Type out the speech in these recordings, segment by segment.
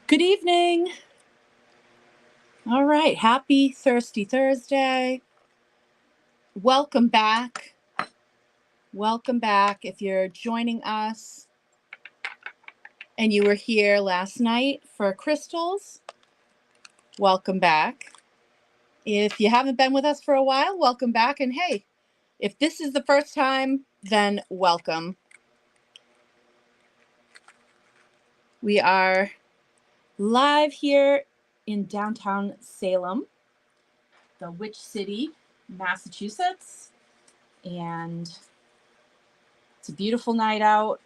Good evening. All right. Happy Thirsty Thursday. Welcome back. Welcome back. If you're joining us and you were here last night for crystals, welcome back. If you haven't been with us for a while, welcome back. And hey, if this is the first time, then welcome. We are live here in downtown Salem, the Witch City, Massachusetts. And it's a beautiful night out.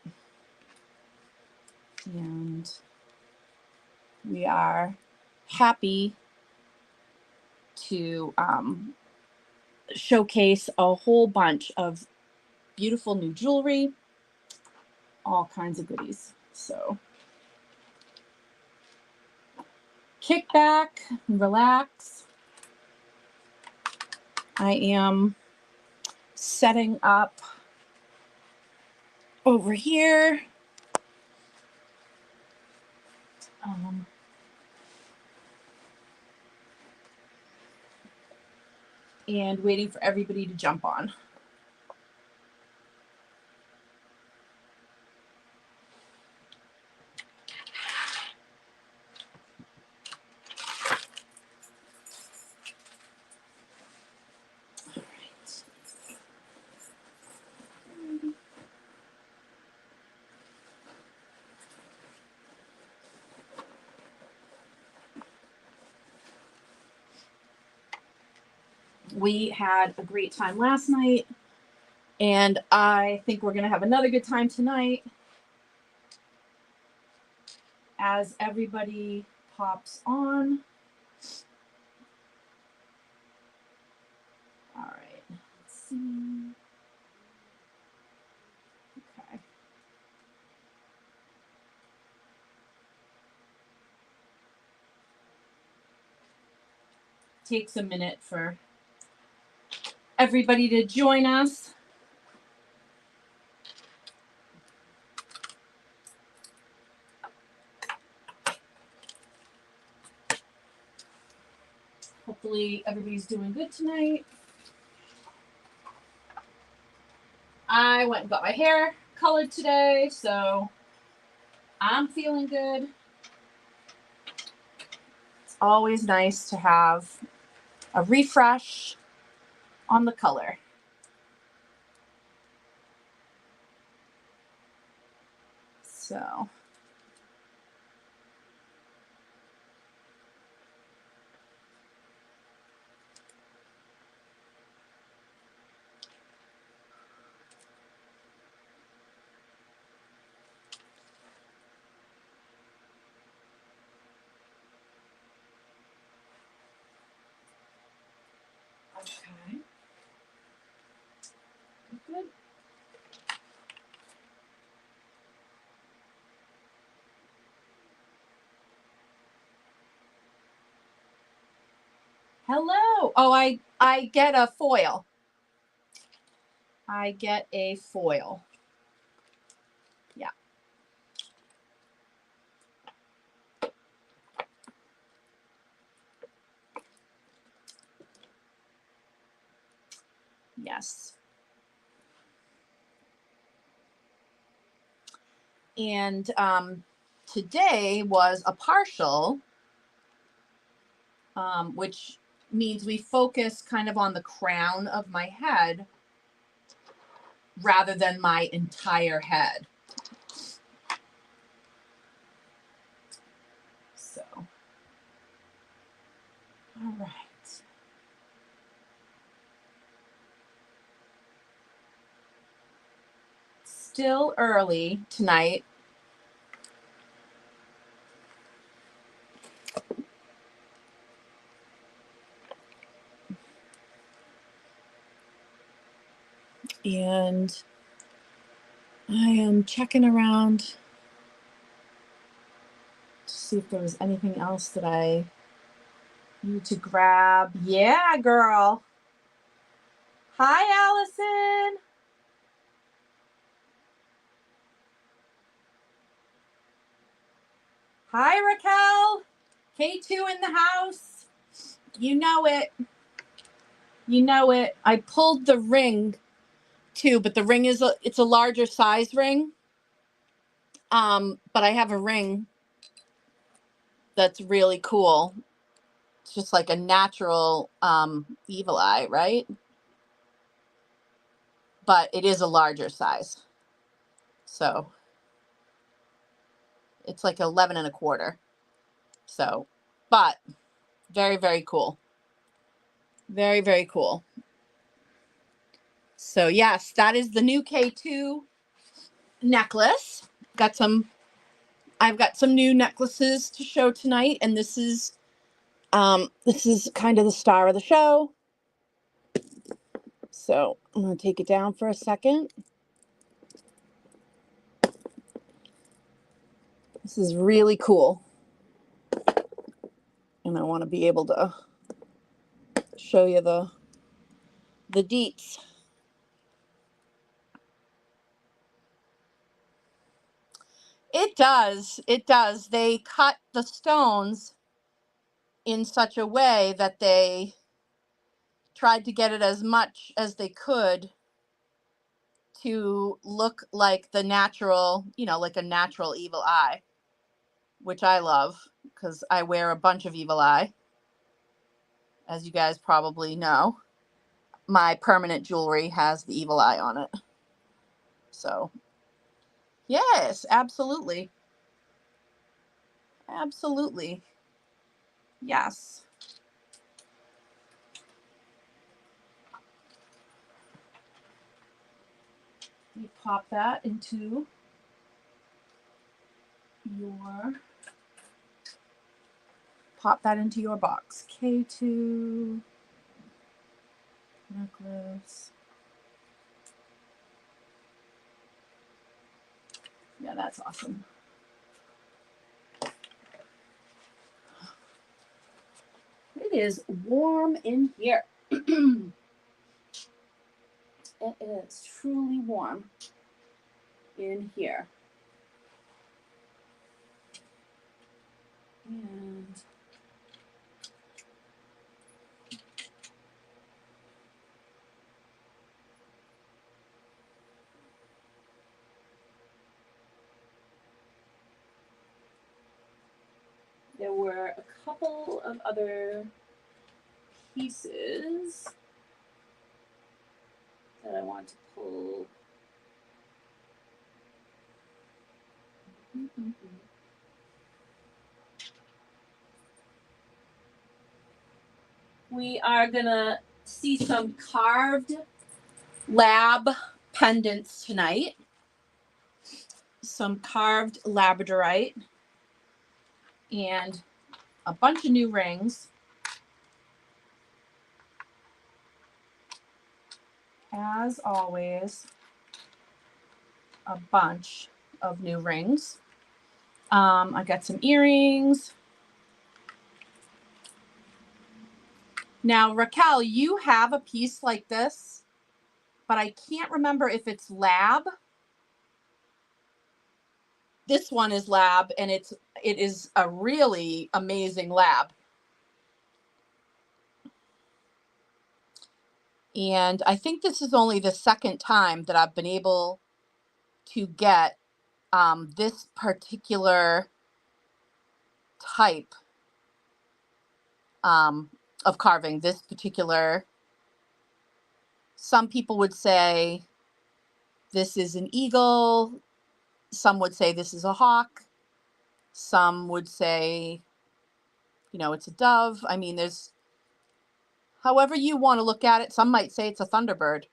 And we are happy to showcase a whole bunch of beautiful new jewelry, all kinds of goodies. So kick back and relax. I am setting up over here. And waiting for everybody to jump on. We had a great time last night, and I think we're going to have another good time tonight as everybody pops on. All right, let's see. Okay. Takes a minute for everybody to join us. Hopefully everybody's doing good tonight. I went and got my hair colored today, so I'm feeling good. It's always nice to have a refresh on the color. So okay. Good. Hello. Oh, I get a foil. I get a foil. Yeah. Yes. And today was a partial, which means we focus kind of on the crown of my head rather than my entire head. So, all right. Still early tonight. And I am checking around to see if there was anything else that I need to grab. Yeah, girl. Hi, Allison. Hi, Raquel. K2 in the house. You know it. You know it. I pulled the ring too, but the ring it's a larger size ring. But I have a ring that's really cool. It's just like a natural evil eye, right? But it is a larger size. So it's like 11 and a quarter. So, but very, very cool. Very, very cool. So yes, that is the new K2 necklace. I've got some new necklaces to show tonight, and this is kind of the star of the show. So I'm going to take it down for a second. This is really cool. And I want to be able to show you the deets. It does. It does. They cut the stones in such a way that they tried to get it as much as they could to look like the natural, like a natural evil eye, which I love because I wear a bunch of evil eye, as you guys probably know. My permanent jewelry has the evil eye on it. So, yes, absolutely. Absolutely. Yes. You pop that into your box. K2 necklace. Yeah, that's awesome. It is warm in here. It is truly warm in here. And there were a couple of other pieces that I want to pull. We are gonna see some carved lab pendants tonight. Some carved labradorite and a bunch of new rings. As always, a bunch of new rings. I got some earrings. Now, Raquel, you have a piece like this, but I can't remember if it's lab. This one is lab, and it is a really amazing lab. And I think this is only the second time that I've been able to get this particular type of carving. This particular, some people would say this is an eagle. Some would say this is a hawk. Some would say, it's a dove. I mean, there's however you want to look at it. Some might say it's a thunderbird.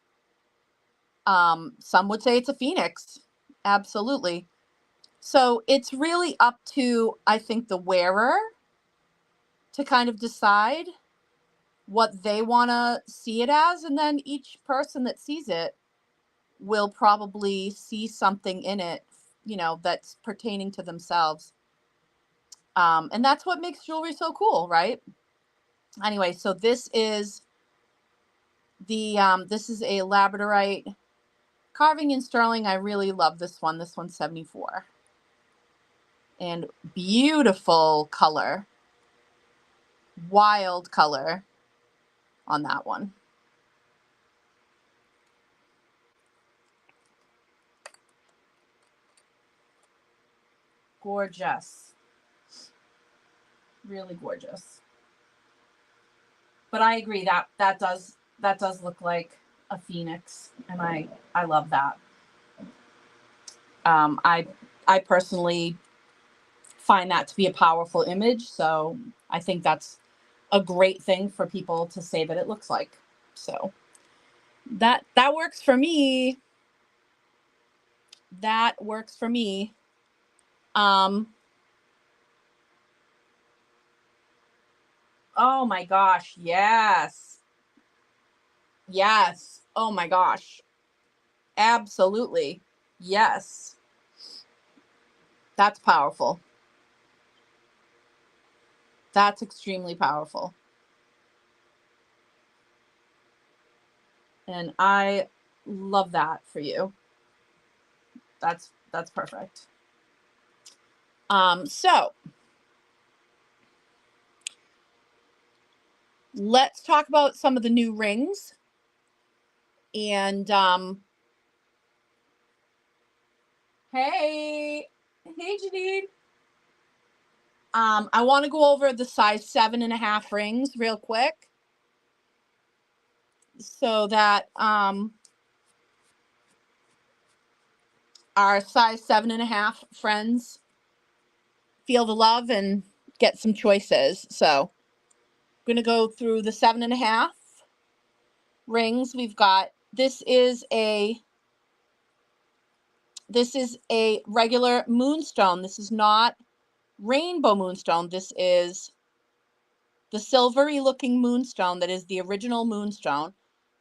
Some would say it's a phoenix. Absolutely. So it's really up to, I think, the wearer to kind of decide what they want to see it as. And then each person that sees it will probably see something in it, that's pertaining to themselves. And that's what makes jewelry so cool, right? Anyway, so this is this is a labradorite carving in sterling. I really love this one. This one's 74. And beautiful color, wild color on that one. Gorgeous. Really gorgeous. But I agree that does look like a phoenix, and I love that. I personally find that to be a powerful image, so I think that's a great thing for people to say that it looks like. So that works for me. That works for me. Oh my gosh, yes. Yes. Oh my gosh. Absolutely. Yes. That's powerful. That's extremely powerful. And I love that for you. That's perfect. So let's talk about some of the new rings. And hey Janine. I want to go over the size 7.5 rings real quick, so that our size 7.5 friends feel the love and get some choices. So I'm gonna go through the 7.5 rings. We've got, this is a regular moonstone. This is not rainbow moonstone. This is the silvery looking moonstone that is the original moonstone.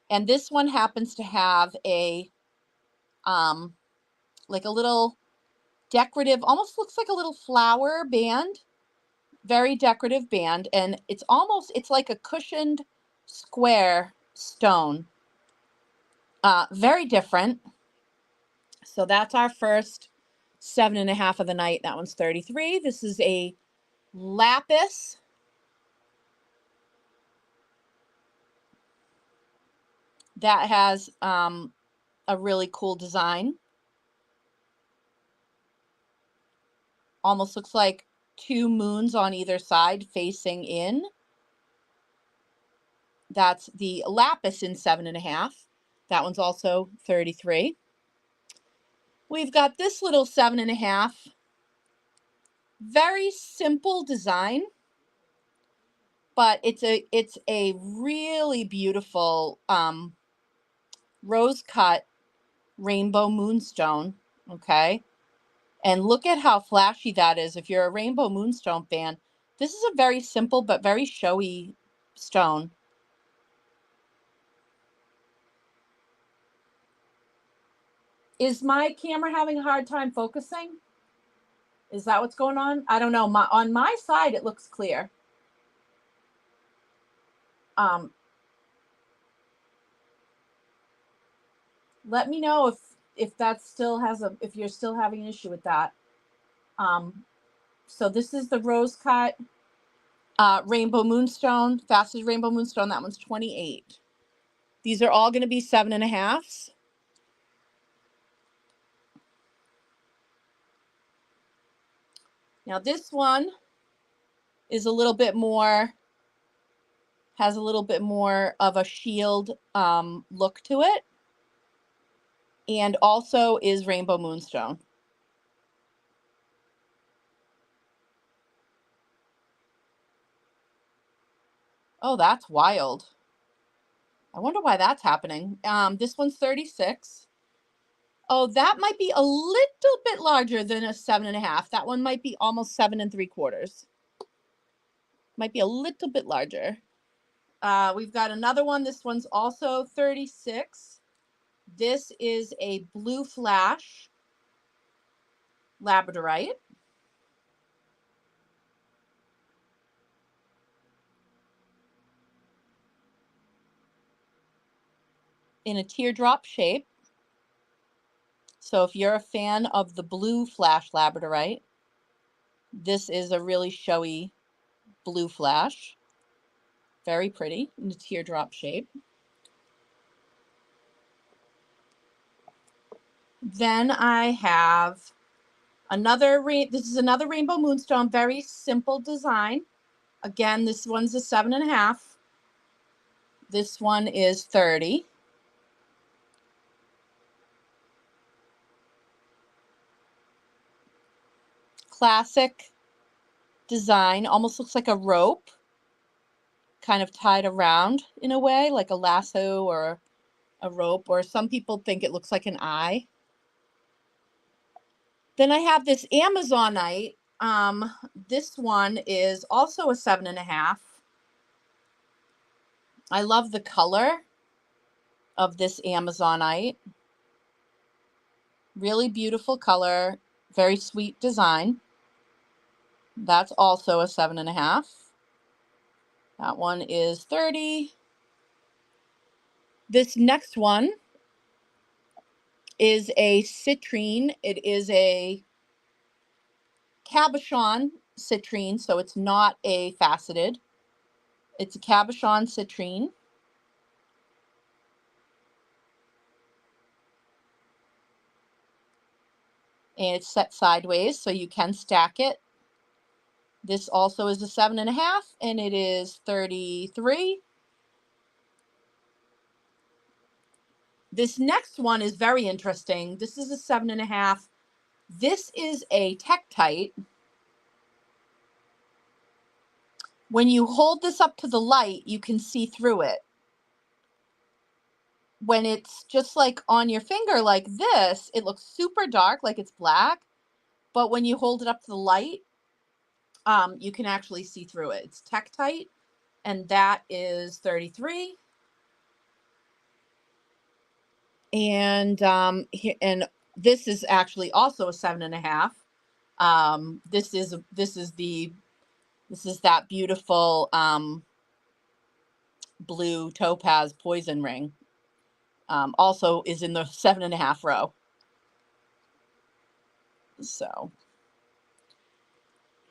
And this one happens to have a like a little decorative, almost looks like a little flower band, very decorative band, and it's like a cushioned square stone. Very different. So that's our first 7.5 of the night. That one's 33. This is a lapis. That has a really cool design. Almost looks like 2 moons on either side facing in. That's the lapis in 7.5. That one's also 33. We've got this little 7.5. Very simple design, but it's a really beautiful rose cut rainbow moonstone. Okay. And look at how flashy that is. If you're a rainbow moonstone fan, this is a very simple but very showy stone. Is my camera having a hard time focusing? Is that what's going on? I don't know. On my side, it looks clear. Let me know if that still has if you're still having an issue with that. So this is the rose cut rainbow moonstone, fastest rainbow moonstone. That one's 28. These are all going to be 7.5s. Now this one is a little bit more, has a little bit more of a shield look to it, and also is rainbow moonstone. Oh, that's wild. I wonder why that's happening. This one's 36. Oh, that might be a little bit larger than a 7.5. That one might be almost 7.75. Might be a little bit larger. We've got another one. This one's also 36. This is a blue flash labradorite. In a teardrop shape. So if you're a fan of the blue flash labradorite, This is a really showy blue flash. Very pretty in the teardrop shape. Then I have another, this is another Rainbow Moonstone, very simple design. Again, this one's a 7.5. This one is 30. Classic design, almost looks like a rope, kind of tied around in a way, like a lasso or a rope, or some people think it looks like an eye. Then I have this Amazonite. This one is also a 7.5. I love the color of this Amazonite. Really beautiful color, very sweet design. That's also a 7.5. That one is 30. This next one is a citrine. It is a cabochon citrine, so it's not a faceted. It's a cabochon citrine. And it's set sideways, so you can stack it. This also is a 7.5, and it is 33. This next one is very interesting. This is a 7.5. This is a Tektite. When you hold this up to the light, you can see through it. When it's just like on your finger like this, it looks super dark, like it's black. But when you hold it up to the light, you can actually see through it. It's Tektite, and that is 33. And and this is actually also a 7.5. This is that beautiful blue topaz poison ring. Also is in the 7.5 row. So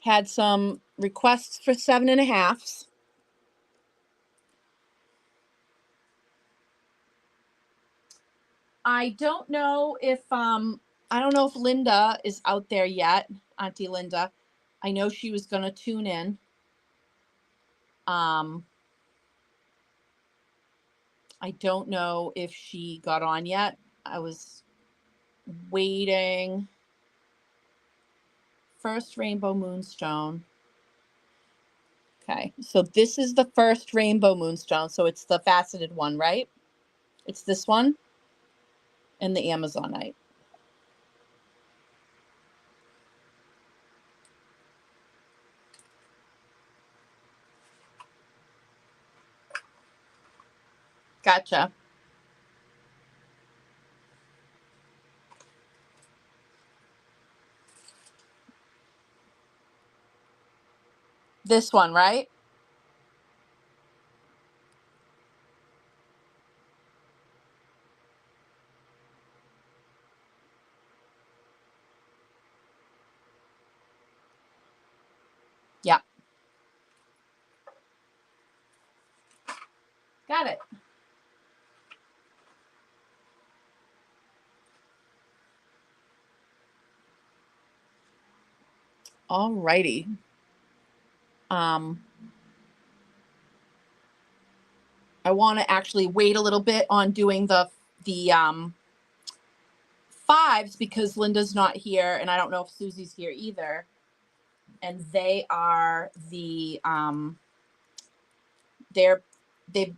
had some requests for 7.5s. I don't know if Linda is out there yet, Auntie Linda. I know she was going to tune in. I don't know if she got on yet. I was waiting. First Rainbow Moonstone. Okay, so this is the first Rainbow Moonstone. So it's the faceted one, right? It's this one and the Amazonite. Gotcha. This one, right? Yeah. Got it. All righty. I want to actually wait a little bit on doing the fives because Linda's not here, and I don't know if Susie's here either. And they are the they've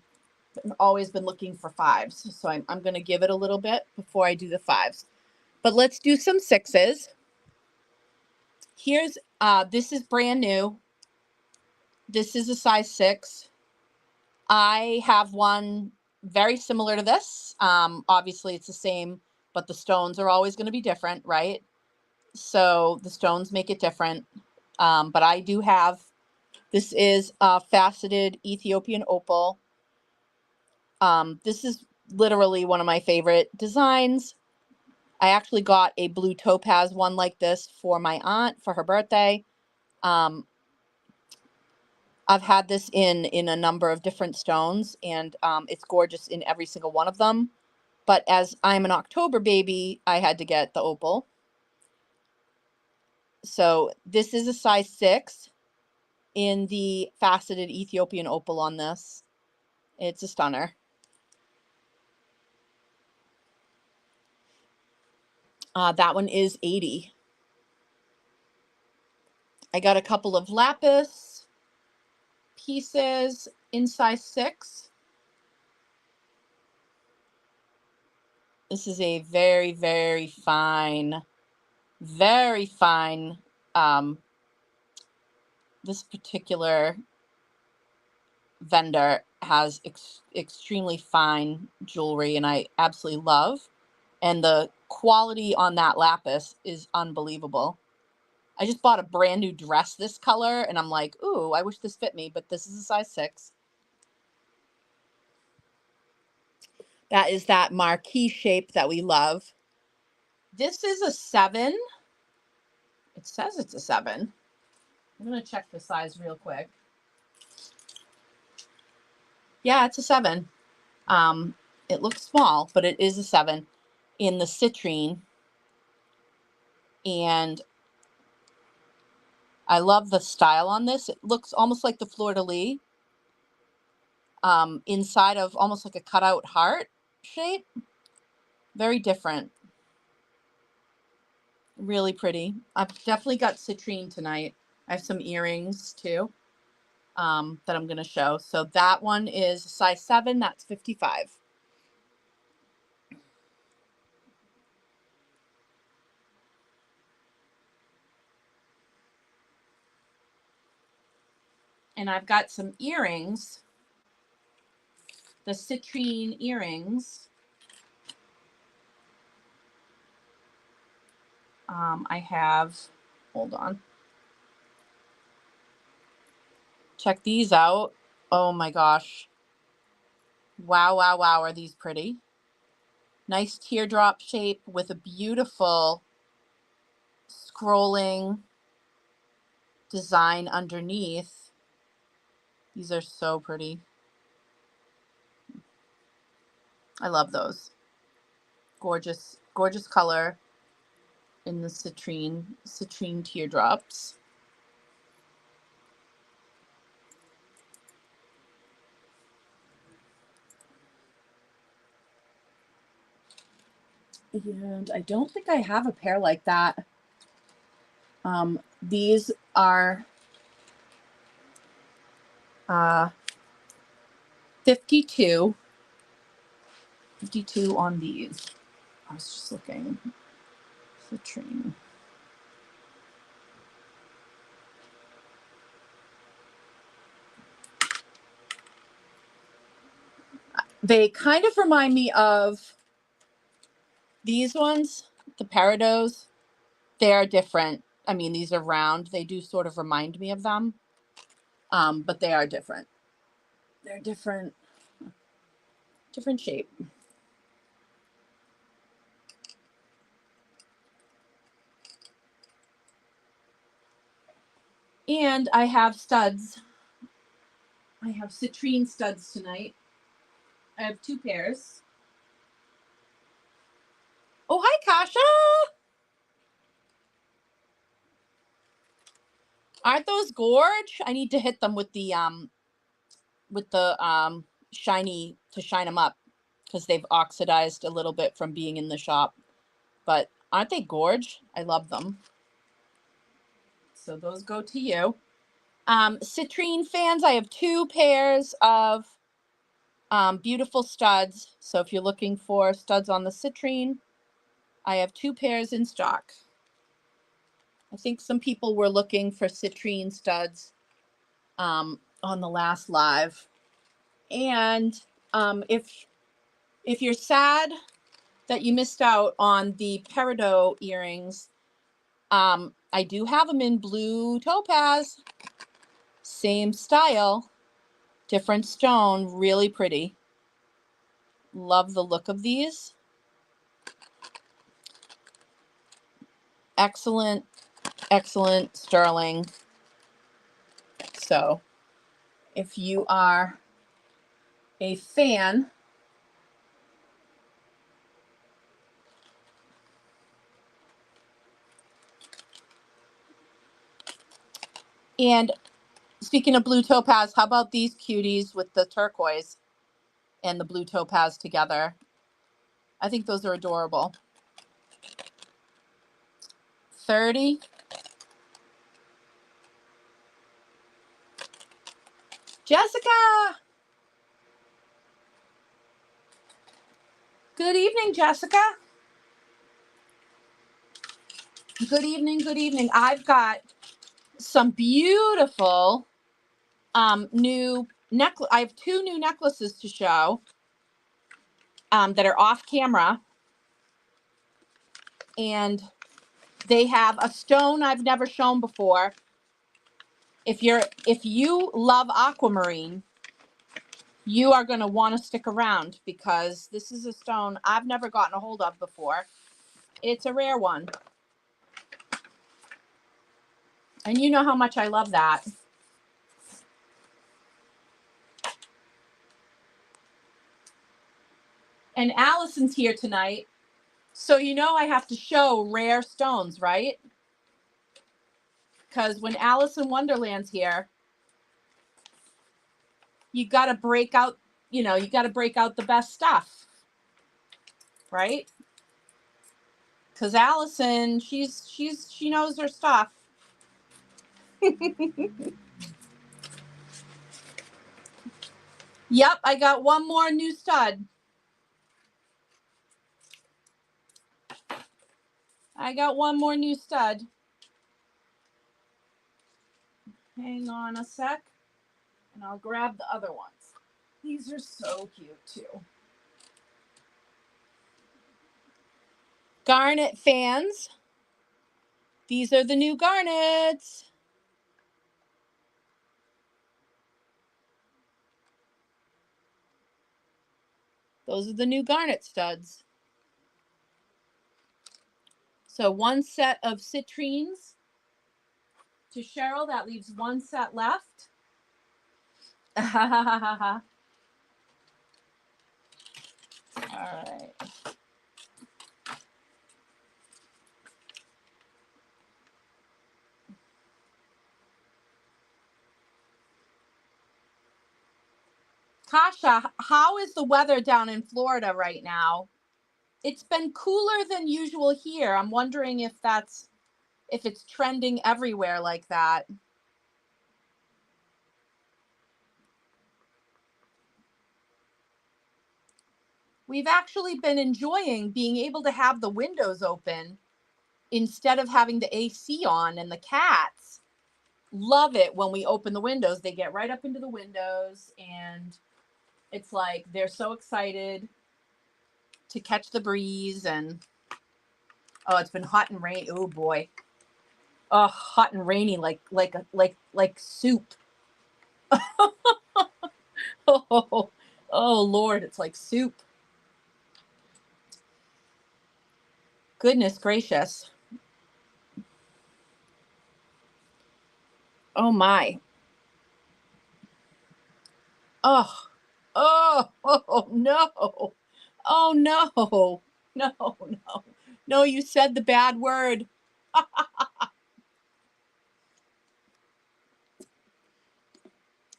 always been looking for fives, so I'm going to give it a little bit before I do the fives. But let's do some sixes. Here's this is brand new. This is a size 6. I have one very similar to this. Obviously, it's the same, but the stones are always going to be different, right? So the stones make it different. But I do have, this is a faceted Ethiopian opal. This is literally one of my favorite designs. I actually got a blue topaz one like this for my aunt for her birthday. I've had this in a number of different stones, and it's gorgeous in every single one of them. But as I'm an October baby, I had to get the opal. So this is a size 6 in the faceted Ethiopian opal on this. It's a stunner. That one is 80. I got a couple of lapis pieces in size 6. This is a very, very fine, this particular vendor has extremely fine jewelry, and I absolutely love. And the quality on that lapis is unbelievable. I just bought a brand new dress this color, and I'm like, ooh, I wish this fit me, but this is a size 6. That is that marquee shape that we love. This is a 7. It says it's a 7. I'm going to check the size real quick. Yeah, it's a 7. It looks small, but it is a 7 in the citrine. And I love the style on this. It looks almost like the fleur-de-lis, inside of almost like a cutout heart shape. Very different. Really pretty. I've definitely got citrine tonight. I have some earrings too, that I'm going to show. So that one is a size 7. That's 55. And I've got some earrings, the citrine earrings. I have, hold on. Check these out. Oh my gosh. Wow, wow, wow. Are these pretty? Nice teardrop shape with a beautiful scrolling design underneath. These are so pretty. I love those. Gorgeous, gorgeous color in the citrine teardrops. And I don't think I have a pair like that. These are 52 on these. I was just looking. Citrine. They kind of remind me of these ones, the Parados. They are different. I mean, these are round. They do sort of remind me of them, but they are different. They're different shape. And I have studs. I have citrine studs tonight. I have 2 pairs. Oh, hi, Kasha. Aren't those gorge? I need to hit them with the shiny to shine them up, because they've oxidized a little bit from being in the shop. But aren't they gorge? I love them. So those go to you. Citrine fans, I have 2 pairs of beautiful studs. So if you're looking for studs on the citrine, I have 2 pairs in stock. I think some people were looking for citrine studs on the last live. And if you're sad that you missed out on the peridot earrings, I do have them in blue topaz. Same style, different stone, really pretty. Love the look of these. Excellent, excellent sterling. So if you are a fan, and speaking of blue topaz, how about these cuties with the turquoise and the blue topaz together? I think those are adorable. 30. Jessica! Good evening, Jessica. Good evening, good evening. I've got some beautiful new necklace. I have 2 new necklaces to show that are off camera. And they have a stone I've never shown before. If you love aquamarine, you are going to want to stick around because this is a stone I've never gotten a hold of before. It's a rare one. And you know how much I love that. And Allison's here tonight. So you know I have to show rare stones, right? Because when Alice in Wonderland's here, you got to break out, you got to break out the best stuff, right? Because Allison, she knows her stuff. Yep, I got one more new stud. Hang on a sec, and I'll grab the other ones. These are so cute, too. Garnet fans. These are the new garnets. Those are the new garnet studs. So 1 set of citrines to Cheryl. That leaves 1 set left. All right. Kasha, how is the weather down in Florida right now? It's been cooler than usual here. I'm wondering if it's trending everywhere like that. We've actually been enjoying being able to have the windows open instead of having the AC on, and the cats love it when we open the windows. They get right up into the windows, and it's like they're so excited to catch the breeze. And oh, it's been hot and rainy. Oh boy. Oh, hot and rainy like soup. Oh Lord, it's like soup. Goodness gracious. Oh my. Oh no. Oh no. No, you said the bad word.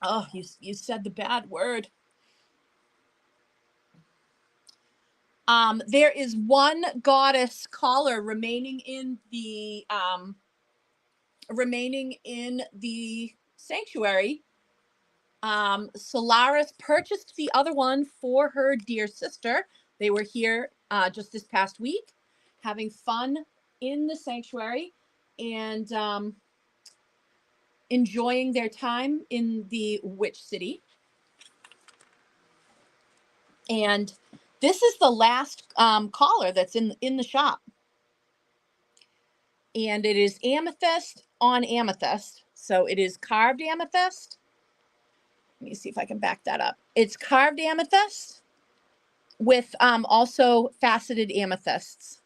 Oh, you said the bad word. There is 1 goddess collar remaining in the sanctuary. Solaris purchased the other one for her dear sister. They were here just this past week, having fun in the sanctuary and enjoying their time in the witch city. And this is the last collar that's in the shop. And it is amethyst on amethyst. So it is carved amethyst. Let me see if I can back that up. It's carved amethyst with also faceted amethysts.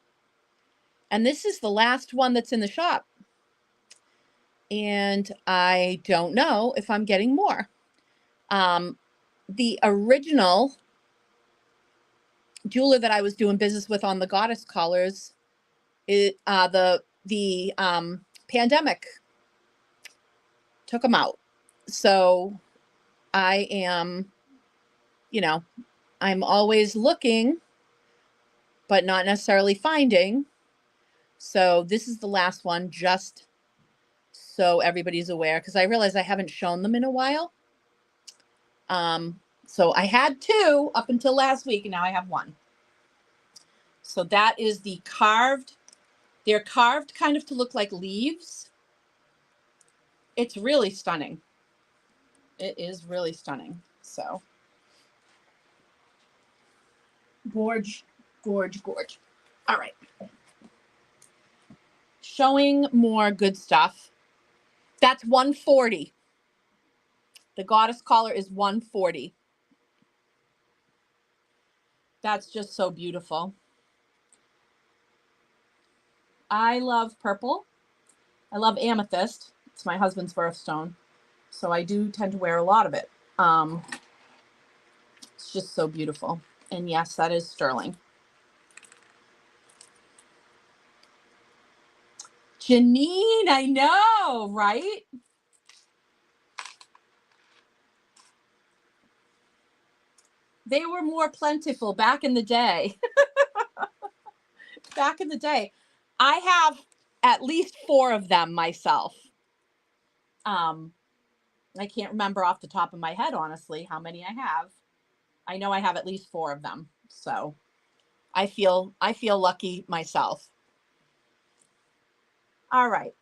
And this is the last one that's in the shop. and I don't know if I'm getting more. The original jeweler that I was doing business with on the goddess collars, the pandemic took them out. So I am, I'm always looking, but not necessarily finding. So this is the last one, just so everybody's aware, because I realize I haven't shown them in a while. So I had 2 up until last week, and now I have 1. So that is the carved. They're carved kind of to look like leaves. It's really stunning. It is really stunning. So gorge, gorge, gorge. All right. Showing more good stuff. That's 140. The goddess collar is 140. That's just so beautiful. I love purple. I love amethyst. It's my husband's birthstone. So I do tend to wear a lot of it. It's just so beautiful. And yes, that is sterling. Janine, I know, right? They were more plentiful back in the day. Back in the day. I have at least 4 of them myself. I can't remember off the top of my head, honestly, how many I have. I know I have at least 4 of them. So I feel lucky myself. All right.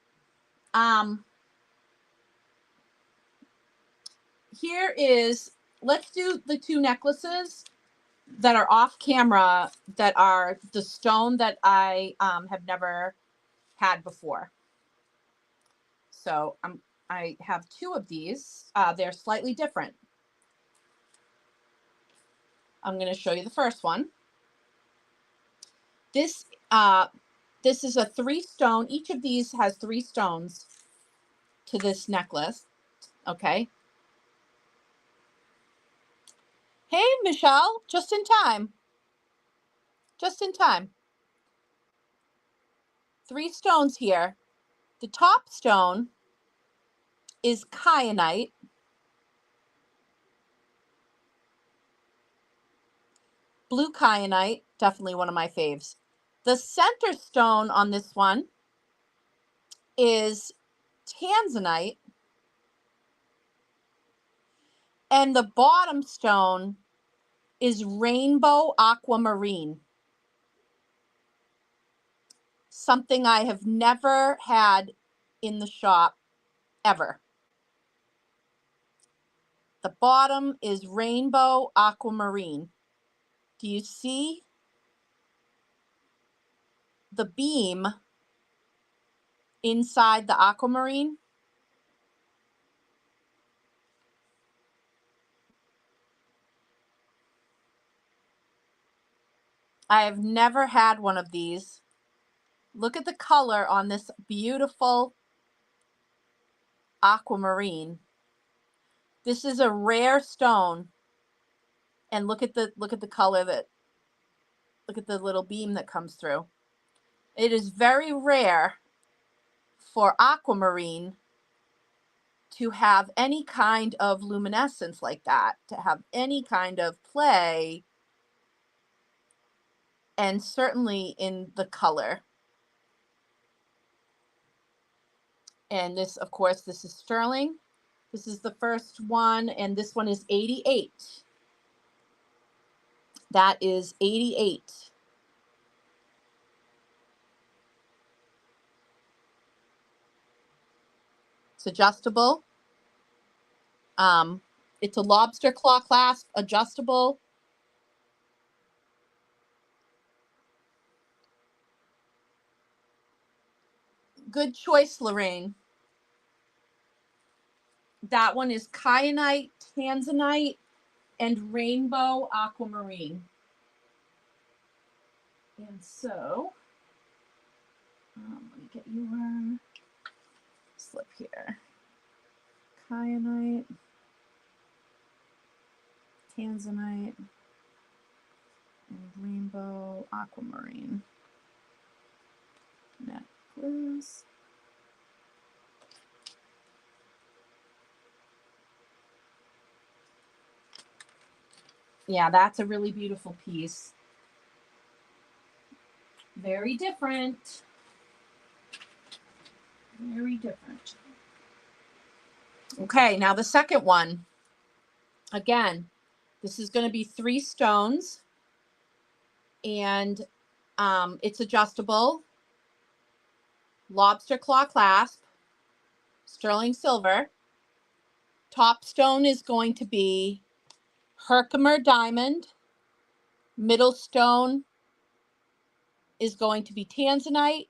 Here is, let's do the 2 necklaces that are off camera, that are the stone that I have never had before. So I have 2 of these. They're slightly different. I'm going to show you the first one. This is a 3 stone. Each of these has 3 stones to this necklace. Okay. Hey, Michelle, just in time. Just in time. 3 stones here. The top stone is kyanite. Blue kyanite, definitely one of my faves. The center stone on this one is tanzanite. And the bottom stone is rainbow aquamarine. Something I have never had in the shop ever. The bottom is rainbow aquamarine. Do you see the beam inside the aquamarine? I have never had one of these. Look at the color on this beautiful aquamarine. This is a rare stone. And look at the color look at the little beam that comes through. It is very rare for aquamarine to have any kind of luminescence like that, to have any kind of play, and certainly in the color. And this, of course, this is sterling. This is the first one, and this one is 88. That is 88. It's adjustable. It's a lobster claw clasp, adjustable. Good choice, Lorraine. That one is kyanite, tanzanite, and rainbow aquamarine. And so, let me get your flip here. Kyanite, tanzanite, and rainbow aquamarine necklace. Yeah, that's a really beautiful piece. Very different. Very different. Okay, now the second one. Again, this is going to be 3 stones, and it's adjustable. Lobster claw clasp, sterling silver. Top stone is going to be Herkimer diamond. Middle stone is going to be tanzanite.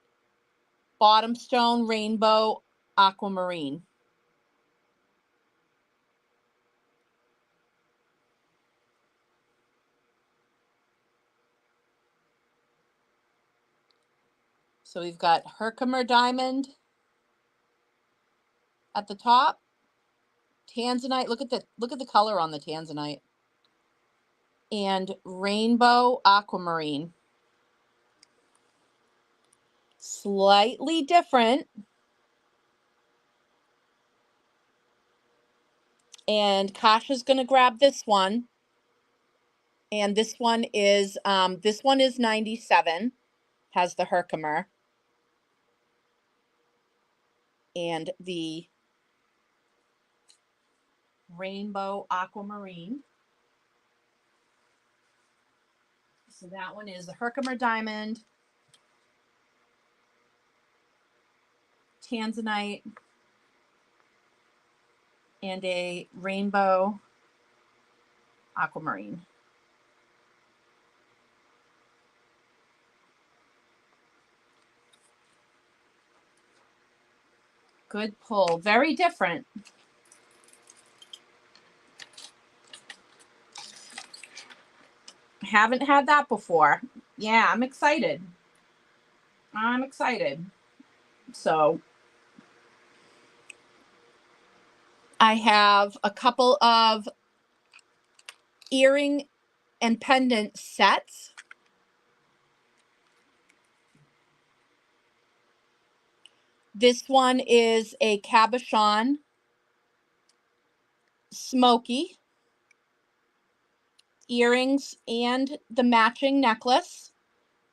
Bottom stone, rainbow aquamarine. So we've got Herkimer diamond at the top. Tanzanite, look at the color on the tanzanite. And rainbow aquamarine. Slightly different. And Kasha's going to grab this one. And this one is 97, has the Herkimer. And the rainbow aquamarine. So that one is the Herkimer diamond, tanzanite, and a rainbow aquamarine. Good pull. Very different. Haven't had that before. Yeah, I'm excited. I'm excited. So I have a couple of earring and pendant sets. This one is a cabochon smoky earrings and the matching necklace.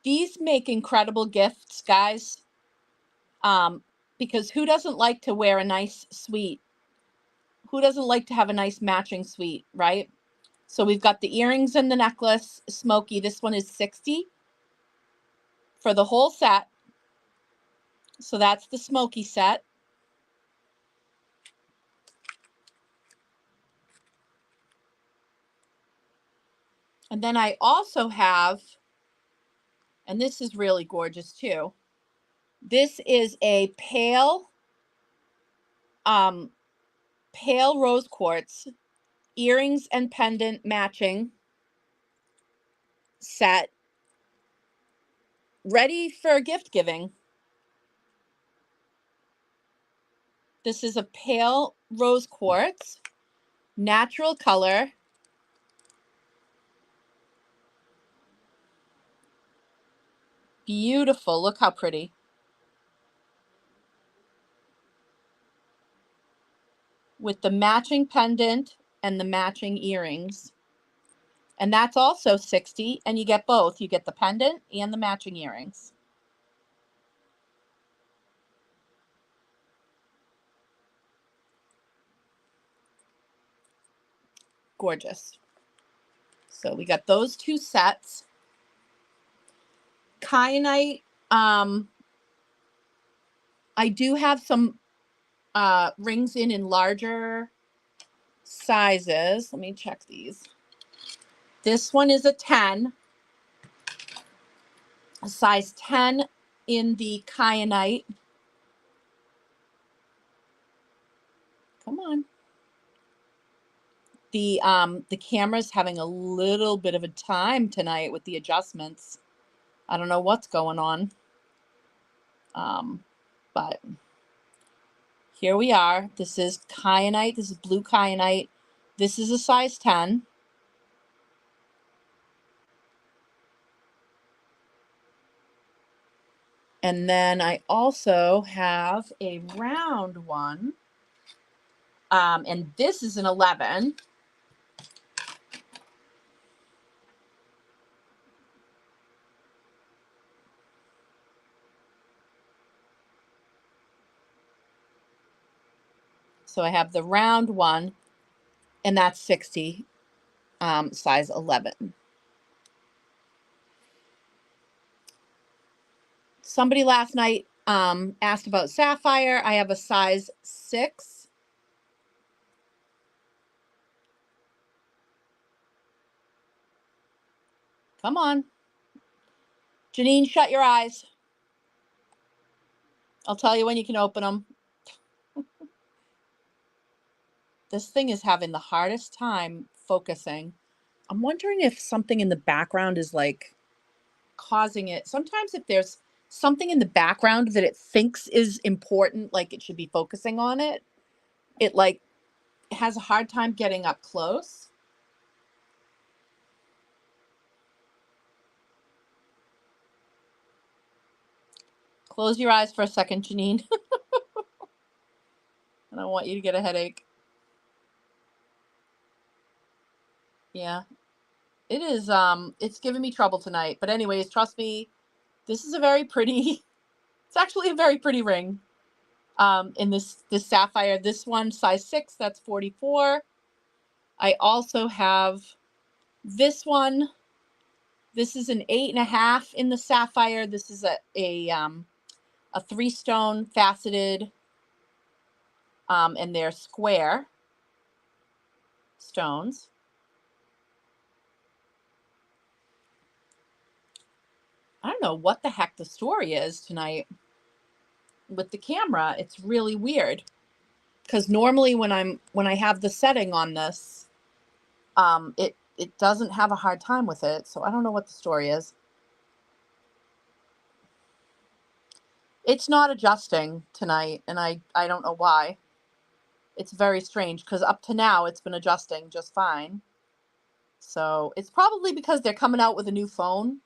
These make incredible gifts, guys. Because who doesn't like to wear a nice suite? Who doesn't like to have a nice matching suite, right? So we've got the earrings and the necklace smoky. This one is $60 for the whole set. So that's the smoky set. And then I also have, and this is really gorgeous too. This is a pale rose quartz earrings and pendant matching set, ready for gift giving. This is a pale rose quartz, natural color. Beautiful. Look how pretty. With the matching pendant and the matching earrings. And that's also $60, and you get both. You get the pendant and the matching earrings. Gorgeous. So we got those 2 sets. Kyanite, I do have some rings in larger sizes. Let me check these. This one is a 10, a size 10 in the kyanite. Come on. The camera's having a little bit of a time tonight with the adjustments. I don't know what's going on. But Here we are. This is kyanite. This is blue kyanite. This is a size 10. And then I also have a round one. And this is an 11. So I have the round one, and that's 60, size 11. Somebody last night asked about sapphire. I have a size 6. Come on. Janine, shut your eyes. I'll tell you when you can open them. This thing is having the hardest time focusing. I'm wondering if something in the background is like causing it. Sometimes if there's something in the background that it thinks is important, like it should be focusing on it, it like has a hard time getting up close. Close your eyes for a second, Janine. I don't want you to get a headache. Yeah. It is it's giving me trouble tonight. But anyways, trust me, this is a very pretty it's actually a very pretty ring. In this sapphire, this one size 6, that's 44. I also have this one. This is an 8.5 in the sapphire. This is a 3-stone faceted, and they're square stones. I don't know what the heck the story is tonight with the camera. It's really weird because normally when I have the setting on this, it doesn't have a hard time with it. So I don't know what the story is. It's not adjusting tonight, and I don't know why. It's very strange because up to now it's been adjusting just fine. So it's probably because they're coming out with a new phone.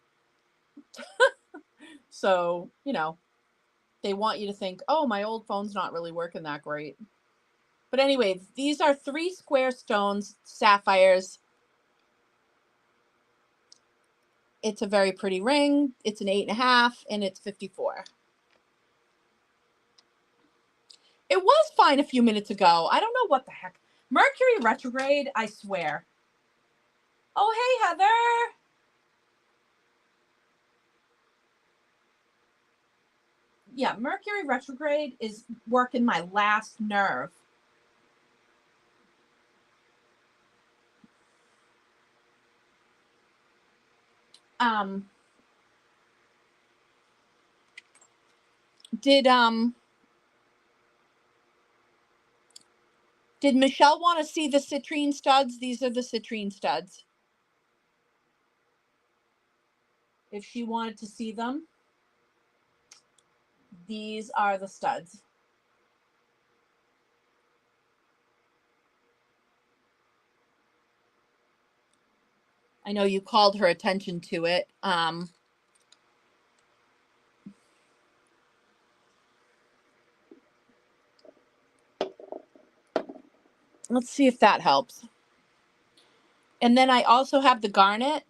So, they want you to think, oh, my old phone's not really working that great. But anyway, these are 3 square stones, sapphires. It's a very pretty ring. It's an 8.5, and it's 54. It was fine a few minutes ago. I don't know what the heck. Mercury retrograde, I swear. Oh, hey, Heather. Yeah, Mercury retrograde is working my last nerve. Did Michelle want to see the citrine studs? These are the citrine studs. If she wanted to see them, these are the studs. I know you called her attention to it. Let's see if that helps. And then I also have the garnet.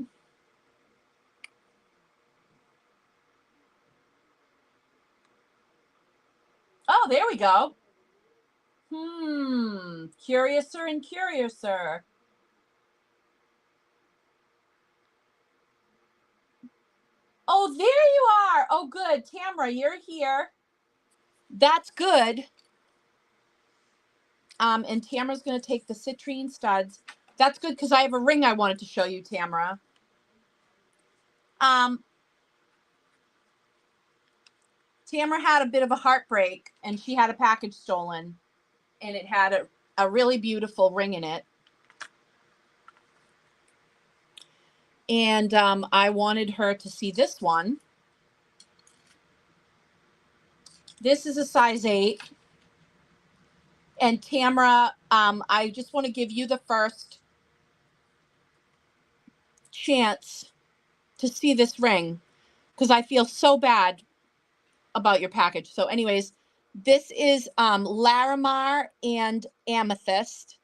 Oh, there we go. Curiouser and curiouser. Oh, there you are. Oh, good. Tamara, you're here. That's good. And Tamara's going to take the citrine studs. That's good because I have a ring I wanted to show you, Tamara. Tamara had a bit of a heartbreak, and she had a package stolen, and it had a really beautiful ring in it. And I wanted her to see this one. This is a size 8. And Tamara, I just want to give you the first chance to see this ring because I feel so bad about your package. So anyways, this is Larimar and Amethyst.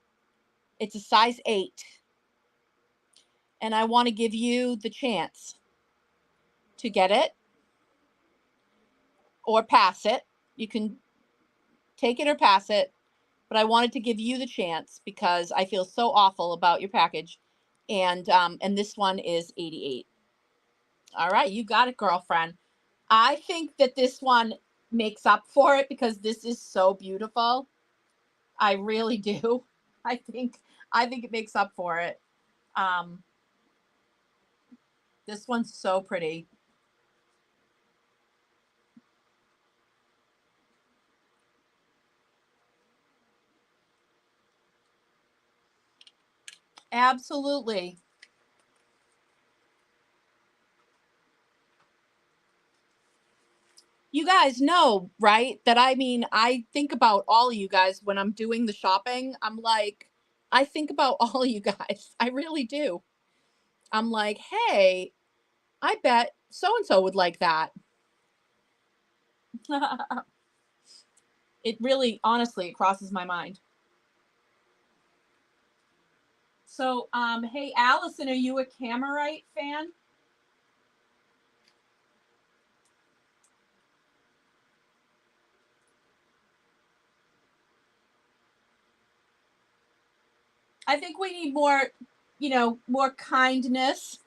It's a size 8. And I want to give you the chance to get it or pass it. You can take it or pass it, but I wanted to give you the chance because I feel so awful about your package. And this one is 88. All right, you got it, girlfriend. I think that this one makes up for it because this is so beautiful. I really do. I think it makes up for it. This one's so pretty. Absolutely. You guys know, right? That I think about all of you guys when I'm doing the shopping. I'm like, I think about all of you guys. I really do. I'm like, hey, I bet so and so would like that. It really, honestly, it crosses my mind. So, hey, Allison, are you a Camerite fan? I think we need more, more kindness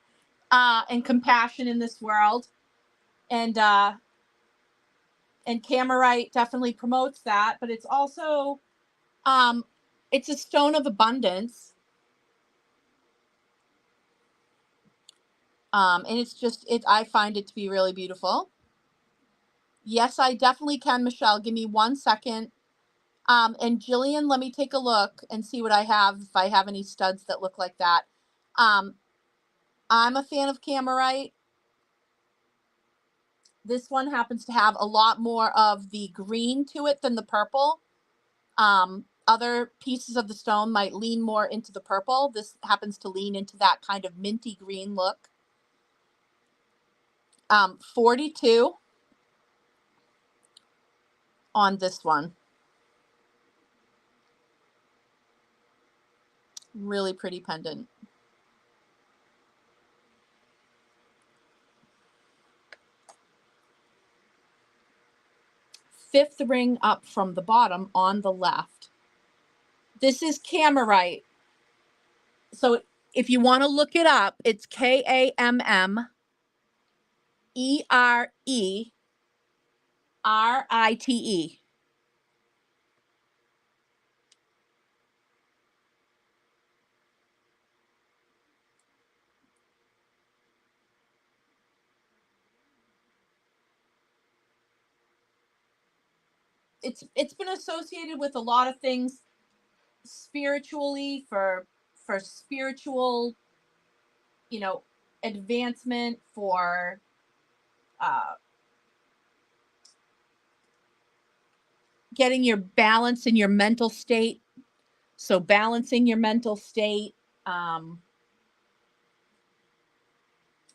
and compassion in this world, and Camerite definitely promotes that. But it's also, it's a stone of abundance, and it's just it. I find it to be really beautiful. Yes, I definitely can, Michelle. Give me 1 second. And Jillian, let me take a look and see what I have, if I have any studs that look like that. Um, I'm a fan of Camerite. This one happens to have a lot more of the green to it than the purple. Other pieces of the stone might lean more into the purple. This happens to lean into that kind of minty green look. 42 on this one. Really pretty pendant. Fifth ring up from the bottom on the left. This is Camerite. So if you want to look it up, it's Kammererite. It's been associated with a lot of things spiritually, for spiritual, advancement, for getting your balance in your mental state. So balancing your mental state.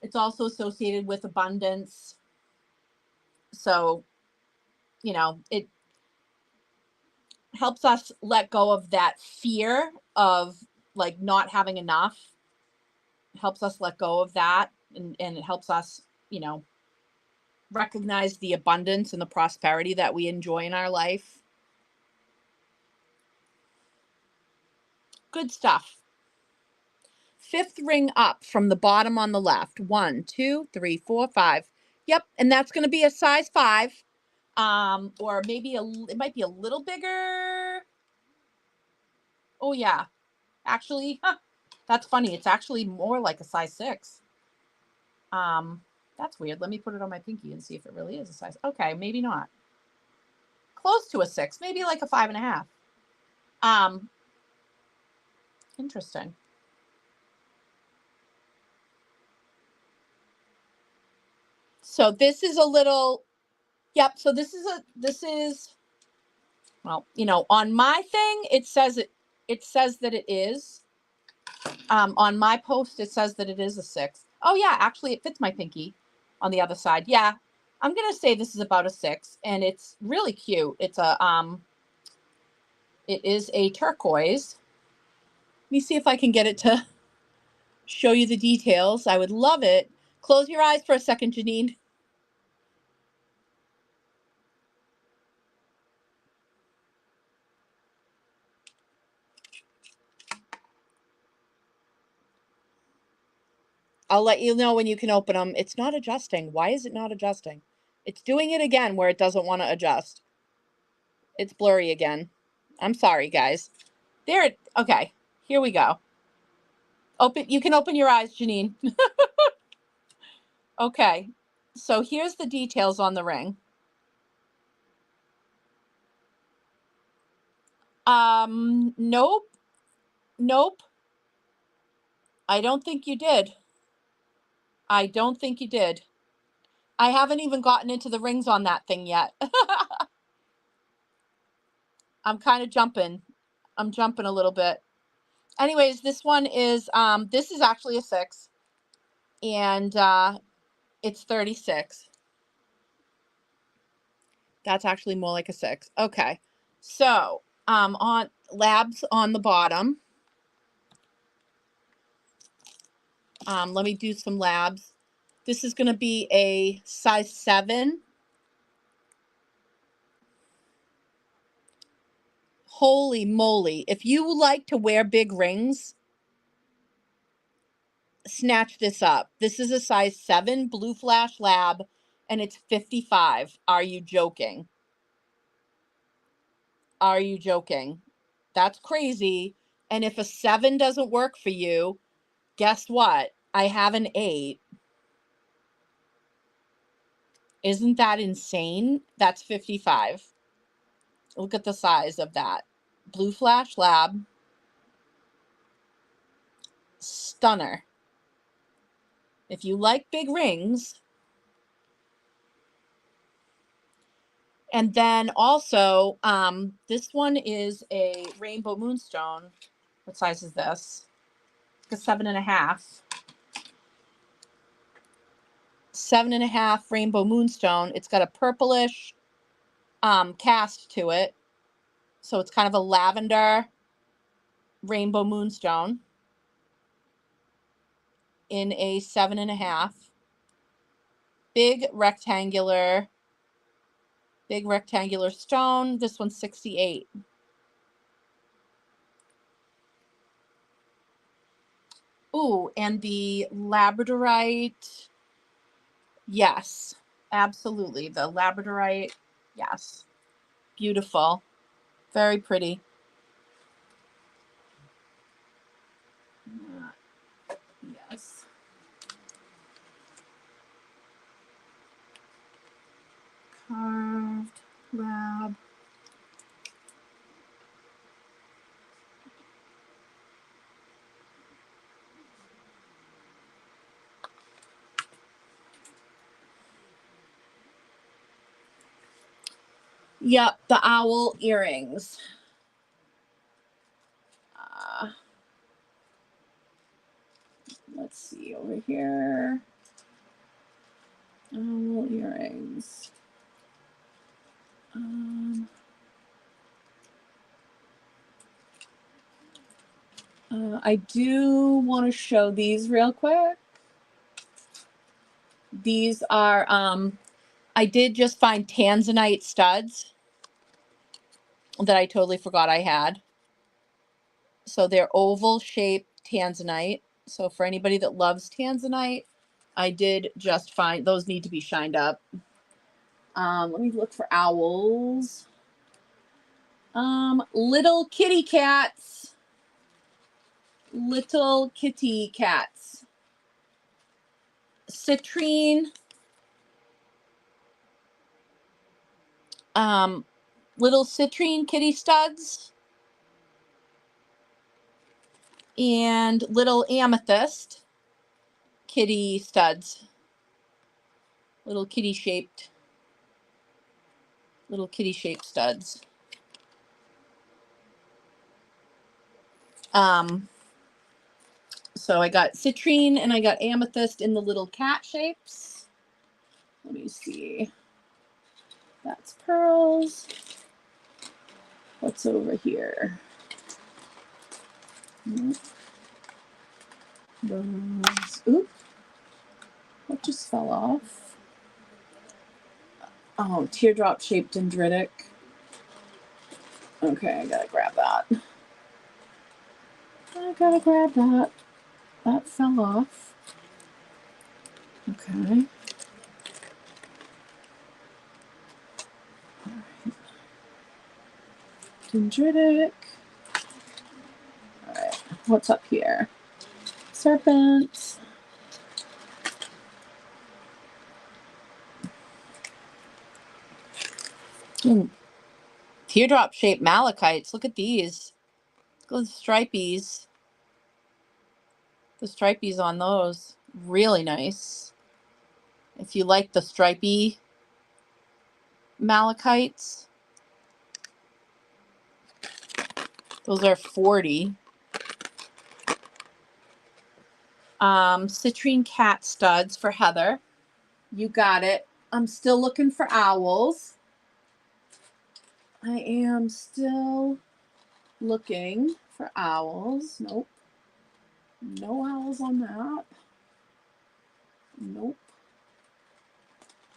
It's also associated with abundance. So, it helps us let go of that fear of like not having enough. It helps us let go of that, and it helps us, recognize the abundance and the prosperity that we enjoy in our life. Good stuff. Fifth ring up from the bottom on the left. 1, 2, 3, 4, 5. Yep, and that's going to be a size 5. Or maybe it might be a little bigger. Oh yeah, actually, that's funny. It's actually more like a size 6. That's weird. Let me put it on my pinky and see if it really is a size. Okay, maybe not. Close to a 6, maybe like a 5.5. Interesting. So this is a little, yep. So this is Well, you know, on my thing, it says that it is. On my post, it says that it is a 6. Oh yeah, actually it fits my pinky on the other side. Yeah. I'm going to say this is about a 6, and it's really cute. It's it is a turquoise. Let me see if I can get it to show you the details. I would love it. Close your eyes for a second, Janine. I'll let you know when you can open them. It's not adjusting. Why is it not adjusting? It's doing it again where it doesn't want to adjust. It's blurry again. I'm sorry, guys. There it, okay, here we go. You can open your eyes, Janine. Okay, so here's the details on the ring. Nope. Nope. I don't think you did. I don't think you did. I haven't even gotten into the rings on that thing yet. I'm kind of jumping. I'm jumping a little bit. Anyways, this one is, this is actually a 6. And it's 36. That's actually more like a 6. Okay. So, on labs on the bottom. Let me do some labs. This is going to be a size 7. Holy moly. If you like to wear big rings, snatch this up. This is a size 7 Blue Flash Lab, and it's 55. Are you joking? Are you joking? That's crazy. And if a 7 doesn't work for you, guess what? I have an 8. Isn't that insane? That's 55. Look at the size of that. Blue Flash Lab. Stunner. If you like big rings. And then also, this one is a rainbow moonstone. What size is this? A 7.5. 7.5 rainbow moonstone. It's got a purplish cast to it. So it's kind of a lavender rainbow moonstone in a 7.5. Big rectangular stone. This one's 68. Ooh, and the labradorite. Yes, absolutely. The labradorite. Yes. Beautiful. Very pretty. Yes. Carved lab. Yep, the owl earrings. Let's see over here. Owl earrings. I do want to show these real quick. These are, I did just find tanzanite studs that I totally forgot I had. So they're oval shaped tanzanite. So for anybody that loves tanzanite, I did just find those need to be shined up. Let me look for owls. Little kitty cats. Little kitty cats. Citrine. Little citrine kitty studs. And little amethyst kitty studs. Little kitty shaped studs. So I got citrine and I got amethyst in the little cat shapes. Let me see. That's pearls. What's over here? Those. Oop. What just fell off? Oh, teardrop shaped dendritic. Okay, I gotta grab that. That fell off. Okay. Alright. Dendritic. Alright, what's up here? Serpents. Teardrop shaped malachites. Look at these. Look at the stripies. The stripies on those. Really nice. If you like the stripy malachites, those are 40. Citrine cat studs for Heather. You got it. I'm still looking for owls. I am still looking for owls. Nope. No owls on that. Nope.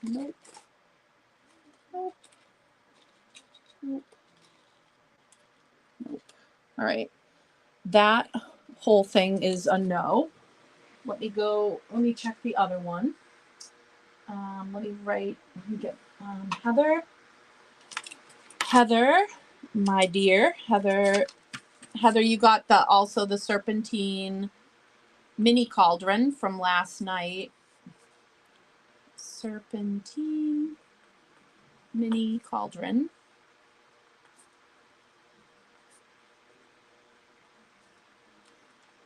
Nope. Nope. Nope. Nope. All right. That whole thing is a no. Let me check the other one. Let me get Heather, my dear. Heather, you got also the serpentine mini cauldron from last night. Serpentine mini cauldron.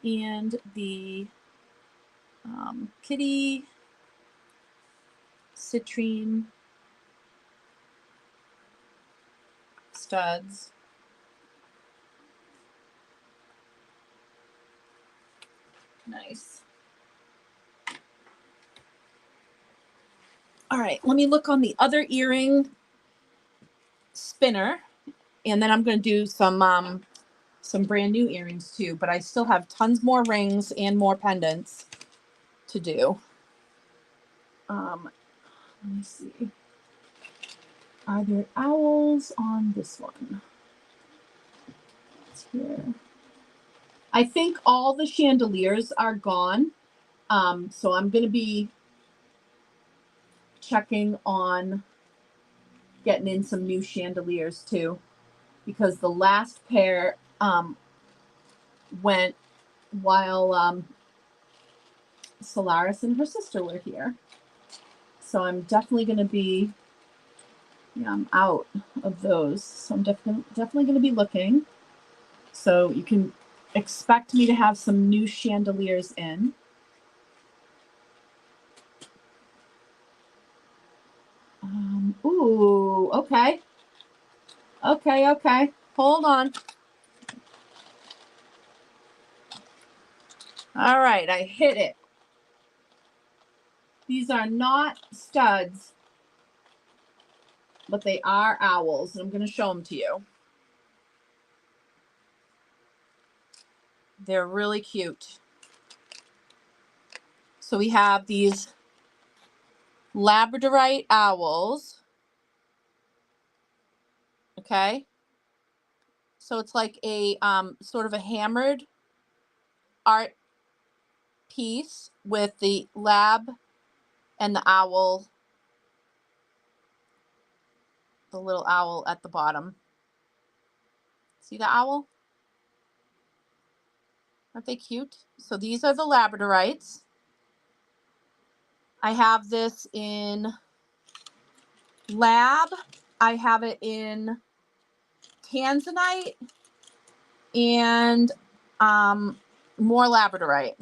And the kitty citrine studs. Nice. All right, let me look on the other earring spinner, and then I'm going to do some brand new earrings too, but I still have tons more rings and more pendants to do. Let me see. Are there owls on this one? It's here. I think all the chandeliers are gone. So I'm going to be checking on getting in some new chandeliers too, because the last pair went while Solaris and her sister were here. So I'm definitely going to be, I'm out of those. So I'm definitely going to be looking. So you can expect me to have some new chandeliers in. Ooh, okay. Okay. Hold on. All right, I hit it. These are not studs, but they are owls. And I'm going to show them to you. They're really cute. So we have these labradorite owls. Okay. So it's like a sort of a hammered art piece with the lab and the owl, the little owl at the bottom. See the owl? Aren't they cute? So these are the labradorites. I have this in lab. I have it in tanzanite and more labradorite.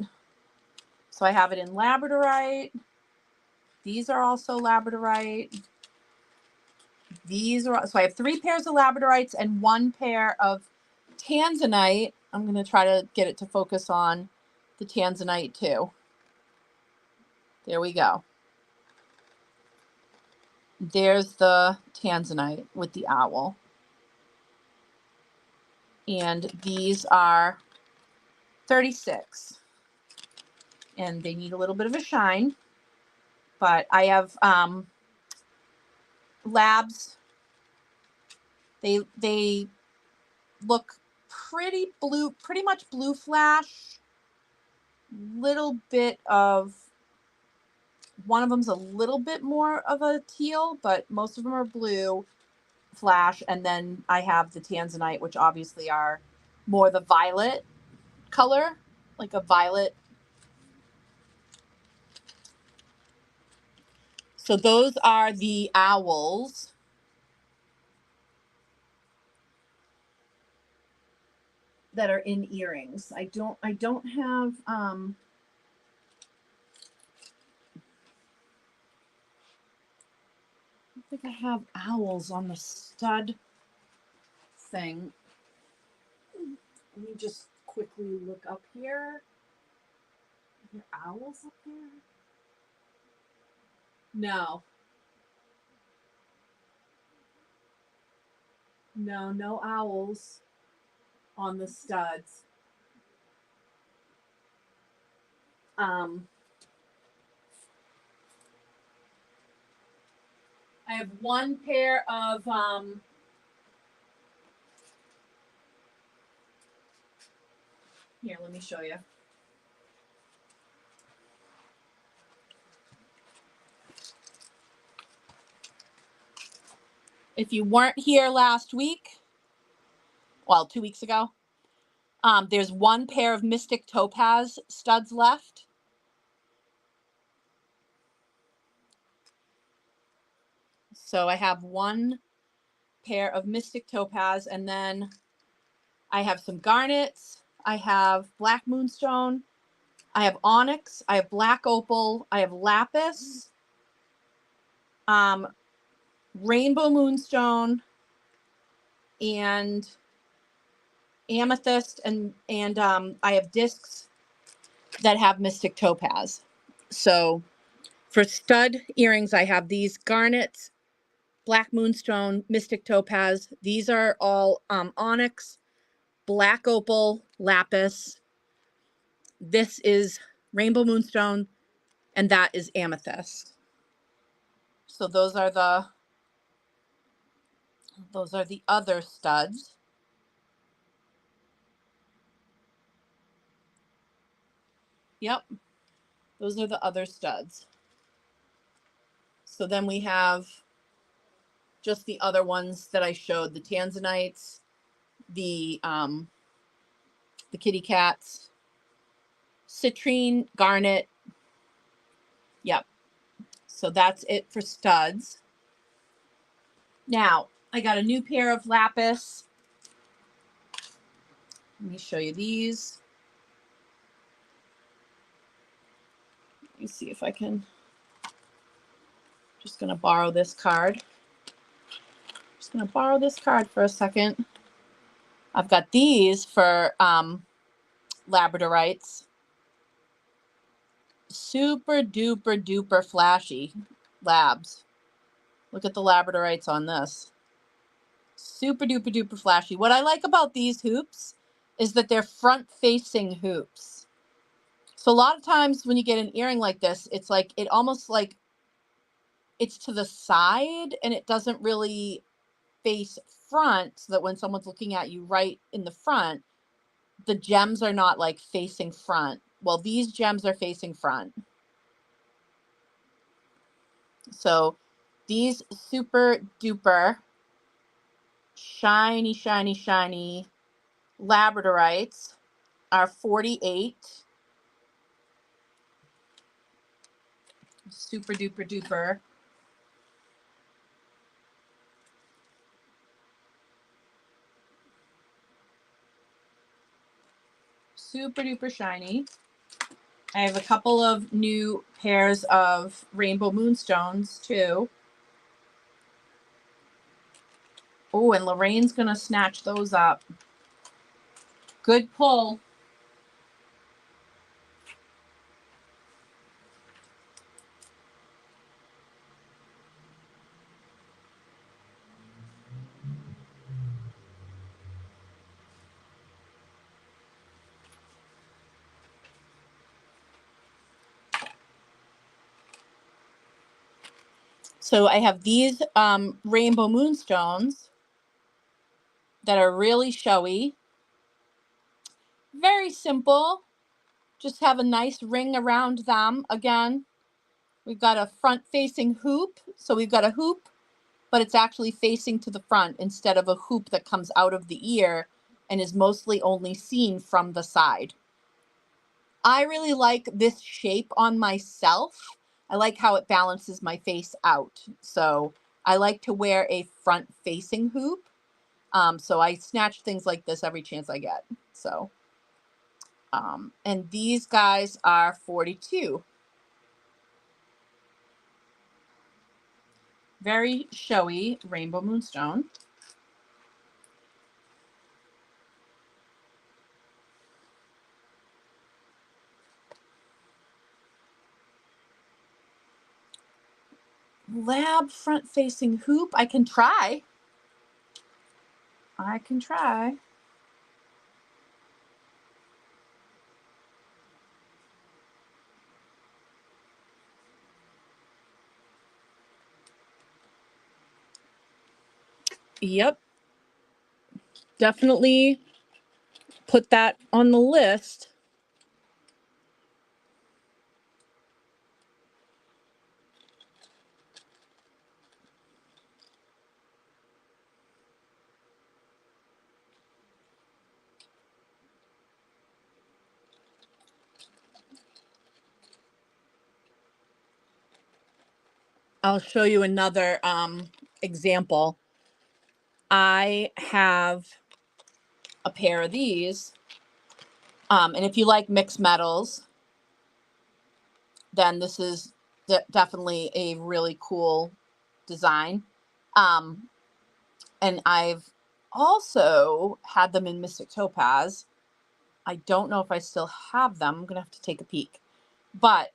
So I have it in labradorite. These are also labradorite. So I have 3 pairs of labradorites and 1 pair of tanzanite. I'm going to try to get it to focus on the tanzanite too. There we go. There's the tanzanite with the owl. And these are 36. And they need a little bit of a shine. But I have labs. They look pretty blue, pretty much blue flash. Little bit of, one of them's a little bit more of a teal, but most of them are blue flash. And then I have the tanzanite, which obviously are more the violet color, like a violet. So those are the owls. That are in earrings. I don't have I don't think I have owls on the stud thing. Let me just quickly look up here. Are there owls up there? No. No owls on the studs. I have one pair of here, let me show you. If you weren't here last week, well, 2 weeks ago, there's one pair of Mystic Topaz studs left. So I have one pair of Mystic Topaz, and then I have some garnets. I have black moonstone. I have onyx. I have black opal. I have lapis. Rainbow moonstone and amethyst, and I have discs that have Mystic Topaz. So for stud earrings, I have these garnets, black moonstone, Mystic Topaz. These are all onyx, black opal, lapis. This is rainbow moonstone, and that is amethyst. So those are the other studs. Yep. Those are the other studs. So then we have just the other ones that I showed, the tanzanites, the kitty cats, citrine, garnet. Yep. So that's it for studs. Now, I got a new pair of lapis. Let me show you these. Let me see if I can. Just going to borrow this card. Just going to borrow this card for a second. I've got these for labradorites. Super duper duper flashy labs. Look at the labradorites on this. Super duper duper flashy. What I like about these hoops is that they're front facing hoops. So a lot of times when you get an earring like this, it's like, it almost like it's to the side and it doesn't really face front, so that when someone's looking at you right in the front, the gems are not like facing front. Well, these gems are facing front. So these super duper shiny, shiny, shiny labradorites are 48. Super duper duper. Super duper shiny. I have a couple of new pairs of rainbow moonstones too. Oh, and Lorraine's gonna snatch those up. Good pull. So I have these rainbow moonstones that are really showy. Very simple. Just have a nice ring around them. Again, we've got a front-facing hoop. So we've got a hoop, but it's actually facing to the front instead of a hoop that comes out of the ear and is mostly only seen from the side. I really like this shape on myself. I like how it balances my face out. So I like to wear a front-facing hoop. So I snatch things like this every chance I get. So, and these guys are 42. Very showy rainbow moonstone. Lab front-facing hoop. I can try. Yep. Definitely put that on the list. I'll show you another example. I have a pair of these. And if you like mixed metals, then this is definitely a really cool design. And I've also had them in Mystic Topaz. I don't know if I still have them. I'm going to have to take a peek. But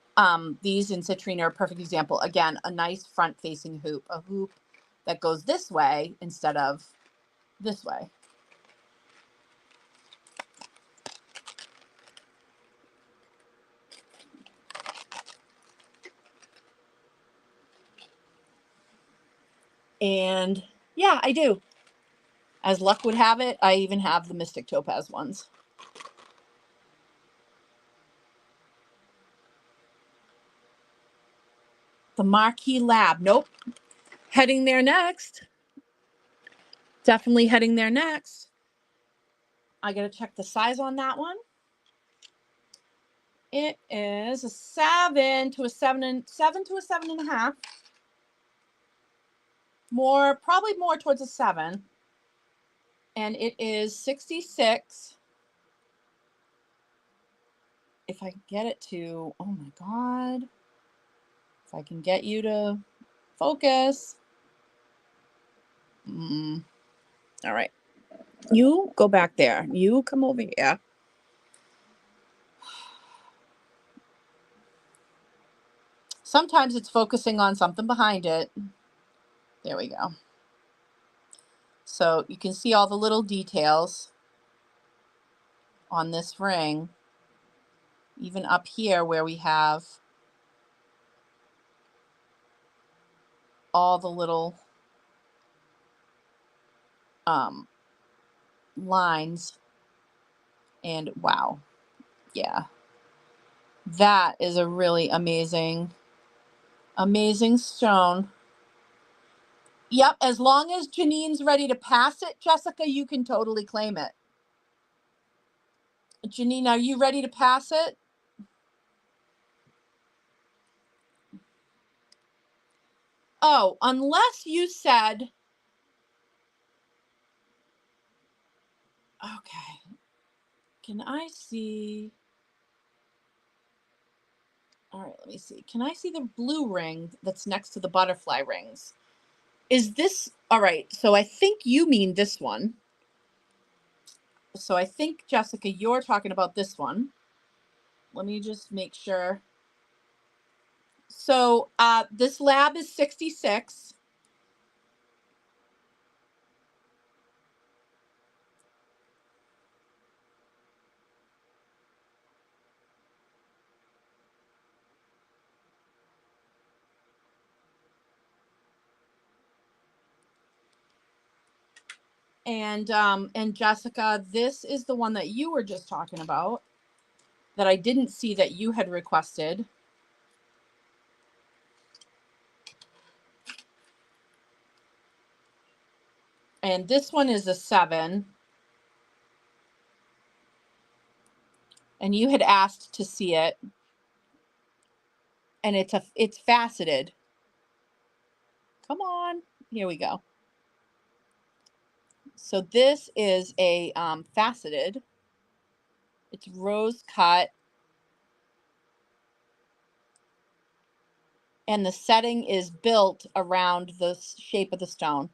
these in citrine are a perfect example. Again, a nice front-facing hoop, a hoop that goes this way instead of this way. And yeah, I do. As luck would have it, I even have the Mystic Topaz ones. The Marquee Lab. Nope. Heading there next. Definitely heading there next. I got to check the size on that one. It is a 7 to a 7.5. Probably more towards a 7. And it is 66. If I get it to, oh my God. If I can get you to focus. All right. You go back there. You come over here. Sometimes it's focusing on something behind it. There we go. So you can see all the little details on this ring, even up here where we have all the little lines. And wow, yeah, that is a really amazing stone. Yep, as long as Janine's ready to pass it, Jessica, you can totally claim it. Janine, are you ready to pass it? Oh, unless you said, okay, can I see? All right, let me see. Can I see the blue ring that's next to the butterfly rings? Is this, all right, so I think you mean this one. So I think, Jessica, you're talking about this one. Let me just make sure. So this lab is 66. And Jessica, this is the one that you were just talking about that I didn't see that you had requested. And this one is a 7. And you had asked to see it. And it's faceted. Come on. Here we go. So this is a faceted. It's rose cut. And the setting is built around the shape of the stone.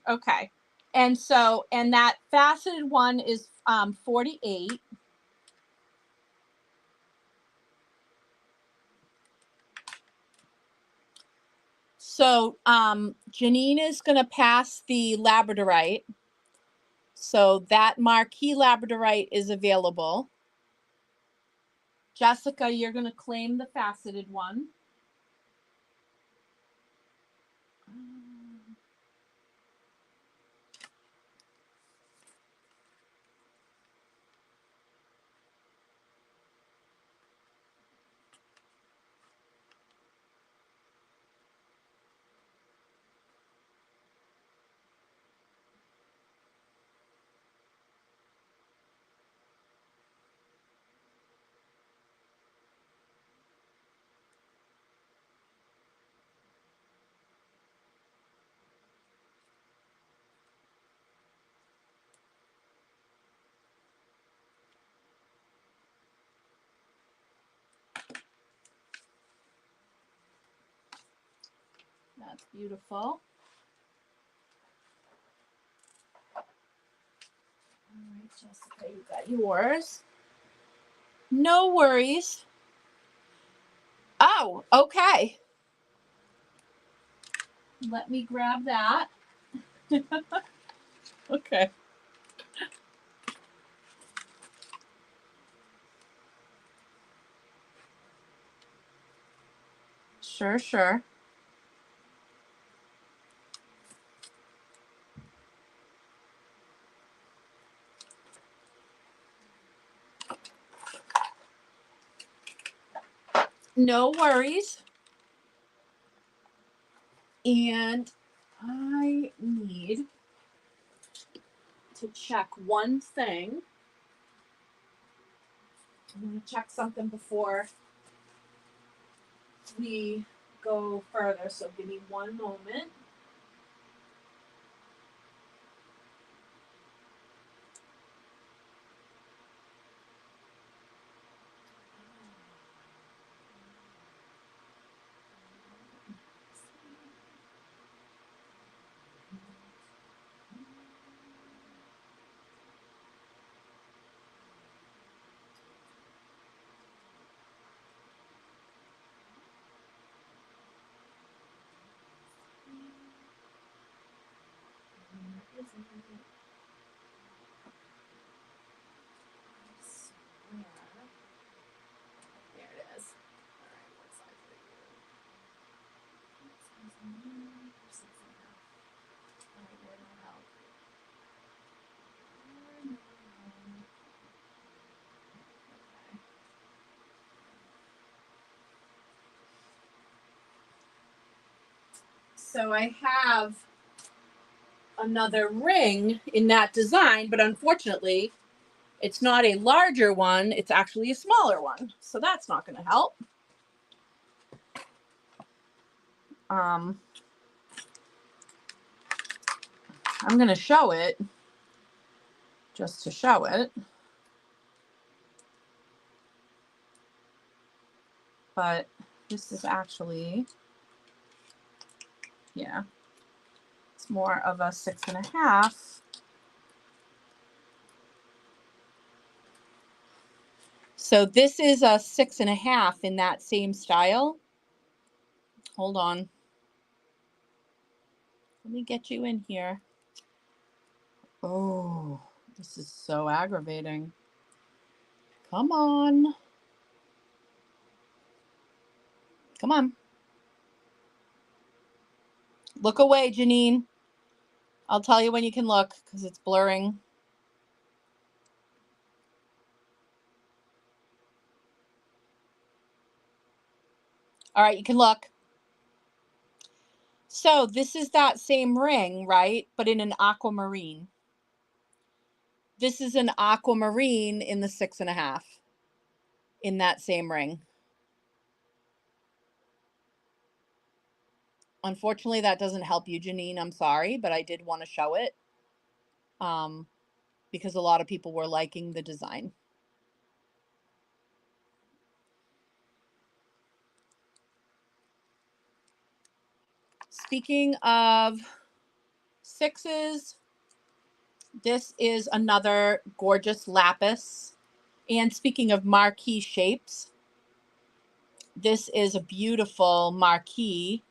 Okay. And that faceted one is 48. So Janine is going to pass the labradorite. So that marquee labradorite is available. Jessica, you're going to claim the faceted one. That's beautiful. All right, Jessica, you got yours. No worries. Oh, okay. Let me grab that. Okay. Sure. No worries. And I need to check one thing. I'm going to check something before we go further. So give me one moment. There it is. All right, what size are you? All right, where do I help? Okay. So I have another ring in that design, but unfortunately, it's not a larger one. It's actually a smaller one. So that's not going to help. I'm going to show it just to show it. But this is actually, yeah, it's more of a 6.5. So this is a 6.5 in that same style. Hold on. Let me get you in here. Oh, this is so aggravating. Come on. Come on. Look away, Janine. I'll tell you when you can look because it's blurring. All right, you can look. So this is that same ring, right? But in an aquamarine. This is an aquamarine in the 6.5 in that same ring. Unfortunately, that doesn't help you, Janine. I'm sorry, but I did want to show it because a lot of people were liking the design. Speaking of 6s, this is another gorgeous lapis. And speaking of marquee shapes, this is a beautiful marquee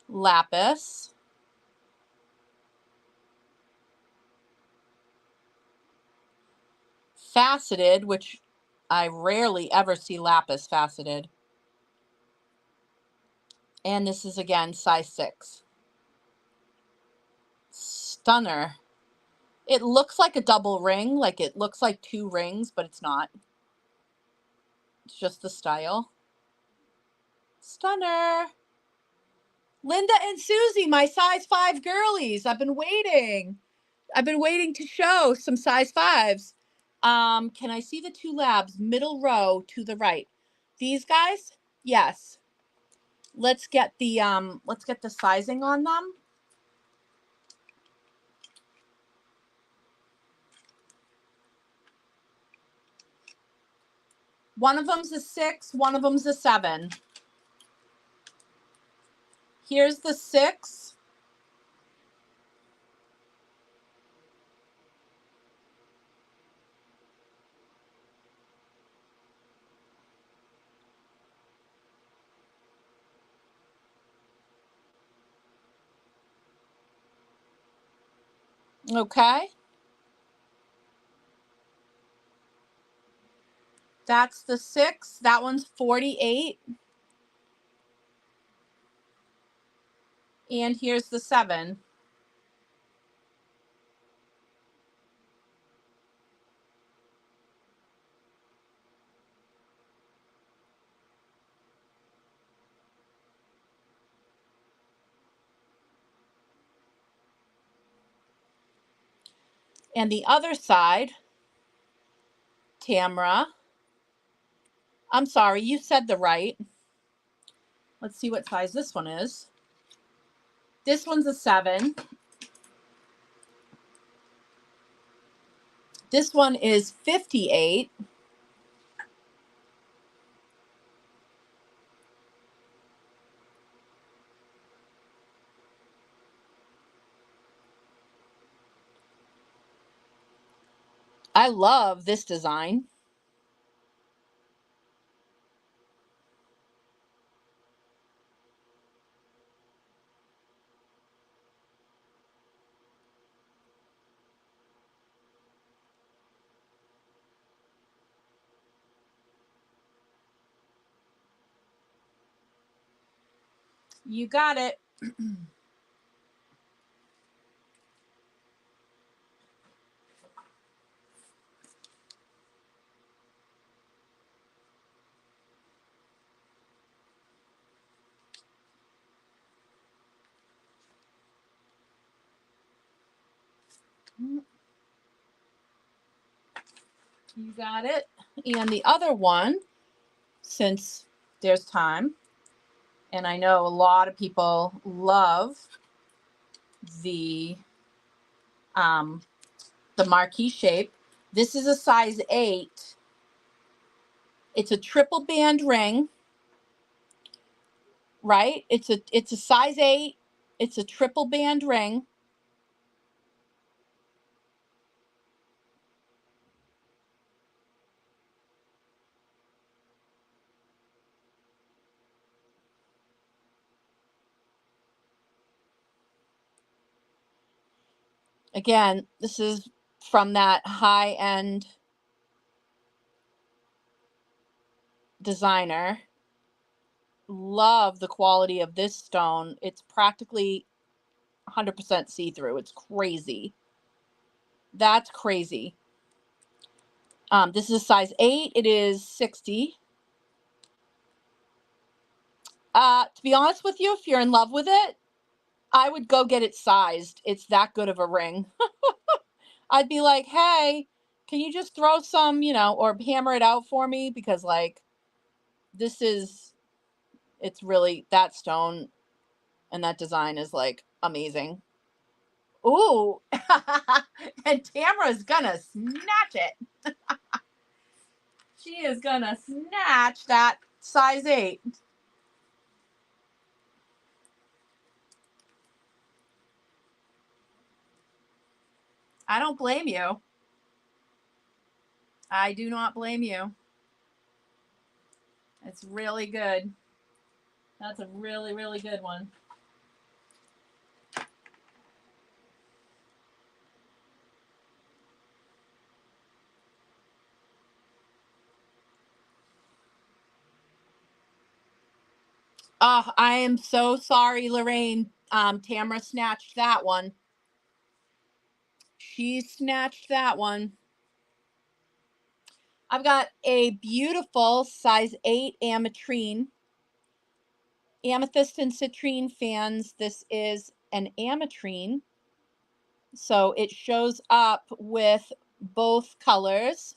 lapis. Faceted, which I rarely ever see lapis faceted. And this is again size 6. Stunner. It looks like a double ring, like it looks like 2 rings, but it's not. It's just the style. Stunner. Linda and Susie, my size 5 girlies. I've been waiting to show some size 5s. Can I see the 2 labs? Middle row to the right. These guys? Yes. Let's get the sizing on them. One of them's a 6, one of them's a 7. Here's the 6. Okay. That's the 6. That one's 48. And here's the 7. And the other side, Tamra. I'm sorry, you said the right. Let's see what size this one is. This one's a 7. This one is 58. I love this design. You got it. You got it. And the other one, since there's time, And I know a lot of people love the marquee shape. This is a size 8. It's a triple band ring, right? It's a size 8. It's a triple band ring. Again, this is from that high-end designer. Love the quality of this stone. It's practically 100% see-through. It's crazy. That's crazy. This is a size 8. It is 60. To be honest with you, if you're in love with it, I would go get it sized. It's that good of a ring. I'd be like, hey, can you just throw some, or hammer it out for me? Because, like, it's really, that stone and that design is, like, amazing. Ooh. And Tamara's gonna snatch it. She is gonna snatch that size 8. I don't blame you. I do not blame you. It's really good. That's a really, really good one. Oh, I am so sorry, Lorraine. Tamara snatched that one. She snatched that one. I've got a beautiful size 8 ametrine. Amethyst and citrine fans. This is an ametrine. So it shows up with both colors.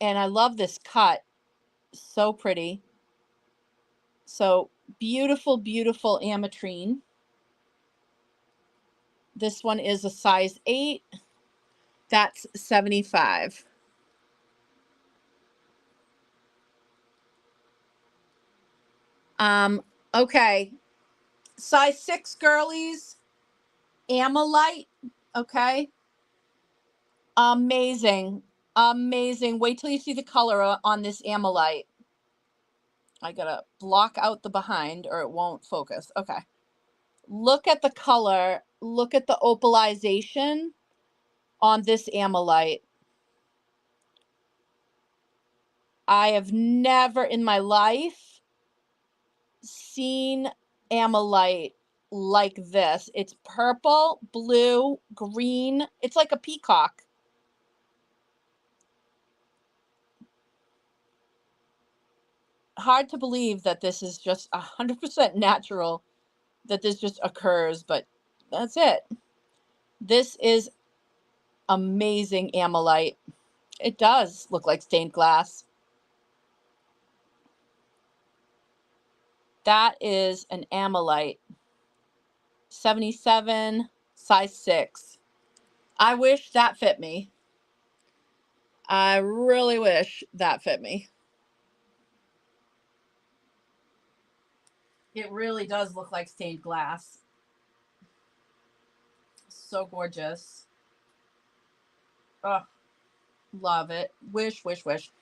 And I love this cut. So pretty. So beautiful, beautiful ametrine. This one is a size 8. That's 75. Okay. Size 6 girlies. Amelite. Okay. Amazing. Amazing. Wait till you see the color on this amelite. I gotta block out the behind or it won't focus. Okay. Look at the color. Look at the opalization on this amelite. I have never in my life seen amelite like this. It's purple, blue, green. It's like a peacock. Hard to believe that this is just 100% natural, that this just occurs, but that's it. This is amazing amelite. It does look like stained glass. That is an amelite. 77, size 6. I wish that fit me. I really wish that fit me. It really does look like stained glass. So gorgeous. Oh, love it. Wish, wish, wish.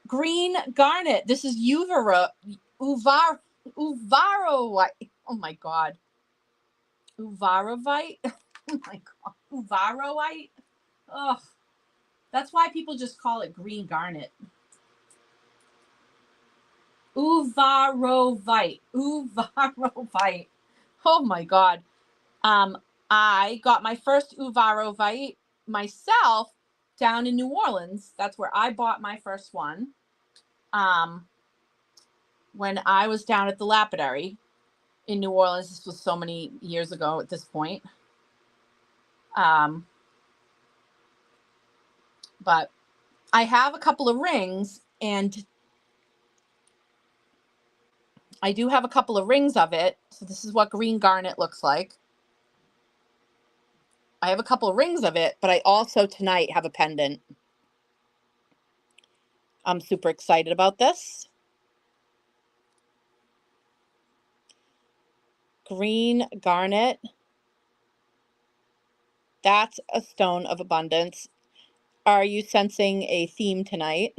Green garnet. This is uvarovite. Oh my God. Uvarovite. Oh my God. Uvarovite. Oh, that's why people just call it green garnet. Uvarovite. Uvarovite. Oh my God. I got my first Uvarovite myself down in New Orleans. That's where I bought my first one. When I was down at the lapidary in New Orleans. This was so many years ago at this point. But I have a couple of rings, and I do have a couple of rings of it. So this is what green garnet looks like. I have a couple of rings of it, but I also tonight have a pendant. I'm super excited about this. Green garnet. That's a stone of abundance. Are you sensing a theme tonight?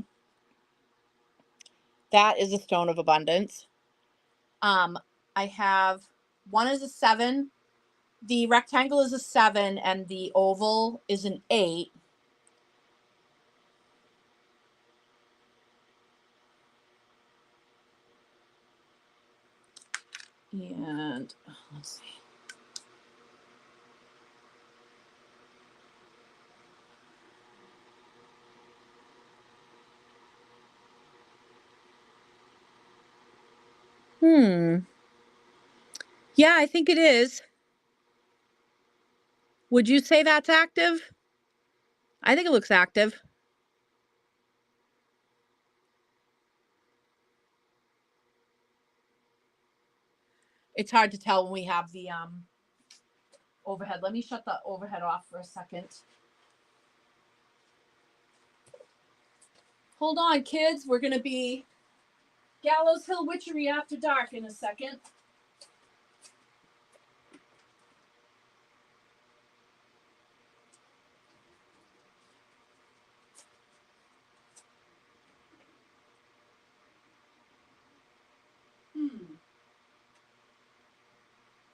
That is a stone of abundance. I have one is a 7. The rectangle is a 7 and the oval is an 8. And let's see. Yeah, I think it is. Would you say that's active? I think it looks active. It's hard to tell when we have the overhead. Let me shut the overhead off for a second. Hold on, kids. We're going to be Gallows Hill Witchery after dark in a second.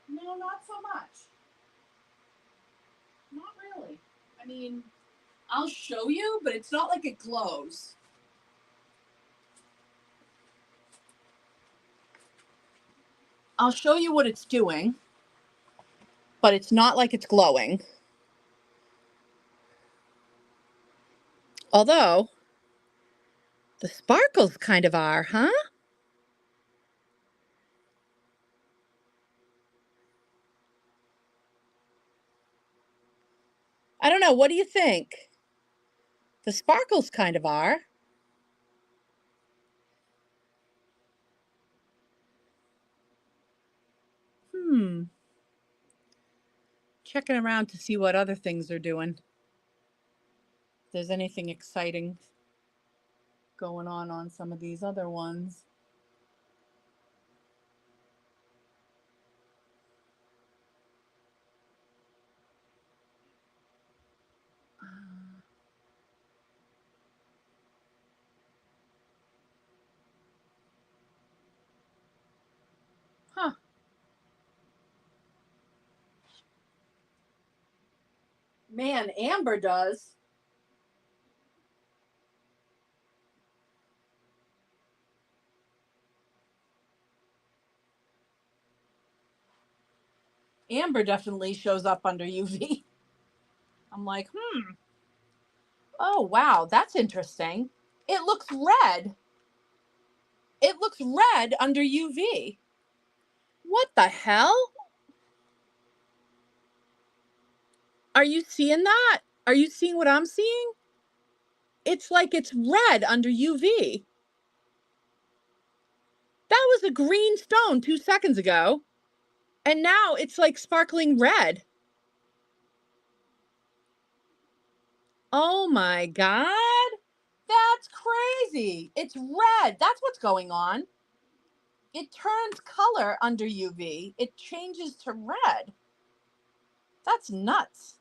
No, not so much. Not really. I mean, I'll show you, but it's not like it glows. I'll show you what it's doing, but it's not like it's glowing. Although, the sparkles kind of are, huh? I don't know. What do you think? The sparkles kind of are. Checking around to see what other things are doing. If there's anything exciting going on some of these other ones. Huh. Man, Amber does. Amber definitely shows up under UV. I'm like, oh, wow, that's interesting. It looks red. It looks red under UV. What the hell? Are you seeing that? Are you seeing what I'm seeing? It's like it's red under UV. That was a green stone 2 seconds ago. And now it's like sparkling red. Oh my God. That's crazy. It's red. That's what's going on. It turns color under UV. It changes to red. That's nuts.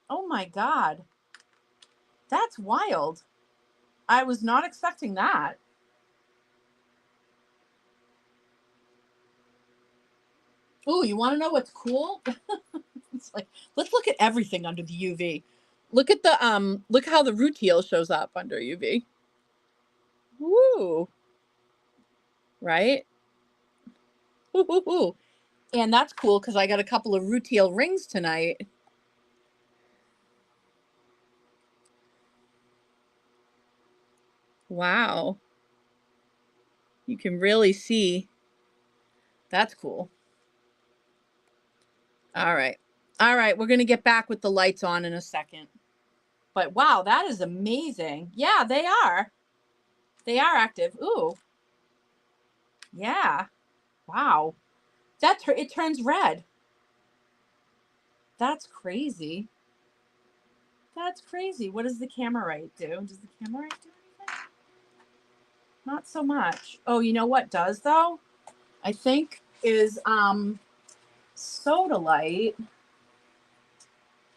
Oh my God. That's wild. I was not expecting that. Oh, you want to know what's cool? It's like, let's look at everything under the UV. Look at the look how the rutile shows up under UV. Woo. Right? Woo. And that's cool because I got a couple of rutile rings tonight. Wow. You can really see. That's cool. All right. All right. We're going to get back with the lights on in a second. But wow, that is amazing. Yeah, they are. They are active. Ooh. Yeah. Wow. It turns red. That's crazy. That's crazy. What does the Camerite do? Does the Camerite do anything? Not so much. Oh, you know what does though? I think is sodalite.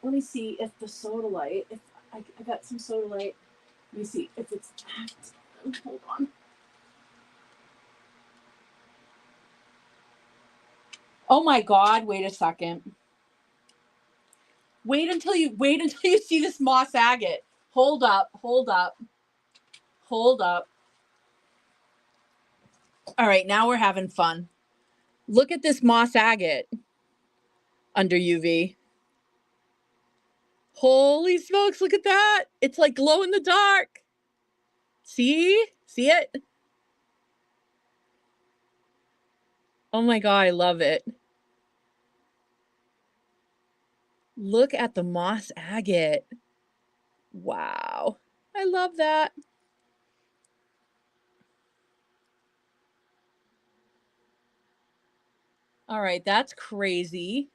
Let me see if the sodalite, if I got some sodalite. Let me see if it's active. Hold on. Oh my God, wait a second. Wait until you see this moss agate. Hold up. All right, now we're having fun. Look at this moss agate under UV. Holy smokes, look at that. It's like glow in the dark. See it? Oh my God, I love it. Look at the moss agate. Wow. I love that. All right, that's crazy.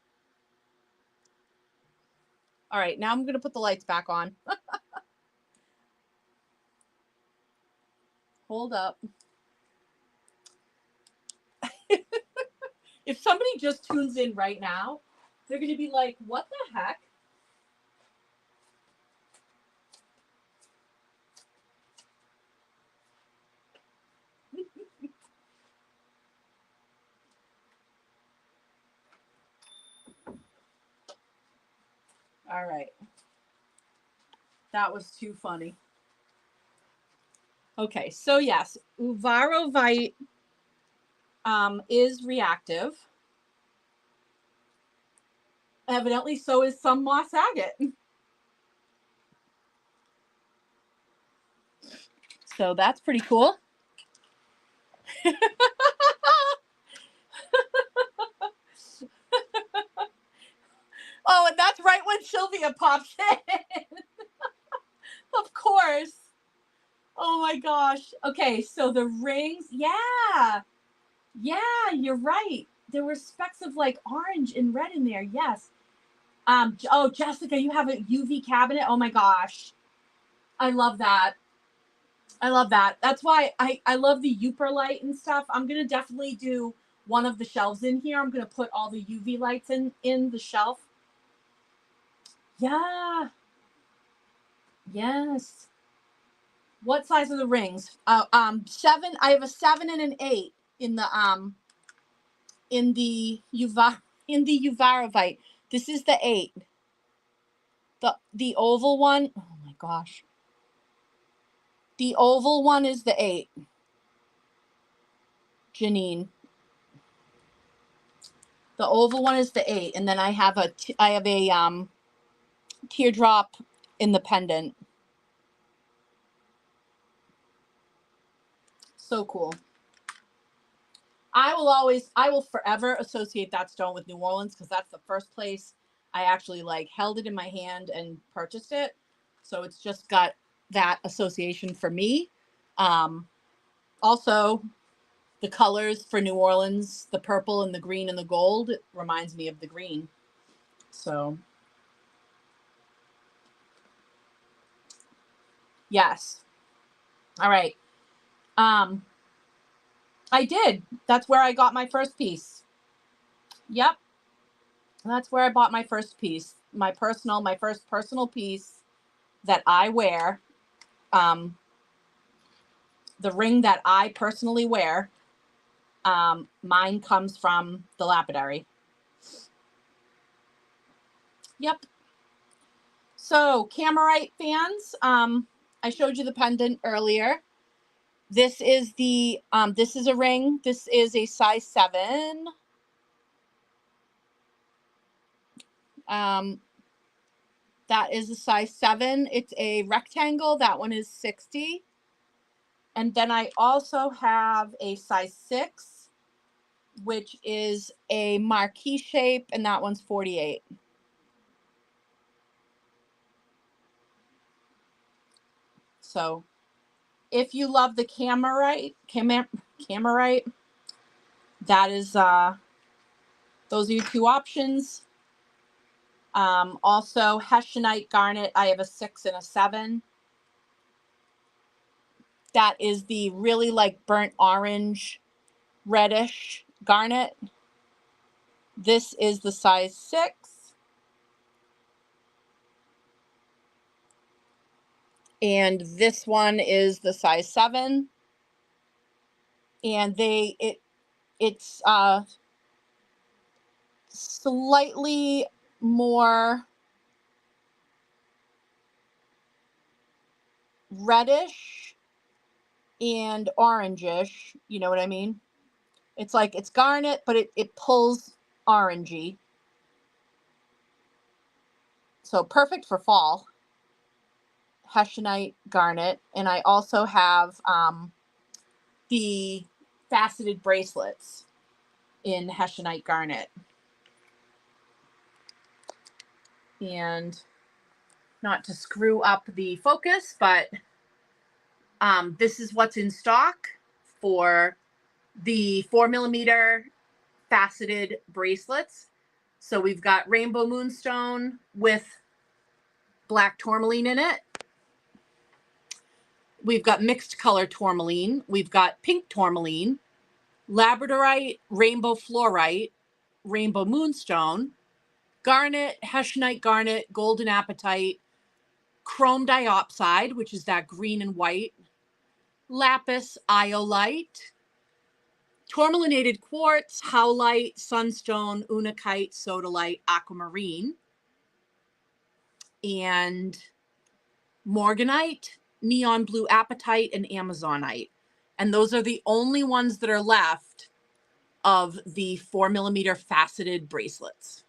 All right, now I'm going to put the lights back on. Hold up. If somebody just tunes in right now, they're going to be like, what the heck? All right. That was too funny. Okay, so yes, uvarovite is reactive. Evidently, so is some moss agate. So that's pretty cool. Oh, and that's right when Sylvia pops in. Of course. Oh my gosh. Okay, so the rings, yeah. Yeah, you're right. There were specks of like orange and red in there. Yes. Oh, Jessica, you have a UV cabinet. Oh my gosh. I love that. I love that. That's why I love the Uper light and stuff. I'm going to definitely do one of the shelves in here. I'm going to put all the UV lights in the shelf. Yeah. Yes. What size are the rings? 7. I have a 7 and an 8 in the Uvarovite. This is the 8. The oval one. Oh my gosh. The oval one is the 8. Janine. The oval one is the 8, and then I have a teardrop in the pendant. So cool. I will forever associate that stone with New Orleans because that's the first place I actually like held it in my hand and purchased it. So it's just got that association for me. Also, the colors for New Orleans, the purple and the green and the gold, it reminds me of the green. So, yes. All right. I did. That's where I got my first piece. Yep. That's where I bought my first piece. My first personal piece that I wear. The ring that I personally wear. Mine comes from the lapidary. Yep. So, Camerite fans, I showed you the pendant earlier. This is this is a ring. This is a size 7. That is a size 7. It's a rectangle. That one is 60. And then I also have a size 6, which is a marquee shape, and that one's 48. So if you love the camerite, that is, those are your two options. Also Hessianite garnet, I have a 6 and a 7. That is the really like burnt orange, reddish garnet. This is the size 6. And this one is the size 7. And it's slightly more reddish and orangish, you know what I mean? It's like it's garnet, but it pulls orangey. So perfect for fall. Hessianite garnet. And I also have the faceted bracelets in Hessianite garnet. And not to screw up the focus, but this is what's in stock for the 4mm faceted bracelets. So we've got rainbow moonstone with black tourmaline in it. We've got mixed color tourmaline. We've got pink tourmaline, labradorite, rainbow fluorite, rainbow moonstone, garnet, Hessianite garnet, golden apatite, chrome diopside, which is that green and white, lapis iolite, tourmalinated quartz, howlite, sunstone, unakite, sodalite, aquamarine, and morganite, neon blue apatite, and amazonite. And those are the only ones that are left of the 4mm faceted bracelets.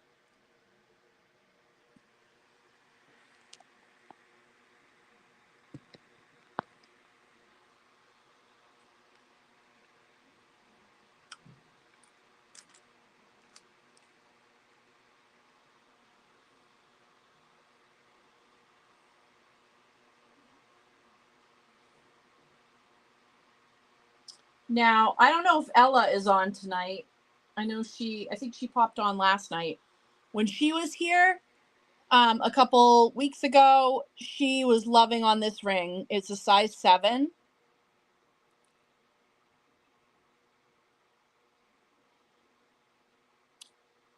Now, I don't know if Ella is on tonight. I think she popped on last night. When she was here a couple weeks ago, she was loving on this ring. It's a size 7.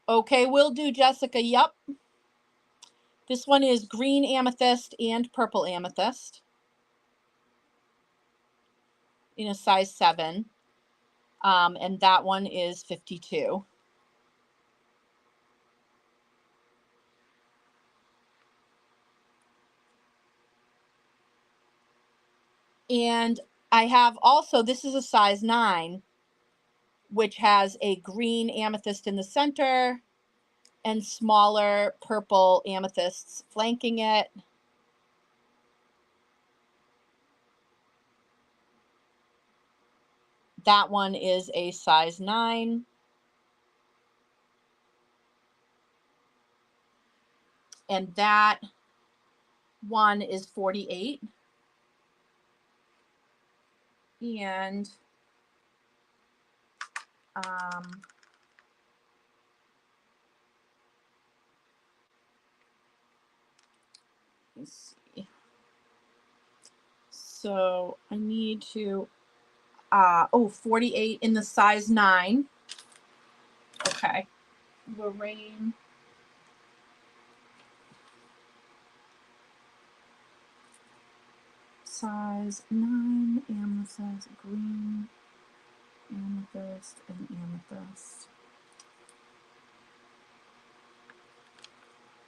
Okay, will do, Jessica. Yep. This one is green amethyst and purple amethyst in a size 7. And that one is 52. And I have also, this is a size 9, which has a green amethyst in the center and smaller purple amethysts flanking it. That one is a size 9. And that one is 48. And let's see. So I need to, 48 in the size 9. Okay. Lorraine. Size 9, amethyst, green, amethyst, and amethyst.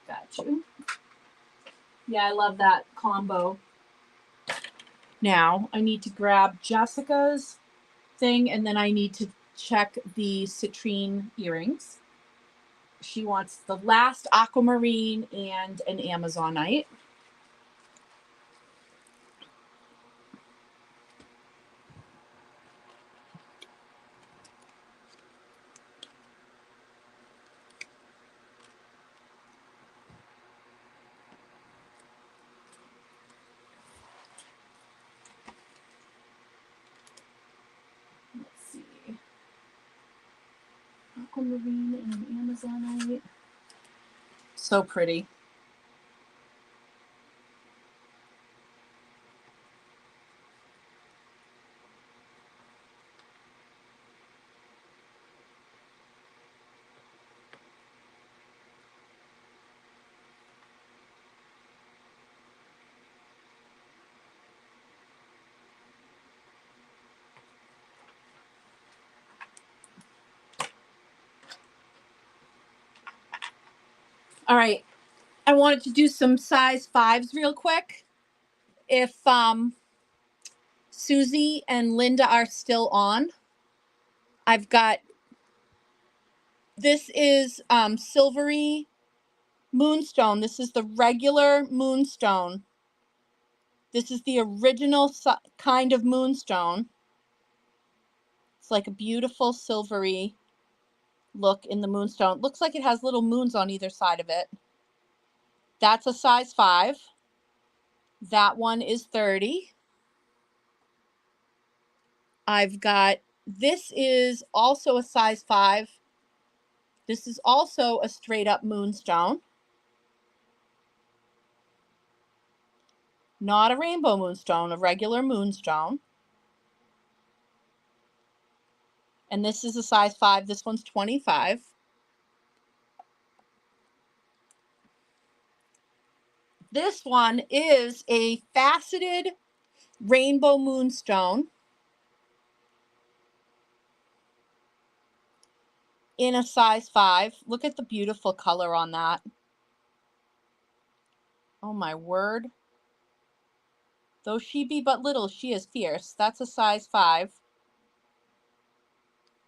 Got you. Yeah, I love that combo. Now I need to grab Jessica's thing, and then I need to check the citrine earrings. She wants the last aquamarine and an amazonite. aquamarine and an Amazonite. So pretty. All right. I wanted to do some size 5s real quick. If Susie and Linda are still on, I've got, this is silvery moonstone. This is the regular moonstone. This is the original kind of moonstone. It's like a beautiful silvery look in the moonstone. It looks like it has little moons on either side of it. That's a size 5. That one is 30. I've got, this is also a size 5. This is also a straight up moonstone. Not a rainbow moonstone, a regular moonstone. And this is a size 5. This one's 25. This one is a faceted rainbow moonstone in a size 5. Look at the beautiful color on that. Oh my word. Though she be but little, she is fierce. That's a size 5.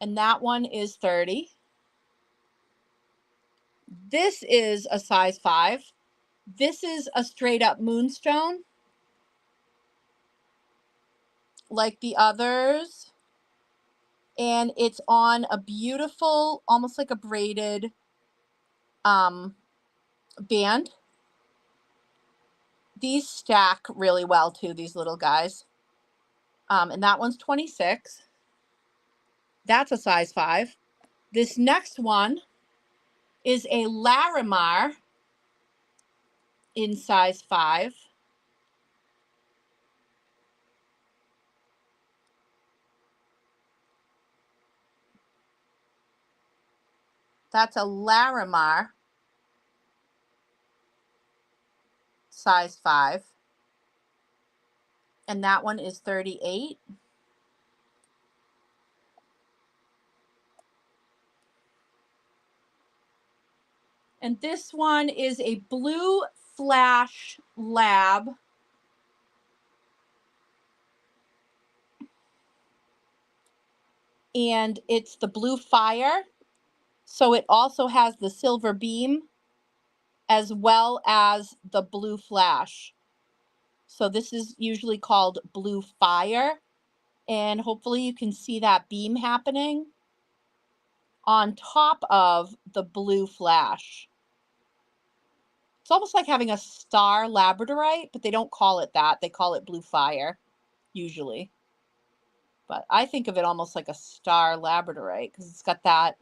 And that one is 30. This is a size 5. This is a straight up moonstone, like the others. And it's on a beautiful, almost like a braided band. These stack really well too, these little guys. And that one's 26. That's a size 5. This next one is a Larimar in size 5. That's a Larimar size 5. And that one is 38. And this one is a blue flash lab. And it's the blue fire. So it also has the silver beam as well as the blue flash. So this is usually called blue fire. And hopefully you can see that beam happening on top of the blue flash. It's almost like having a star labradorite, but they don't call it that. They call it blue fire, usually. But I think of it almost like a star labradorite because it's got that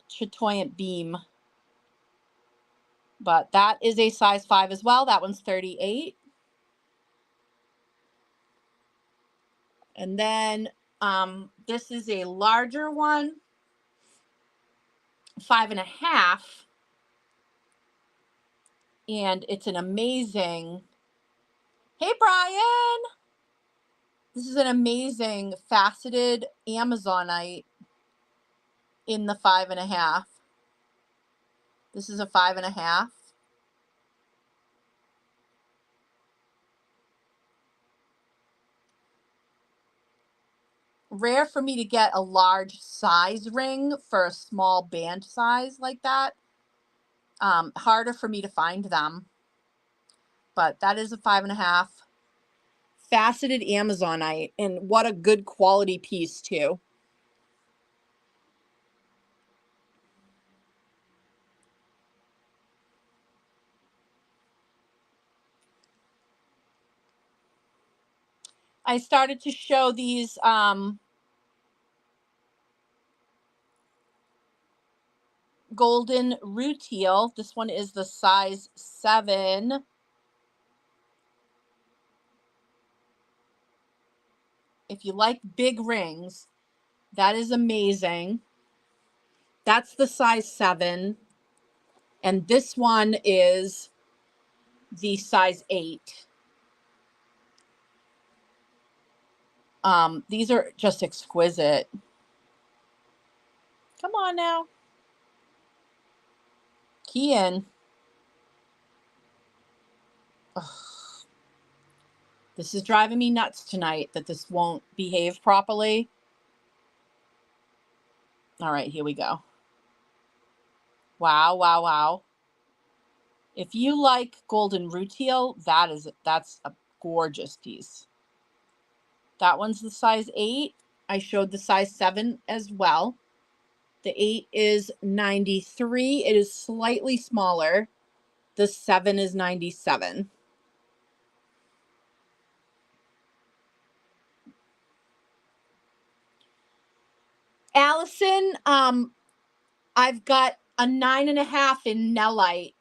chatoyant beam. But that is a size 5 as well. That one's 38. And then this is a larger one, 5.5. And it's an amazing, hey Brian, this is an amazing faceted Amazonite in the 5.5. This is a 5.5. Rare for me to get a large size ring for a small band size like that. Harder for me to find them. But that is a 5.5. Faceted Amazonite, and what a good quality piece too. I started to show these golden rutile. This one is the size 7. If you like big rings, that is amazing. That's the size 7. And this one is the size 8. These are just exquisite. Come on now. Key in. Ugh. This is driving me nuts tonight that this won't behave properly. All right, here we go. Wow, wow, wow. If you like golden rutile, that's a gorgeous piece. That one's the size 8. I showed the size 7 as well. The 8 is 93. It is slightly smaller. The 7 is 97. Allison, I've got a 9.5 in Nellite.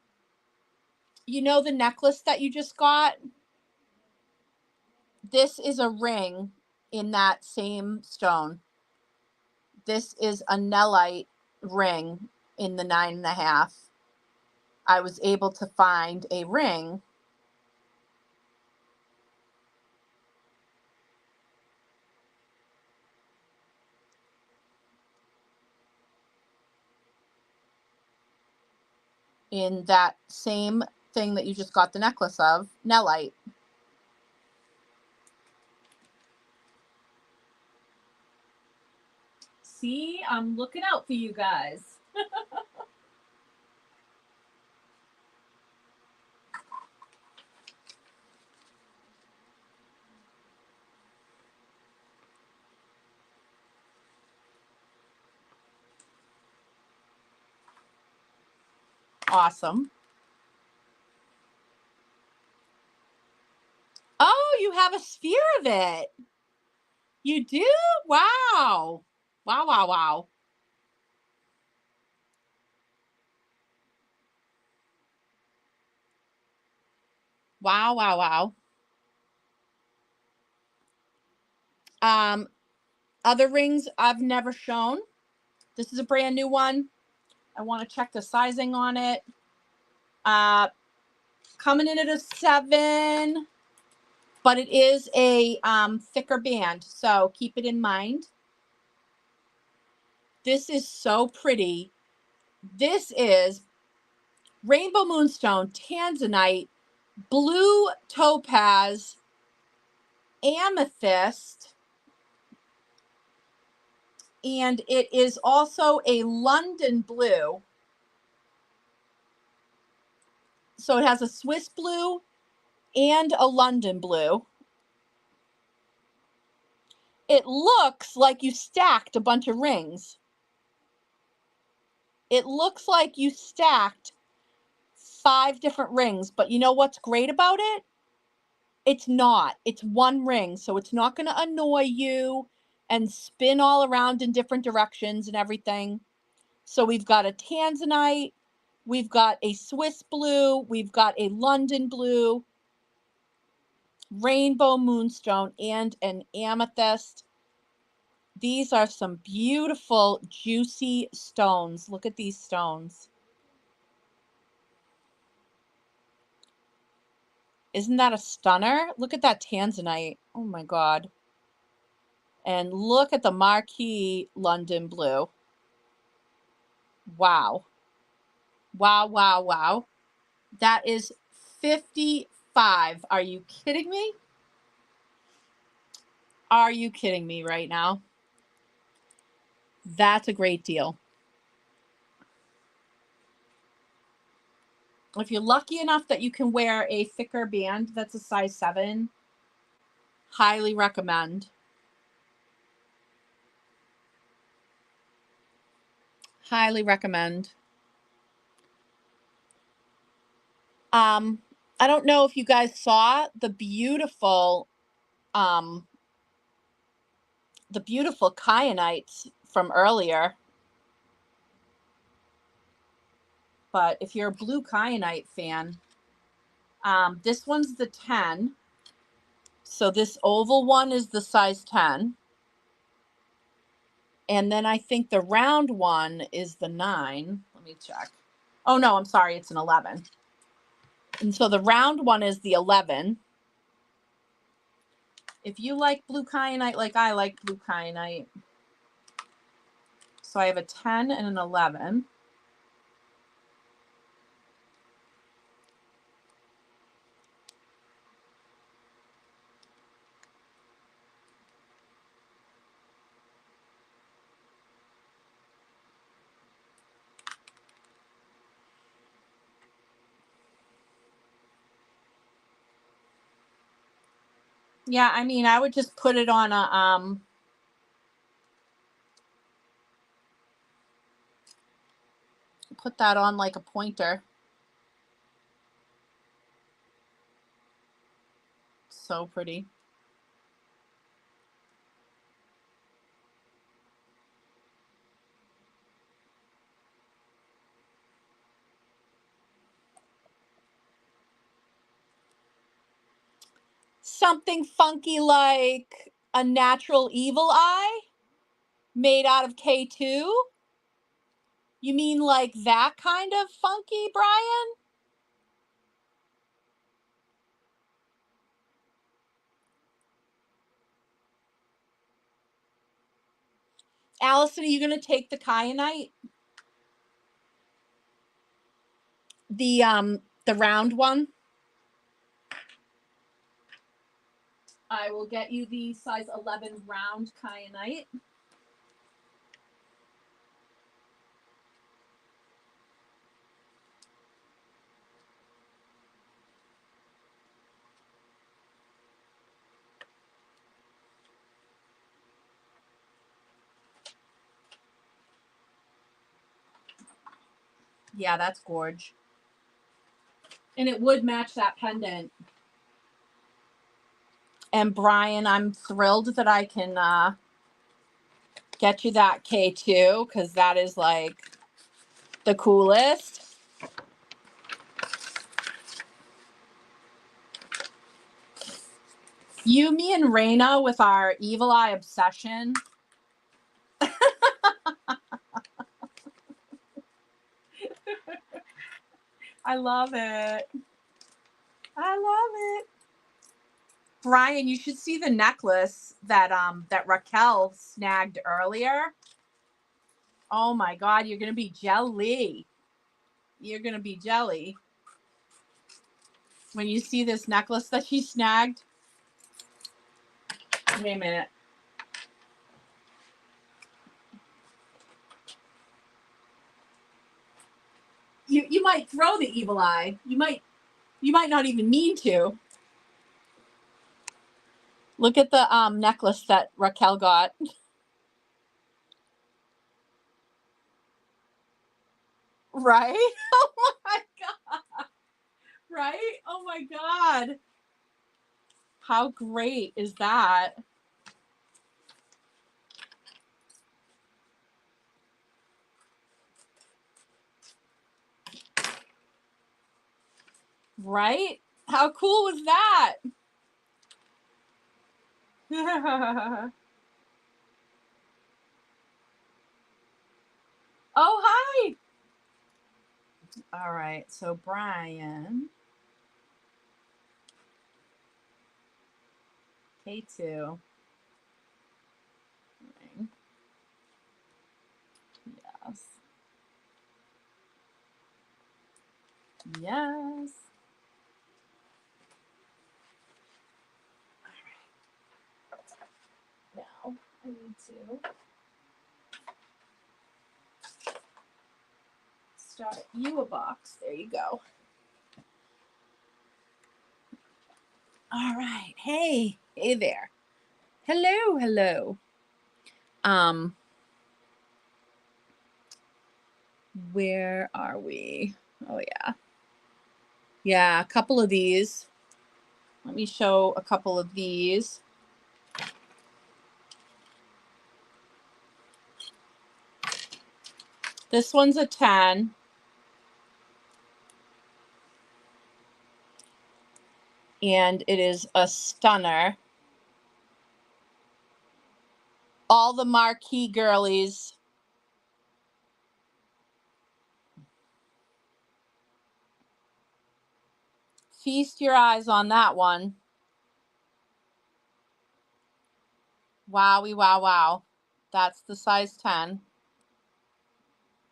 You know the necklace that you just got? This is a ring in that same stone. This is a Nellite ring in the 9.5. I was able to find a ring in that same thing that you just got the necklace of, Nellite. See, I'm looking out for you guys. Awesome. Oh, you have a sphere of it. You do? Wow. Wow, wow, wow. Wow, wow, wow. Other rings I've never shown. This is a brand new one. I want to check the sizing on it. Coming in at a 7, but it is a thicker band, so keep it in mind. This is so pretty. This is rainbow moonstone, tanzanite, blue topaz, amethyst, and it is also a London blue. So it has a Swiss blue and a London blue. It looks like you stacked a bunch of rings. It looks like you stacked 5 different rings, but you know what's great about it? It's not. It's one ring, so it's not going to annoy you and spin all around in different directions and everything. So we've got a tanzanite, we've got a Swiss blue, we've got a London blue, rainbow moonstone, and an amethyst. These are some beautiful, juicy stones. Look at these stones. Isn't that a stunner? Look at that tanzanite. Oh my God. And look at the marquee London blue. Wow. Wow, wow, wow. That is 55. Are you kidding me? Are you kidding me right now? That's a great deal. If you're lucky enough that you can wear a thicker band that's a size 7, highly recommend. Highly recommend. I don't know if you guys saw the beautiful kyanites from earlier. But if you're a blue kyanite fan, this one's the 10. So this oval one is the size 10. And then I think the round one is the 9. Let me check. Oh, no, I'm sorry. It's an 11. And so the round one is the 11. If you like blue kyanite like I like blue kyanite. So I have a 10 and an 11. Yeah, I mean, I would just put it on a put that on like a pointer. So pretty. Something funky like a natural evil eye made out of K2? You mean like that kind of funky, Brian? Allison, are you going to take the kyanite? The round one? I will get you the size 11 round kyanite. Yeah, that's gorge. And it would match that pendant. And Brian, I'm thrilled that I can get you that K2 because that is like the coolest. You, me, and Raina with our evil eye obsession. I love it. I love it. Brian, you should see the necklace that Raquel snagged earlier. Oh my God, you're gonna be jelly. You're gonna be jelly when you see this necklace that she snagged. Wait a minute. You might throw the evil eye. You might not even mean to. Look at the necklace that Raquel got. Right? Oh my God. Right? Oh my God. How great is that? Right? How cool was that? Oh, hi. All right. So, Brian, K2. Yes. Yes. All right. Now, I need to start you a box. There you go. All right. Hey. Hey there. Hello. Hello. Where are we? Oh, yeah. Yeah, a couple of these. Let me show a couple of these. This one's a 10. and it is a stunner. All the marquee girlies. Feast your eyes on that one. Wowie, wow, wow. That's the size 10.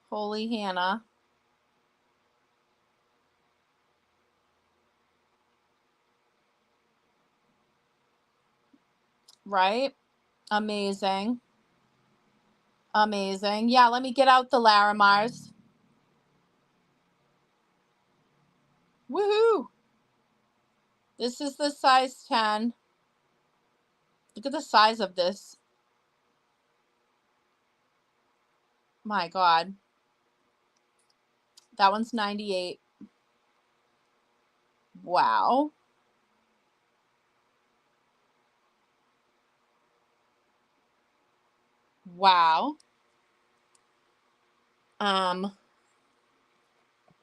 Holy Hannah. Right? Amazing. Amazing. Yeah, let me get out the Larimars. Woohoo! This is the size 10. Look at the size of this. My God. That one's 98. Wow. Wow.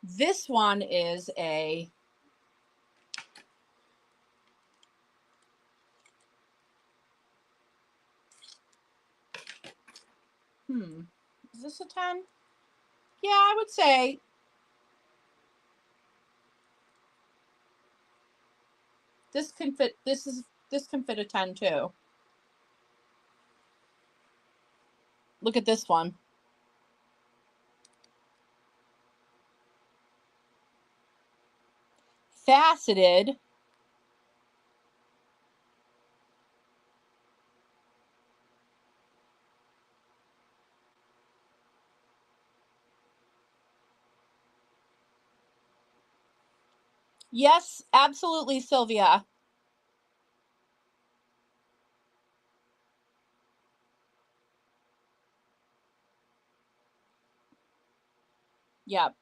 This one is a is this a 10? Yeah, I would say this can fit. This can fit a 10 too. Look at this one. Faceted. Yes, absolutely, Sylvia. Yep.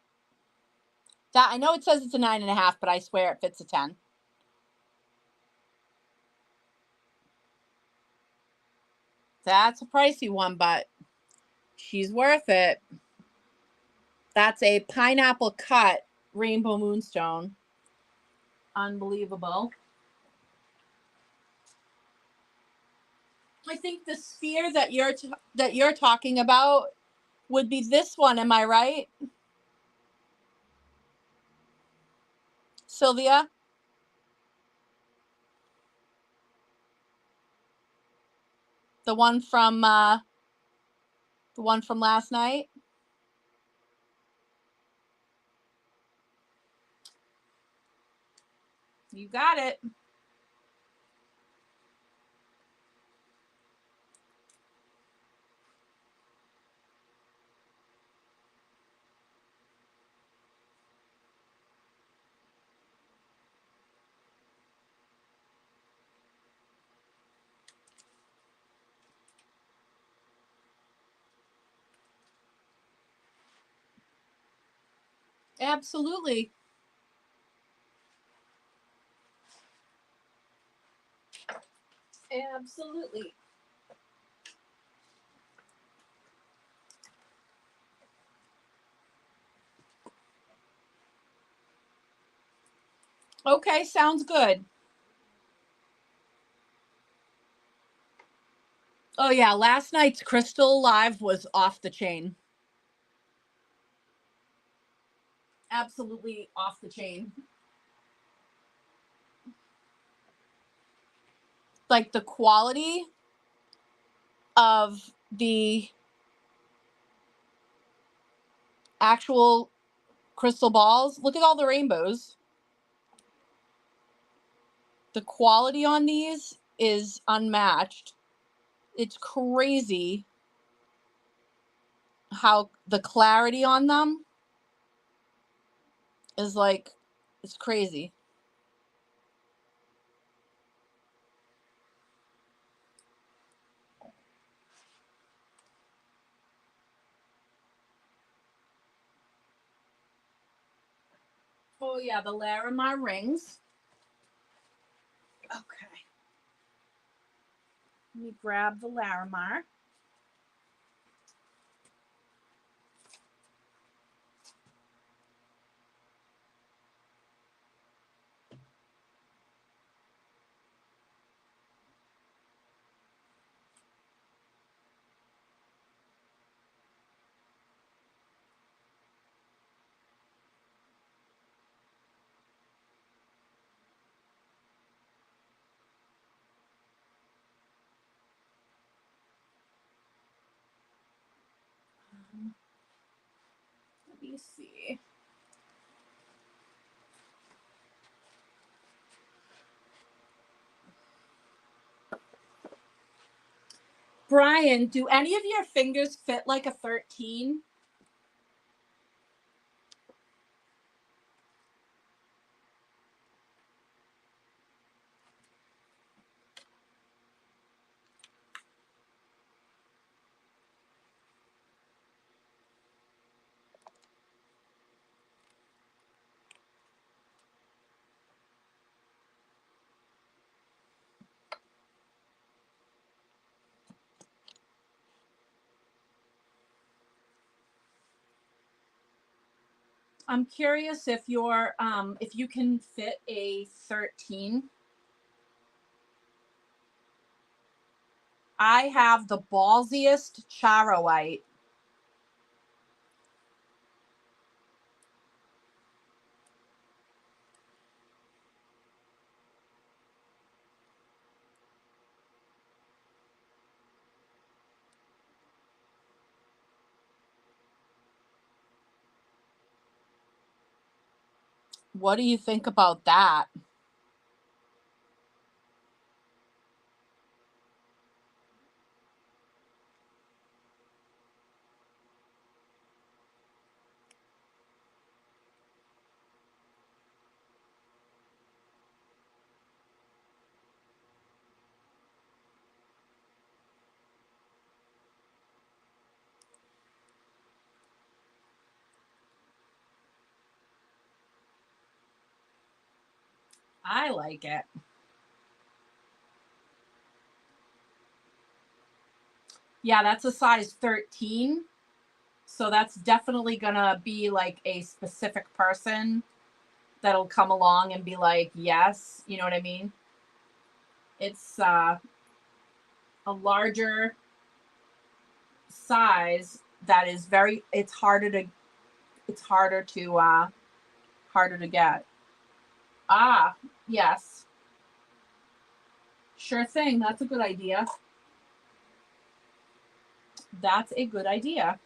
That I know it says it's a 9.5, but I swear it fits a 10. That's a pricey one, but she's worth it. That's a pineapple cut rainbow moonstone. Unbelievable. I think the sphere that you're talking about would be this one. Am I right, Sylvia? The one from last night. You got it. Absolutely. Absolutely. Okay, sounds good. Oh yeah, last night's Crystal Live was off the chain. Absolutely off the chain. Like the quality of the actual crystal balls. Look at all the rainbows. The quality on these is unmatched. It's crazy how the clarity on them is like, it's crazy. Oh yeah, the Larimar rings. Okay. Let me grab the Larimar. me see. Brian, do any of your fingers fit like a 13? I'm curious if you can fit a 13. I have the ballsiest Charoite. What do you think about that? I like it. Yeah, that's a size 13. So that's definitely going to be like a specific person that'll come along and be like, yes, you know what I mean? It's a larger size that is very, it's harder to harder to get. Ah, yes. Sure thing. That's a good idea. That's a good idea.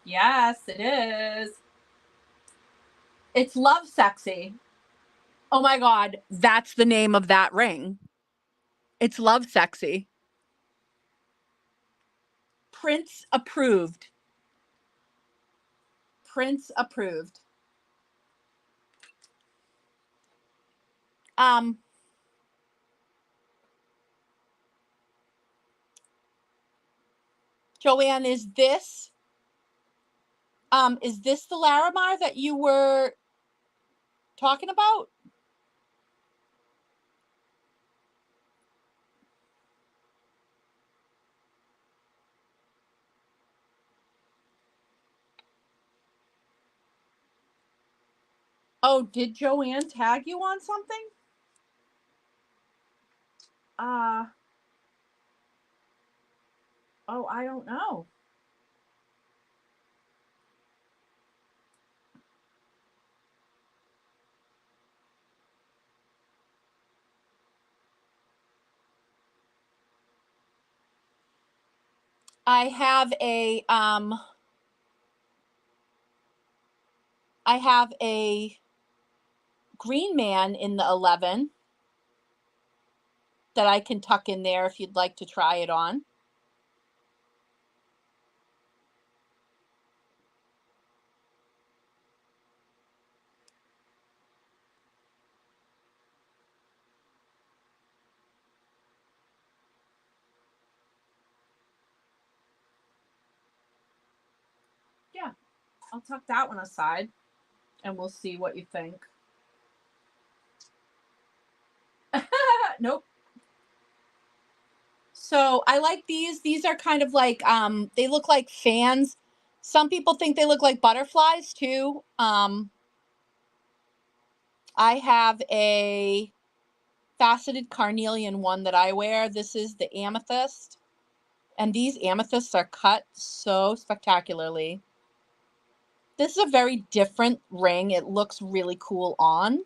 Yes, it is. It's Love Sexy. Oh my God. That's the name of that ring. It's Love Sexy. Prince approved. Prince approved. Um, Joanne, is this the Larimar that you were talking about? Oh, did Joanne tag you on something? Uh, oh, I don't know. I have a green man in the 11 that I can tuck in there if you'd like to try it on. Yeah, I'll tuck that one aside and we'll see what you think. Nope. So I like these. These are kind of like they look like fans. Some people think they look like butterflies too. I have a faceted carnelian one that I wear. This is the amethyst. And these amethysts are cut so spectacularly. This is a very different ring. It looks really cool on.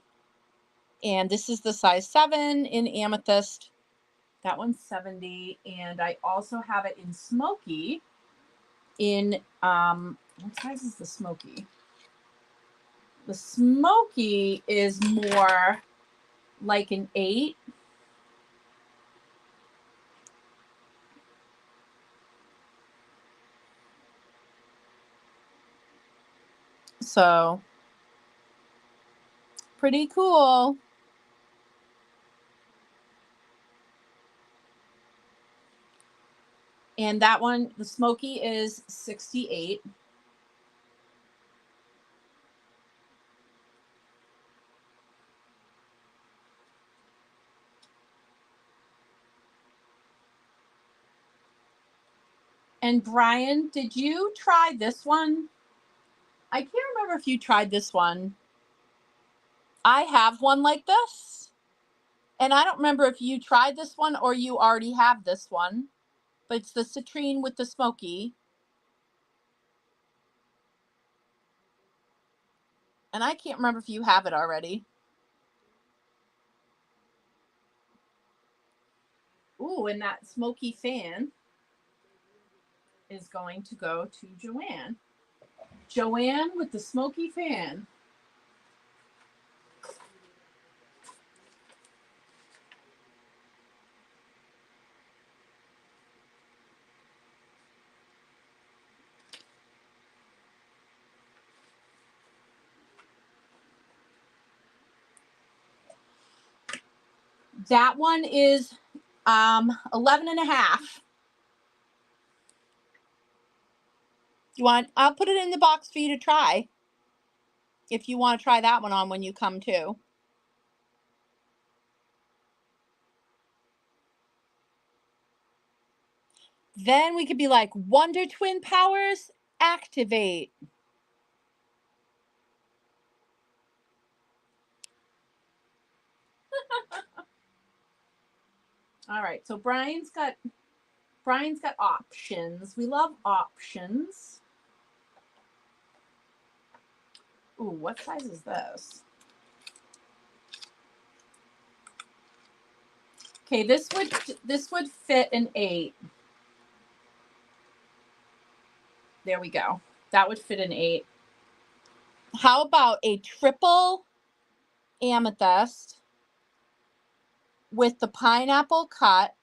And this is the size 7 in amethyst. That one's 70. And I also have it in smoky. In, what size is the smoky? The smoky is more like an 8. So, pretty cool. And that one, the smoky is 68. And Brian, did you try this one? I can't remember if you tried this one. I have one like this. And I don't remember if you tried this one or you already have this one. But it's the citrine with the smoky. And I can't remember if you have it already. Ooh, and that smoky fan is going to go to Joanne. Joanne with the smoky fan. That one is 11 and a half. You want, I'll put it in the box for you to try. If you want to try that one on when you come too. Then we could be like, Wonder Twin powers, activate. All right, so Brian's got options. We love options. Ooh, what size is this? Okay, this would fit an 8. There we go. That would fit an 8. How about a triple amethyst with the pineapple cut?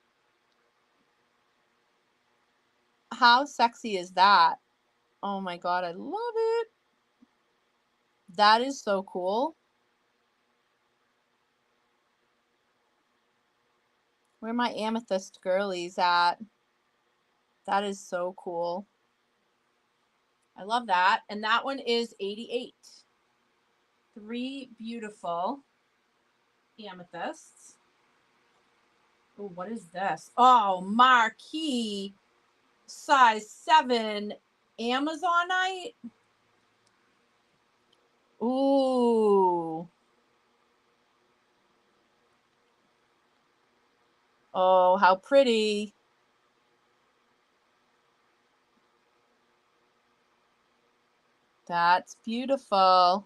How sexy is that? Oh my God, I love it. That is so cool. Where my amethyst girlies at? That is so cool. I love that. And that one is 88. 3 beautiful amethysts. Oh, what is this? Oh, marquee size 7 Amazonite. Ooh. Oh, how pretty. That's beautiful.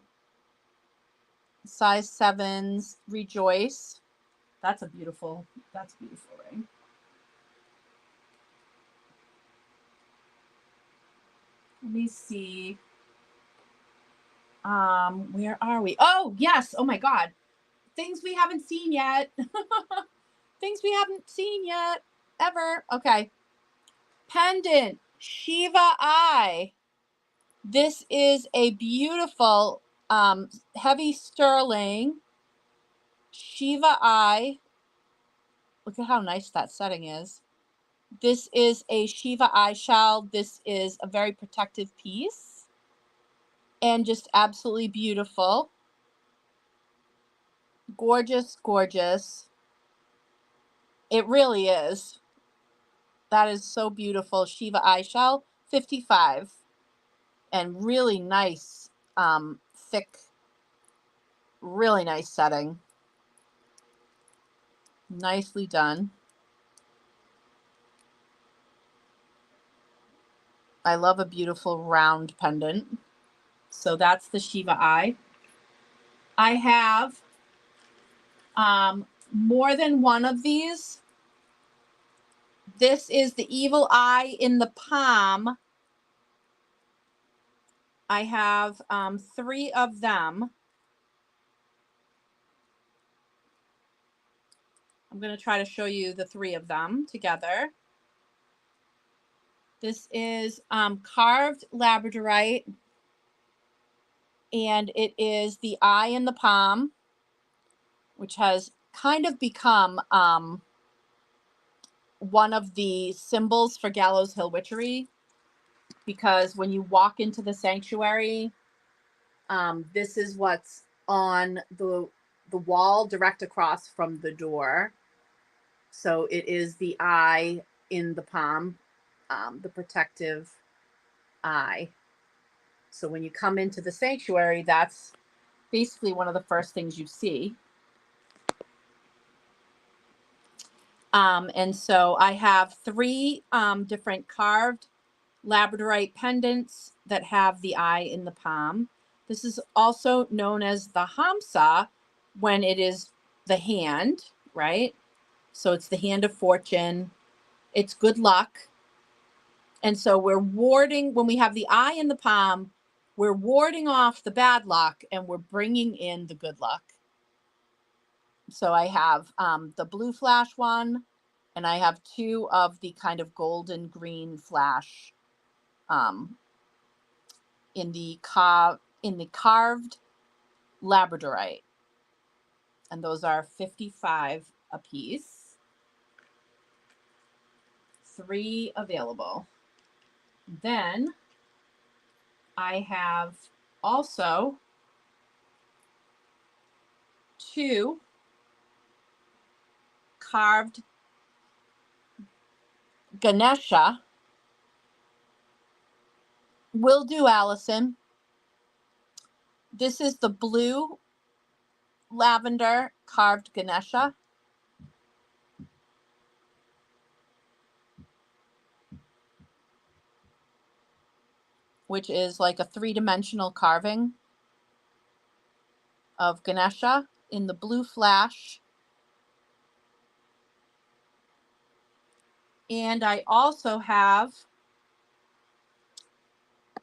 Size 7s, rejoice. That's beautiful ring. Let me see. Where are we? Oh, yes. Oh my God. Things we haven't seen yet. Things we haven't seen yet. Ever. Okay. Pendant. Shiva Eye. This is a beautiful heavy sterling Shiva Eye. Look at how nice that setting is. This is a Shiva Eye shell. This is a very protective piece. And just absolutely beautiful. Gorgeous, gorgeous. It really is. That is so beautiful. Shiva Eye shell, 55. And really nice, thick, really nice setting. Nicely done. I love a beautiful round pendant. So that's the Shiva eye. I have more than one of these. This is the evil eye in the palm. I have 3 of them. I'm going to try to show you the 3 of them together. This is carved labradorite, and it is the eye in the palm, which has kind of become one of the symbols for Gallows Hill Witchery, because when you walk into the sanctuary, this is what's on the wall direct across from the door. So it is the eye in the palm, the protective eye. So when you come into the sanctuary, that's basically one of the first things you see. And so I have 3 different carved labradorite pendants that have the eye in the palm. This is also known as the Hamsa when it is the hand, right? So it's the hand of fortune. It's good luck. And so we're warding, when we have the eye in the palm, we're warding off the bad luck and we're bringing in the good luck. So I have the blue flash one, and I have 2 of the kind of golden green flash in the carved labradorite, and those are 55 a piece. 3 available. Then I have also 2 carved Ganesha. Will do, Allison. This is the blue lavender carved Ganesha. Which is like a 3-dimensional carving of Ganesha in the blue flash. And I also have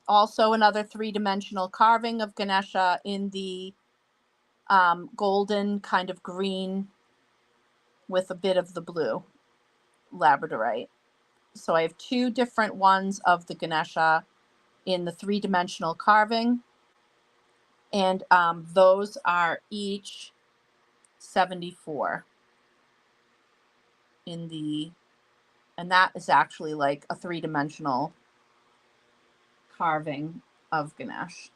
another 3-dimensional carving of Ganesha in the golden kind of green with a bit of the blue labradorite. So I have 2 different ones of the Ganesha in the 3-dimensional carving, and those are each 74 in the, and that is actually like a 3-dimensional carving of Ganesh.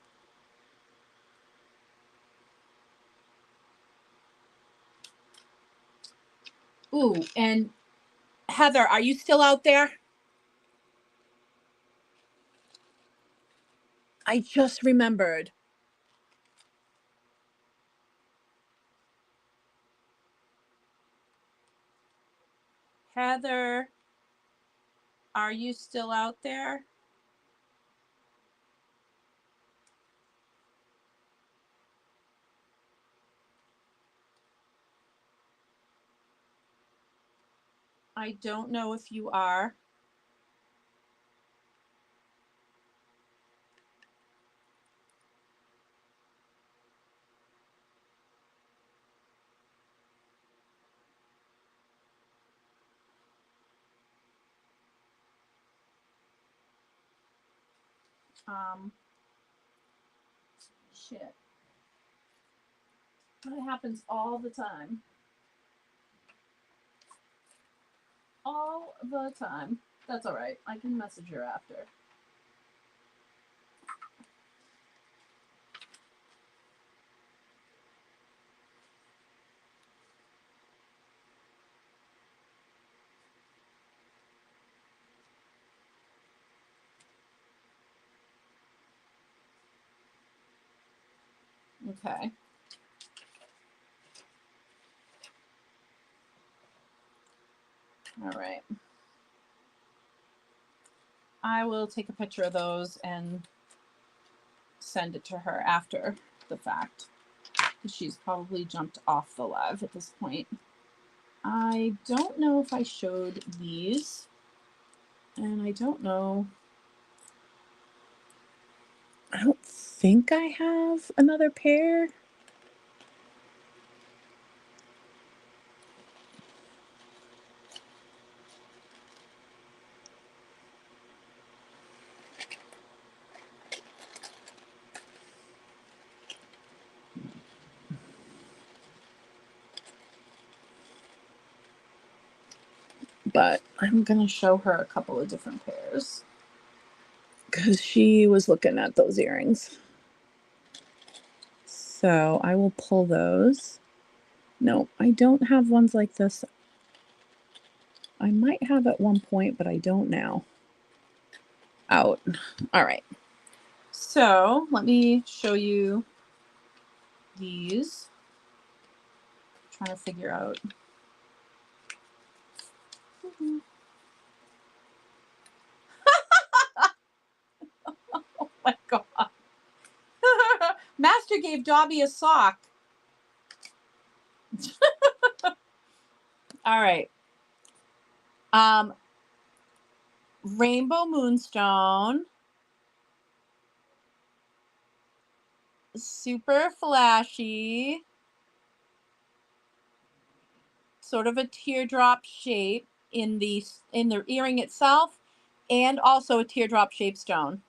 Ooh, and Heather, are you still out there? I just remembered. Heather, are you still out there? I don't know if you are. Shit. That happens all the time. All the time. That's all right. I can message her after. Okay. All right. I will take a picture of those and send it to her after the fact. She's probably jumped off the live at this point. I don't know if I showed these, and I don't know. I don't think I have another pair. But I'm going to show her a couple of different pairs because she was looking at those earrings. So I will pull those. No, I don't have ones like this. I might have at one point, but I don't now. Out. All right. So let me show you these. I'm trying to figure out. Oh my God. Master gave Dobby a sock. All right. Rainbow Moonstone. Super flashy. Sort of a teardrop shape in the earring itself, and also a teardrop shaped stone.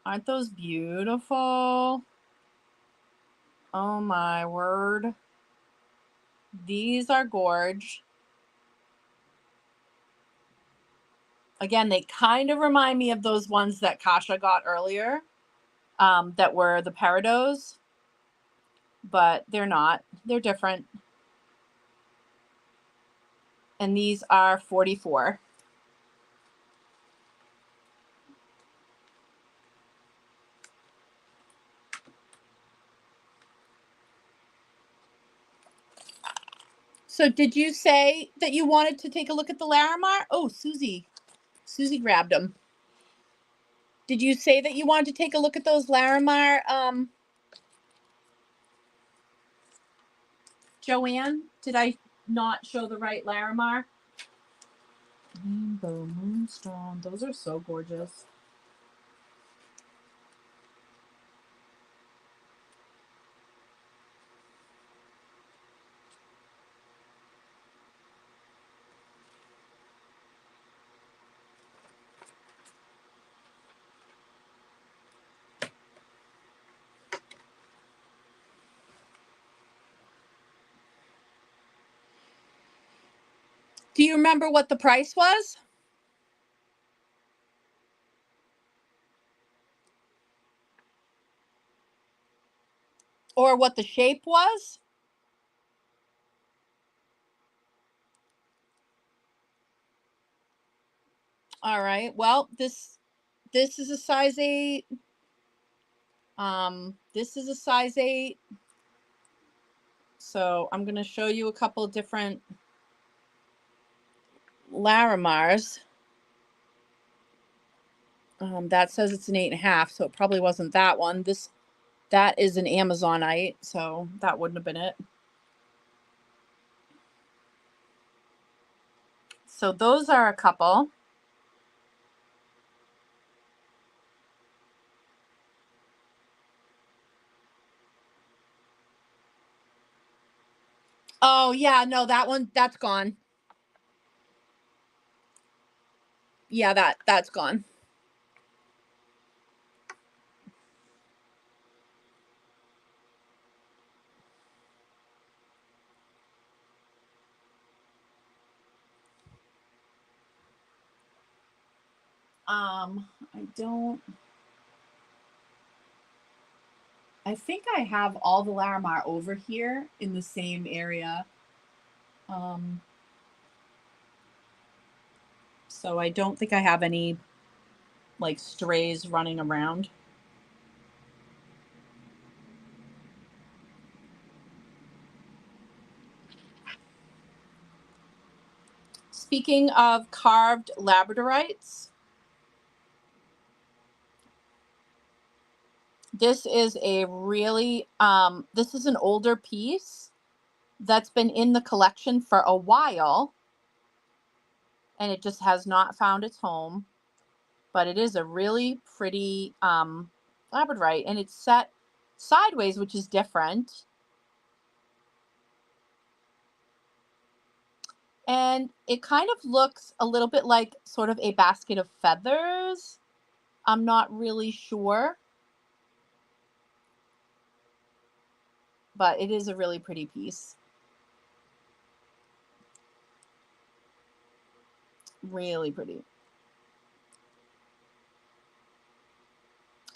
Aren't those beautiful? Oh my word. These are gorge. Again, they kind of remind me of those ones that Kasha got earlier, that were the Peridot, but they're not. They're different. And these are 44. So did you say that you wanted to take a look at the Larimar? Oh, Susie grabbed them. Did you say that you wanted to take a look at those Larimar, Joanne? Did I not show the right Larimar? Rainbow Moonstone. Those are so gorgeous. Do you remember what the price was? Or what the shape was? All right. Well, this is a size 8. This is a size 8. So I'm going to show you a couple of different Larimars. That says it's an 8.5, so it probably wasn't that one. That is an Amazonite, so that wouldn't have been it. So those are a couple. Oh yeah, no, that's gone. Yeah, that's gone. I think I have all the Larimar over here in the same area. So I don't think I have any like strays running around. speaking of carved labradorites, this is a really, this is an older piece that's been in the collection for a while, and it just has not found its home. But it is a really pretty labradorite, and it's set sideways, which is different. And it kind of looks a little bit like sort of a basket of feathers. I'm not really sure, but it is a really pretty piece. Really pretty.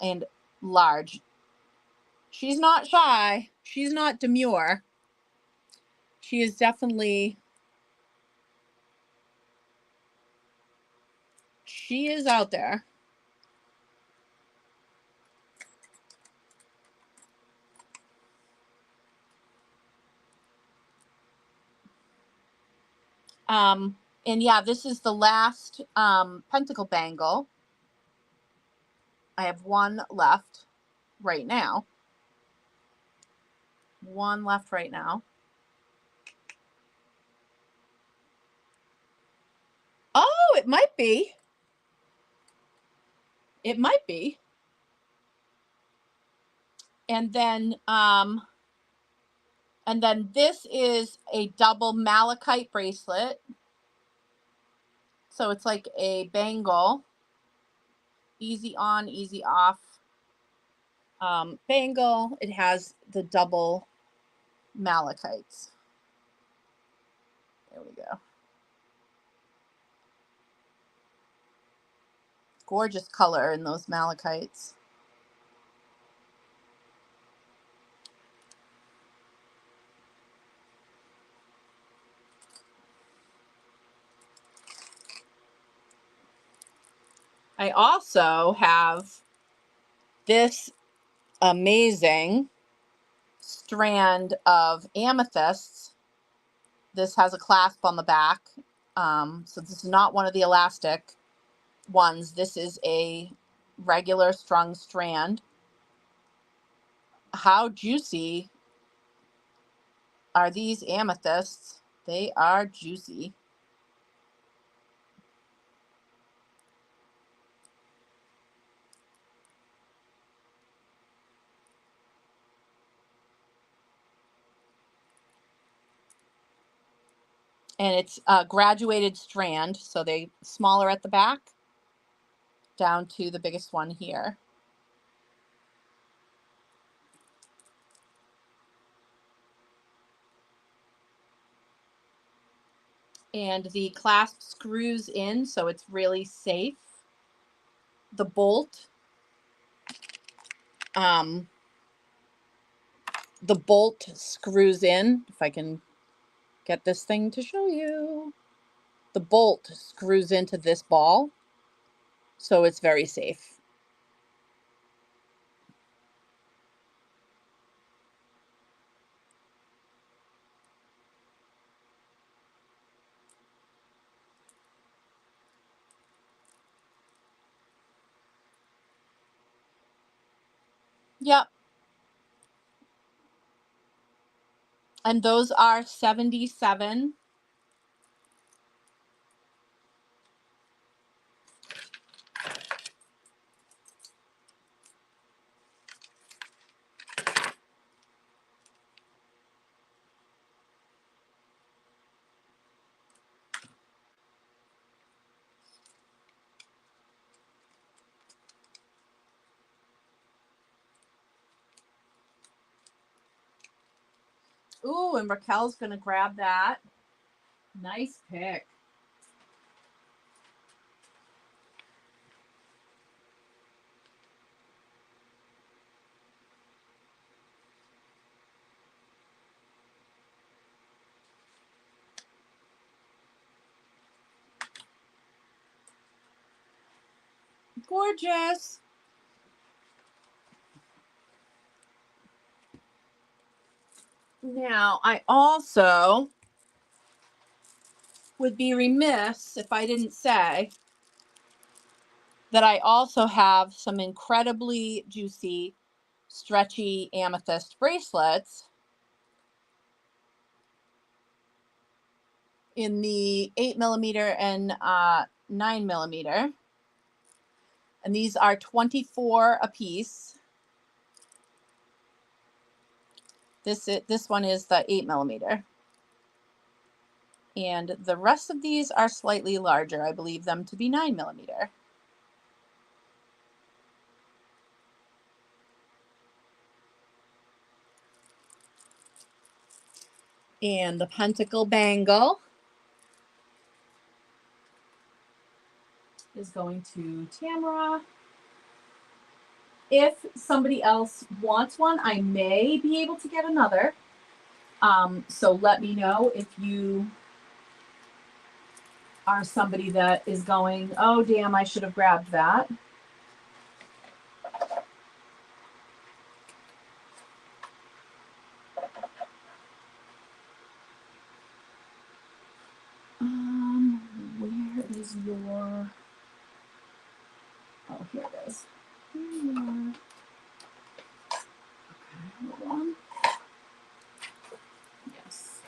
And large. She's not shy. She's not demure. She is definitely, she is out there. And yeah, this is the last pentacle bangle. I have one left right now. One left right now. Oh, it might be. It might be. And then this is a double malachite bracelet. So it's like a bangle. Easy on, easy off bangle. It has the double malachites. There we go. Gorgeous color in those malachites. I also have this amazing strand of amethysts. This has a clasp on the back. So this is not one of the elastic ones. This is a regular strung strand. How juicy are these amethysts? They are juicy. And it's a graduated strand, so they smaller at the back down to the biggest one here. And the clasp screws in, so it's really safe. The bolt, screws in. If I can get this thing to show you. The bolt screws into this ball, so it's very safe. Yep. And those are $77. Ooh, and Raquel's gonna grab that. Nice pick. Gorgeous. Now, I also would be remiss if I didn't say that I also have some incredibly juicy, stretchy amethyst bracelets in the 8mm and 9mm. And these are 24 a piece. This one is the 8mm. And the rest of these are slightly larger. I believe them to be 9mm. And the pentacle bangle is going to Tamara. If somebody else wants one, I may be able to get another. So let me know if you are somebody that is going, oh, damn, I should have grabbed that. Where is your... Oh, here it is. Okay, hold on. Yes.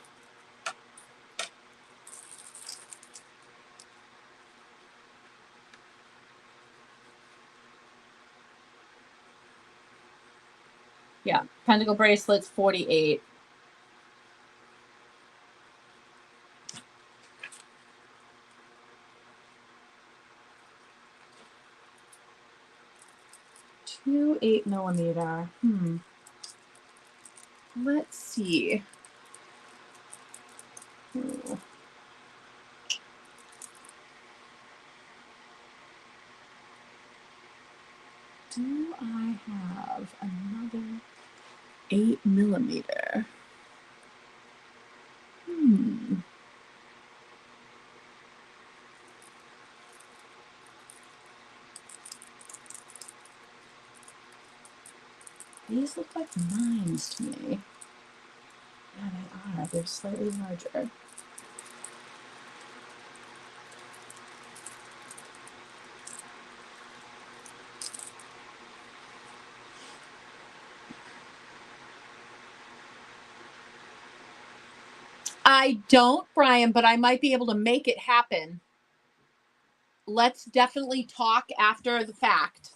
Yeah, pentacle bracelets, 48. Two 8mm. Let's see. Ooh. Do I have another 8mm? These look like 9s to me. Yeah, they are. They're slightly larger. I don't, Brian, but I might be able to make it happen. Let's definitely talk after the fact.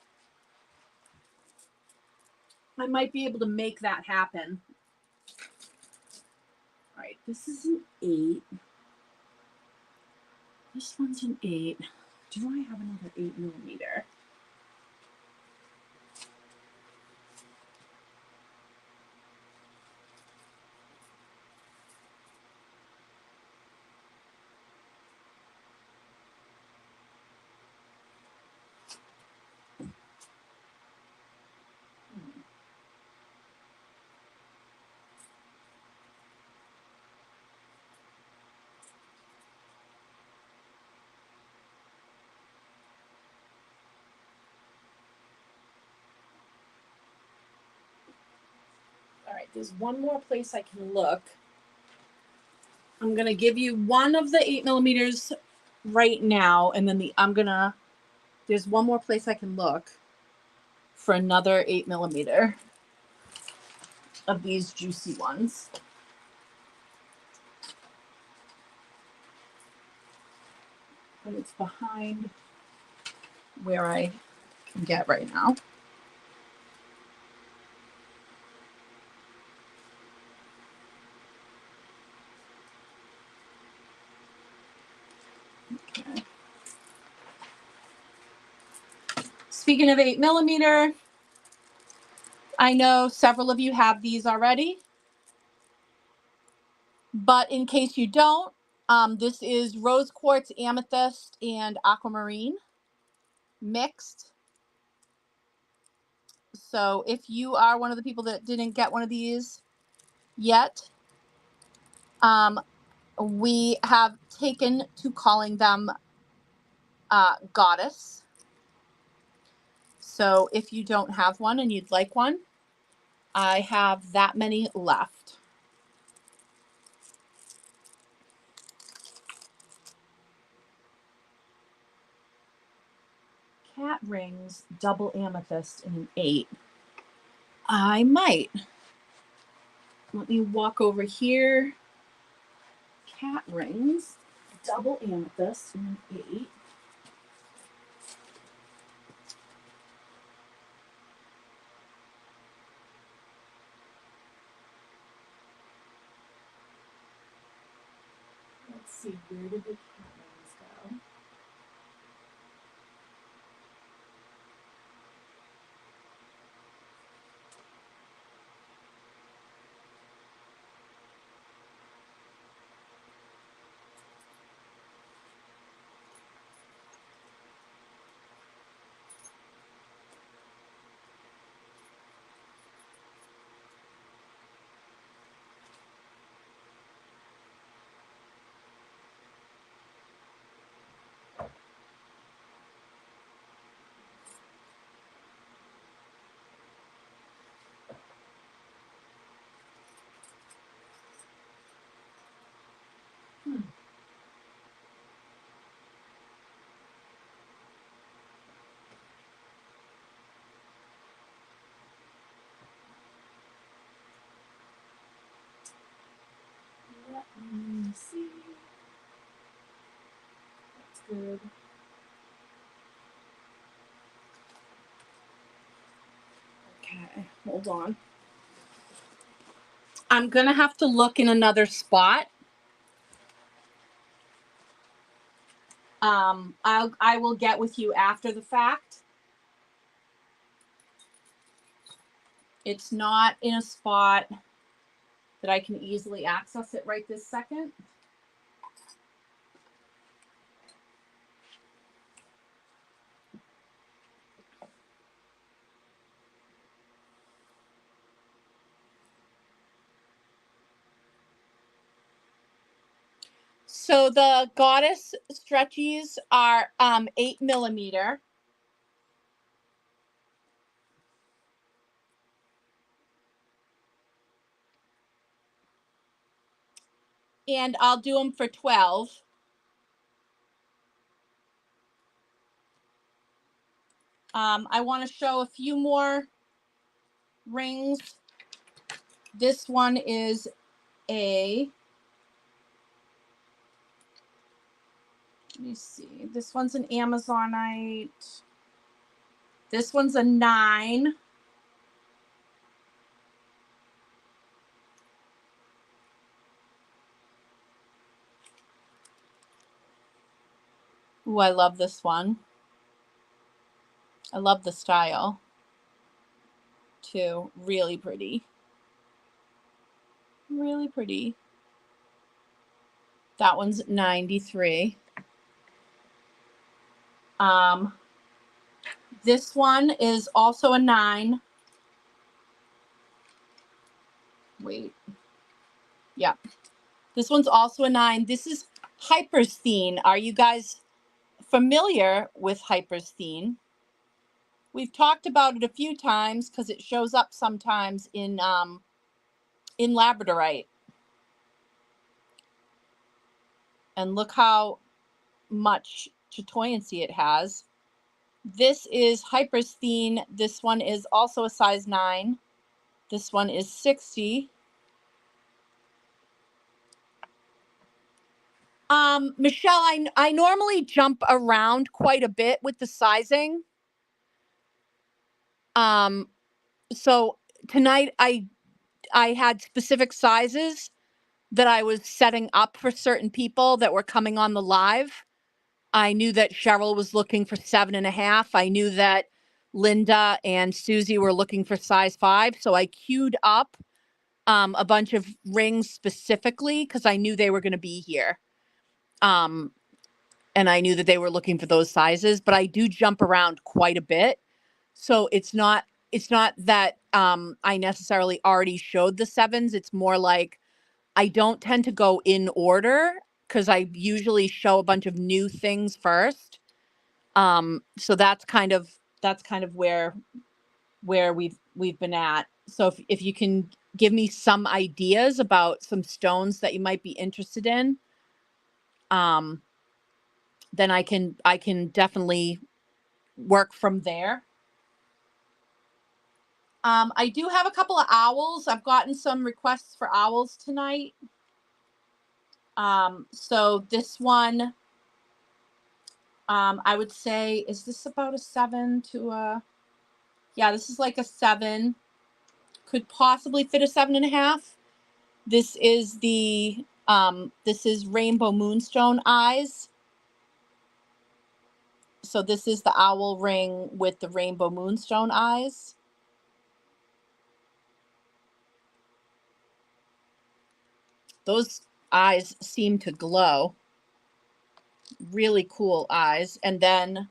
I might be able to make that happen. All right, this is an 8. This one's an 8. Do I have another 8mm? All right, there's one more place I can look. I'm gonna give you one of the 8mm right now, and then there's one more place I can look for another 8mm of these juicy ones. But it's behind where I can get right now. Okay. Speaking of 8mm, I know several of you have these already, but in case you don't, this is rose quartz, amethyst, and aquamarine mixed. So if you are one of the people that didn't get one of these yet, we have taken to calling them goddess. So if you don't have one and you'd like one, I have that many left. cat rings, double amethyst, and an 8. I might. Let me walk over here. Cat rings, double amethyst, and an 8. Let's see, where did the cat rings go? Let me see. That's good. Okay, hold on. I'm gonna have to look in another spot. I will get with you after the fact. It's not in a spot that I can easily access it right this second. So the goddess stretchies are 8mm. And I'll do them for 12. I want to show a few more rings. This one is let me see. This one's an Amazonite. This one's a 9. Ooh, I love this one. I love the style too. Really pretty. Really pretty. That one's 93. This one is also a 9. Wait. Yeah. This one's also a 9. This is Hypersthene. Are you guys familiar with Hypersthene? We've talked about it a few times because it shows up sometimes in labradorite. And look how much chatoyancy it has. This is Hypersthene. This one is also a size 9. This one is 60. Michelle, I normally jump around quite a bit with the sizing. So tonight I had specific sizes that I was setting up for certain people that were coming on the live. I knew that Cheryl was looking for 7.5. I knew that Linda and Susie were looking for size 5. So I queued up a bunch of rings specifically because I knew they were going to be here. And I knew that they were looking for those sizes, but I do jump around quite a bit. So it's not that I necessarily already showed the 7s. It's more like I don't tend to go in order because I usually show a bunch of new things first. So that's kind of where we've been at. So if you can give me some ideas about some stones that you might be interested in, then I can definitely work from there. I do have a couple of owls. I've gotten some requests for owls tonight. So this one, I would say, is this about a 7 to a, yeah, this is like a 7. Could possibly fit a 7.5. This is this is Rainbow Moonstone eyes. So this is the owl ring with the Rainbow Moonstone eyes. Those eyes seem to glow. Really cool eyes. And then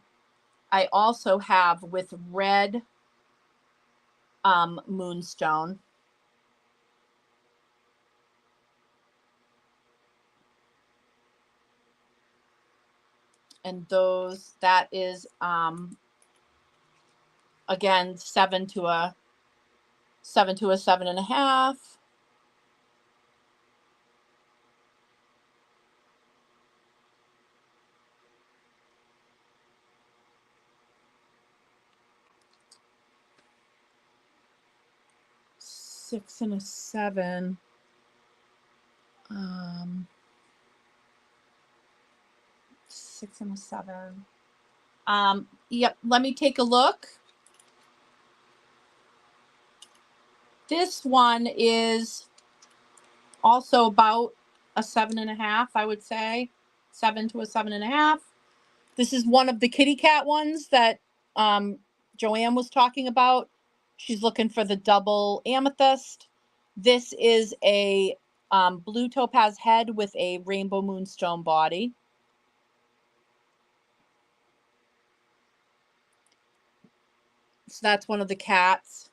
I also have with red moonstone. And those, that is again 7 to a 7.5. Six and a 7. 6 and a 7. Yep, let me take a look. This one is also about a 7.5, I would say. 7 to a 7.5. This is one of the kitty cat ones that Joanne was talking about. She's looking for the double amethyst. This is a blue topaz head with a rainbow moonstone body. So that's one of the cats.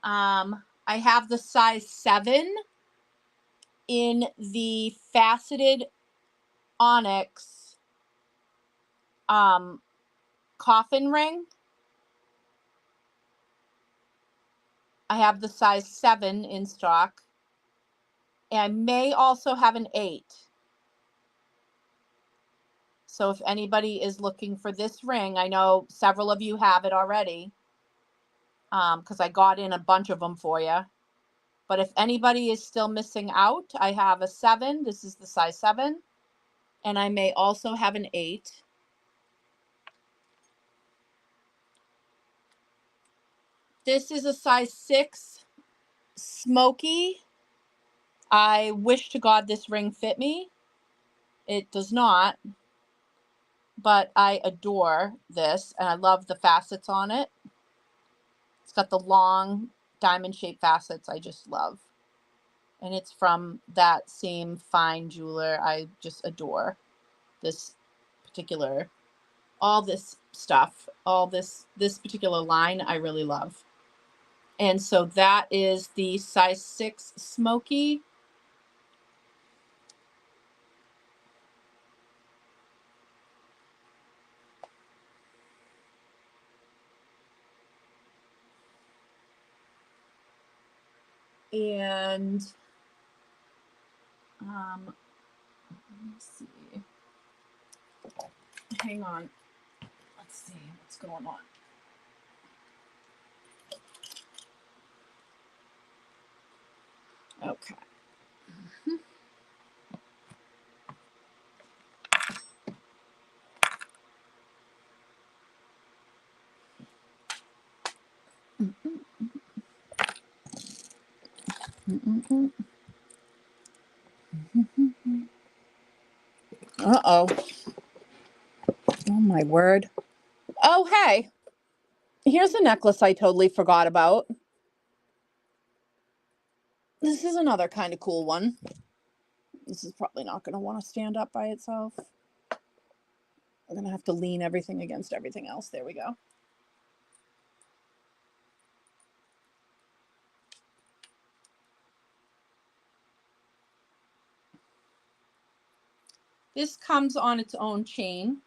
I have the size 7 in the faceted onyx coffin ring. I have the size 7 in stock. And I may also have an 8. So if anybody is looking for this ring, I know several of you have it already, because I got in a bunch of them for you. But if anybody is still missing out, I have a 7. This is the size 7. And I may also have an 8. This is a size 6 smoky. I wish to God this ring fit me. It does not. But I adore this, and I love the facets on it. It's got the long diamond-shaped facets I just love. And it's from that same fine jeweler I just adore. This particular, all this stuff, all this particular line I really love. And so that is the size 6 smoky. And let me see. Hang on. Let's see what's going on. Okay. Uh-oh. Oh, my word. Oh, hey. Here's a necklace I totally forgot about. This is another kind of cool one. This is probably not going to want to stand up by itself. I'm going to have to lean everything against everything else. There we go. This comes on its own chain.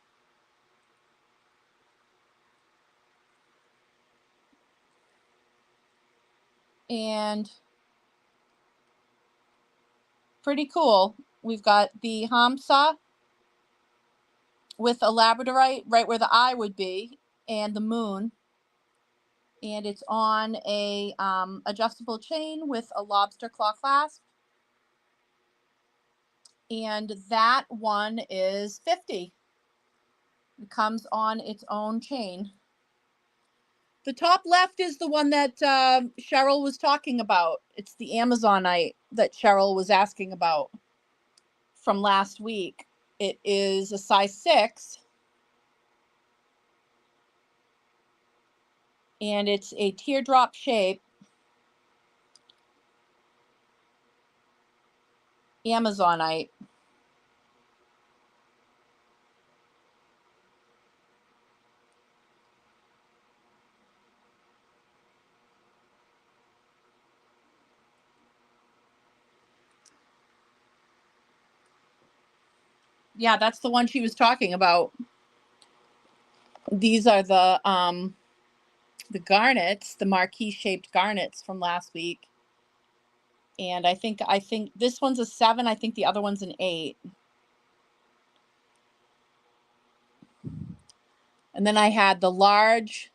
And pretty cool. We've got the Hamsa with a labradorite right where the eye would be, and the moon. And it's on a adjustable chain with a lobster claw clasp. And that one is $50. It comes on its own chain. The top left is the one that Cheryl was talking about. It's the Amazonite that Cheryl was asking about from last week. It is a size 6. And it's a teardrop shape Amazonite. Yeah, that's the one she was talking about. These are the garnets, the marquee shaped garnets from last week. And I think this one's a 7. I think the other one's an 8. And then I had the large,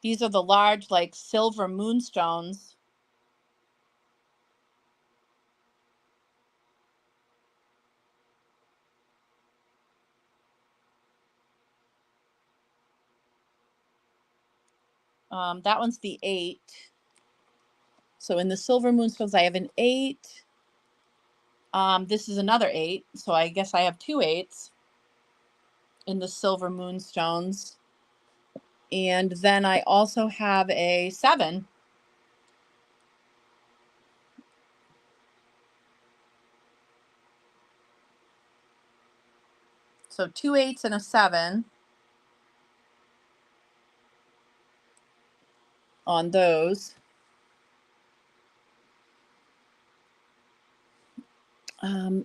these are the large, like, silver moonstones. That one's the 8. So in the silver moonstones, I have an 8. This is another 8. So I guess I have 2 8s in the silver moonstones. And then I also have a 7. So 2 8s and a 7 on those.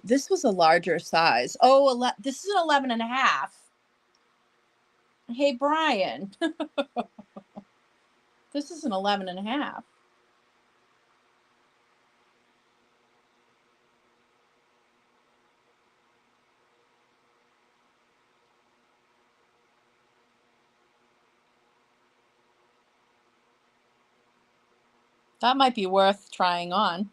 This was a larger size. Oh, this is an 11 and a half. Hey, Brian. This is an 11 and a half. That might be worth trying on.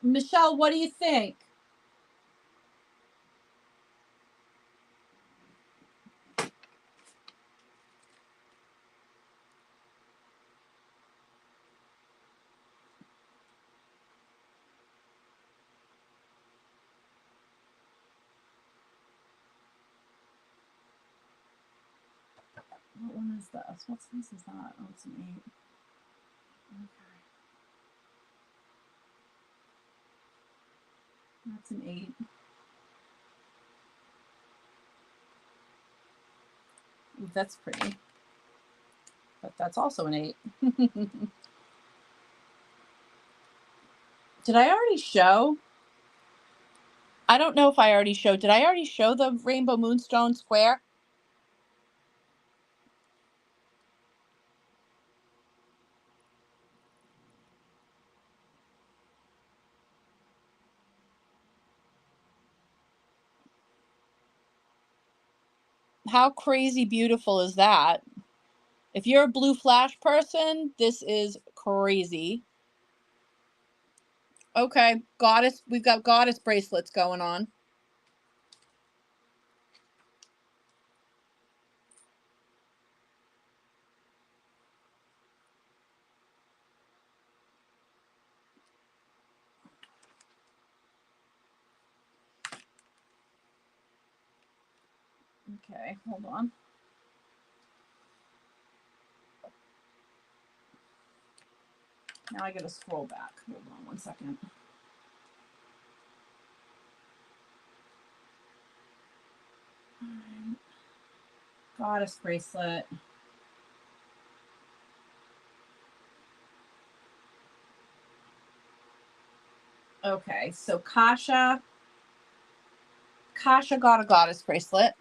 Michelle, what do you think? What one is this? What's this? Is that? Oh, it's an 8. Okay. That's an 8. Ooh, that's pretty. But that's also an 8. Did I already show? I don't know if I already showed. Did I already show the rainbow moonstone square? How crazy beautiful is that? If you're a blue flash person, this is crazy. Okay, goddess, we've got goddess bracelets going on. Okay, hold on. Now I gotta scroll back. Hold on one second. All right. Goddess bracelet. Okay, so Kasha got a goddess bracelet.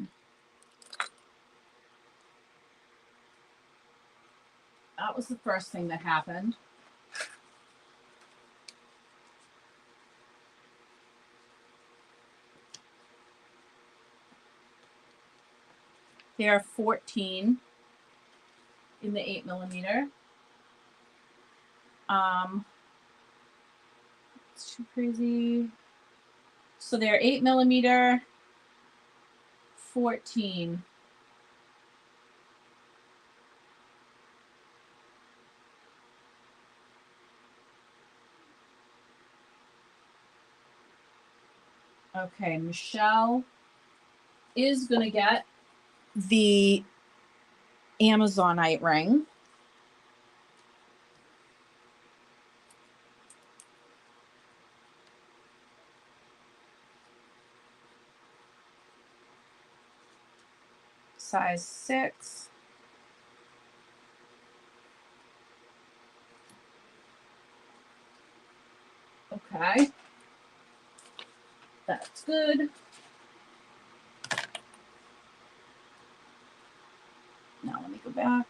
That was the first thing that happened. They are 14 in the 8mm. It's too crazy. So they're 8mm, 14. Okay, Michelle is gonna get the Amazonite ring. Size 6. Okay. That's good. Now let me go back.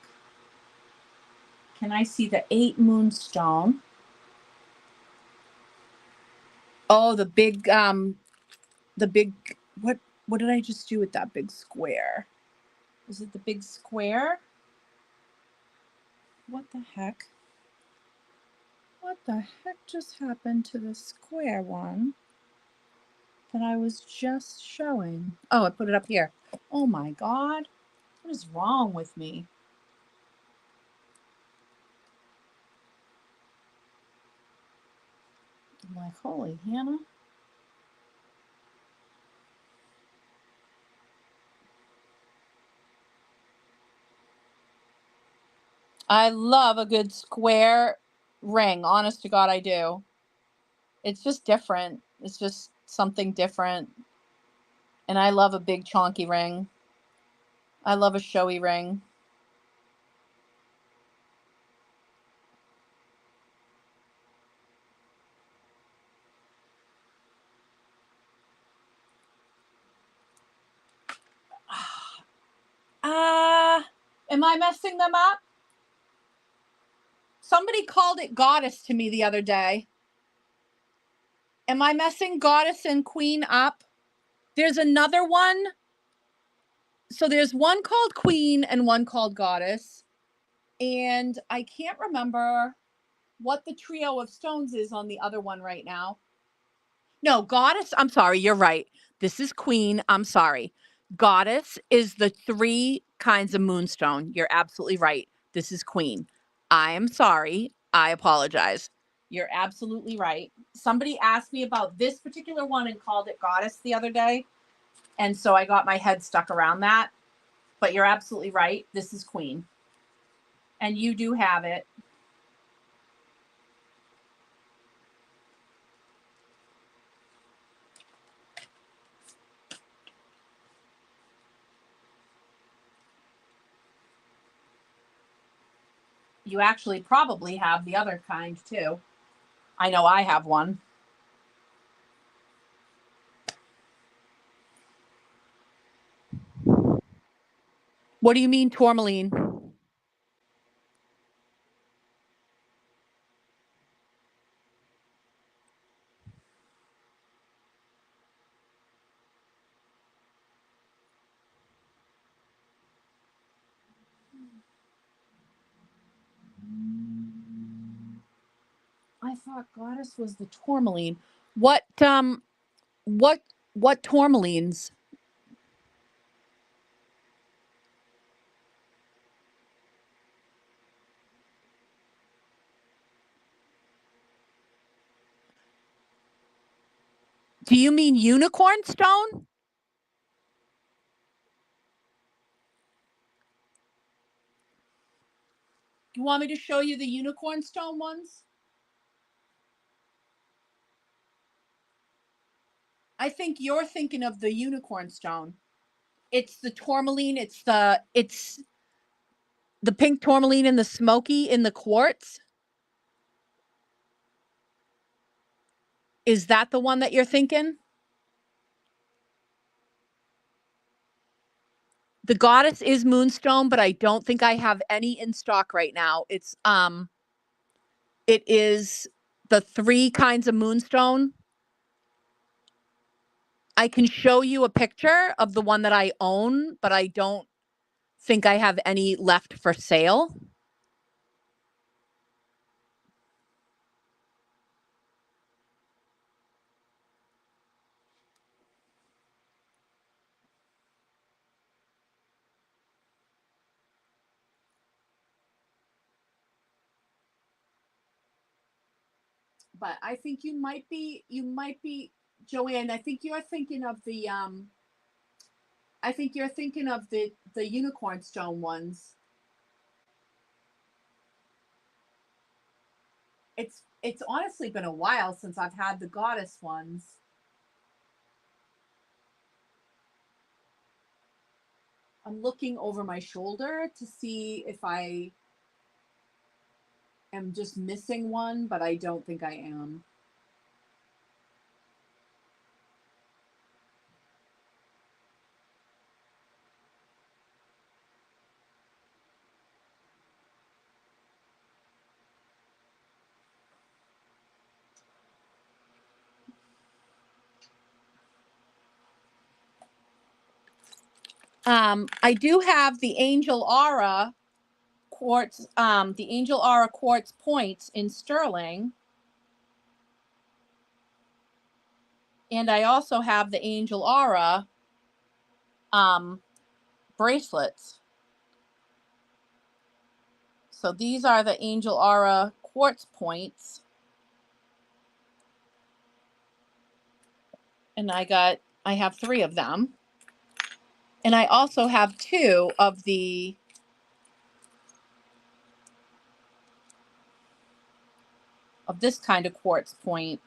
Can I see the 8 moonstone? Oh, the big what did I just do with that big square? Is it the big square? What the heck? What the heck just happened to the square one that I was just showing? Oh, I put it up here. Oh my God. What is wrong with me? I'm like, holy Hannah. I love a good square ring. Honest to God, I do. It's just different. It's just something different. And I love a big chonky ring. I love a showy ring. Am I messing them up? Somebody called it goddess to me the other day. Am I messing goddess and queen up? There's another one. So there's one called queen and one called goddess. And I can't remember what the trio of stones is on the other one right now. No, goddess. I'm sorry. You're right. This is queen. I'm sorry. Goddess is the 3 kinds of moonstone. You're absolutely right. This is queen. I am sorry. I apologize. You're absolutely right. Somebody asked me about this particular one and called it goddess the other day. And so I got my head stuck around that. But you're absolutely right. This is queen. And you do have it. You actually probably have the other kind too. I know I have one. What do you mean tourmaline? I thought goddess was the tourmaline. What what tourmalines? Do you mean unicorn stone? You want me to show you the unicorn stone ones? I think you're thinking of the unicorn stone. It's the tourmaline, it's the pink tourmaline and the smoky in the quartz. Is that the one that you're thinking? The Goddess is moonstone, but I don't think I have any in stock right now. It is the 3 kinds of moonstone. I can show you a picture of the one that I own, but I don't think I have any left for sale. But I think you might be, Joanne, I think you're thinking of the unicorn stone ones. It's honestly been a while since I've had the Goddess ones. I'm looking over my shoulder to see if I am just missing one, but I don't think I am. I do have the Angel Aura quartz, points in sterling. And I also have the Angel Aura bracelets. So these are the Angel Aura quartz points. And I have 3 of them. And I also have 2 of this kind of quartz point.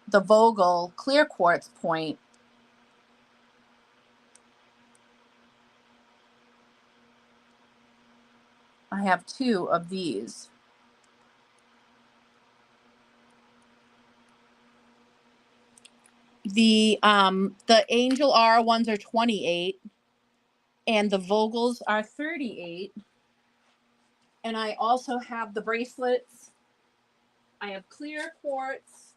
The Vogel clear quartz point. I have 2 of these. The Angel Aura ones are 28 and the Vogels are 38. And I also have the bracelets. I have clear quartz.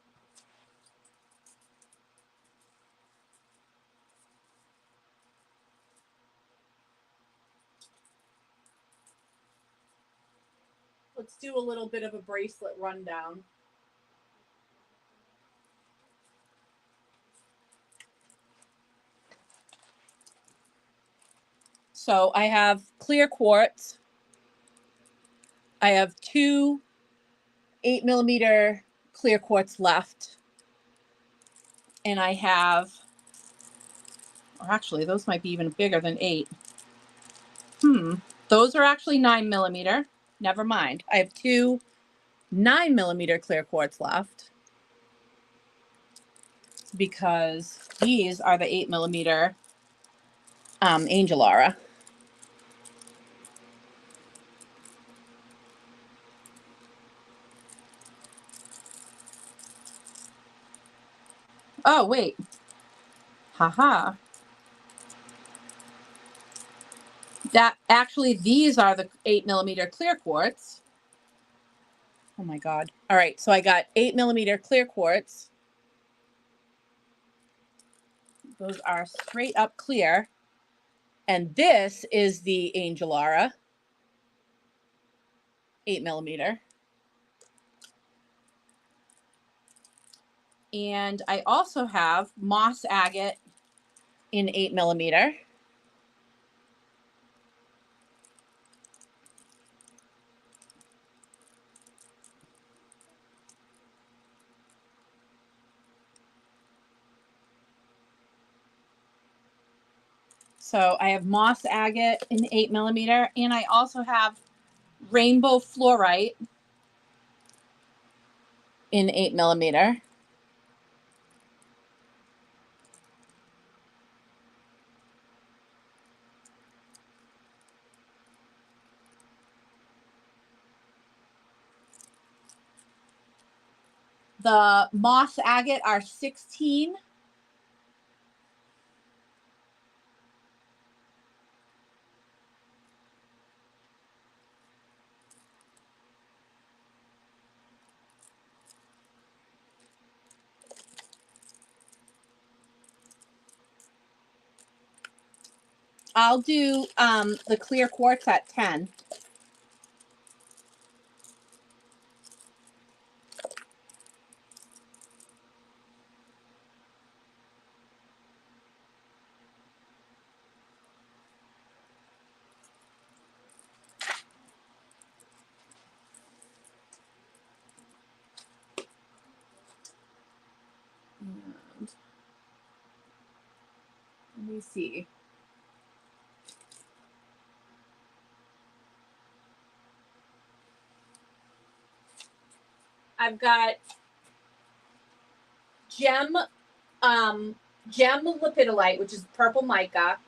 Let's do a little bit of a bracelet rundown. So I have clear quartz. I have 2 8mm clear quartz left. And I have, or actually, those might be even bigger than 8. Those are actually 9mm. Never mind. I have 2 9mm clear quartz left because these are the 8mm Angel Aura. Oh, wait. Haha. That actually, these are the 8mm clear quartz. Oh my God. All right. So I got 8mm clear quartz. Those are straight up clear. And this is the Angel Aura, 8mm. And I also have moss agate in 8mm. So I have moss agate in 8mm, and I also have rainbow fluorite in 8mm. The moss agate are 16. I'll do the clear quartz at 10. And let me see. I've got gem lepidolite, which is purple mica.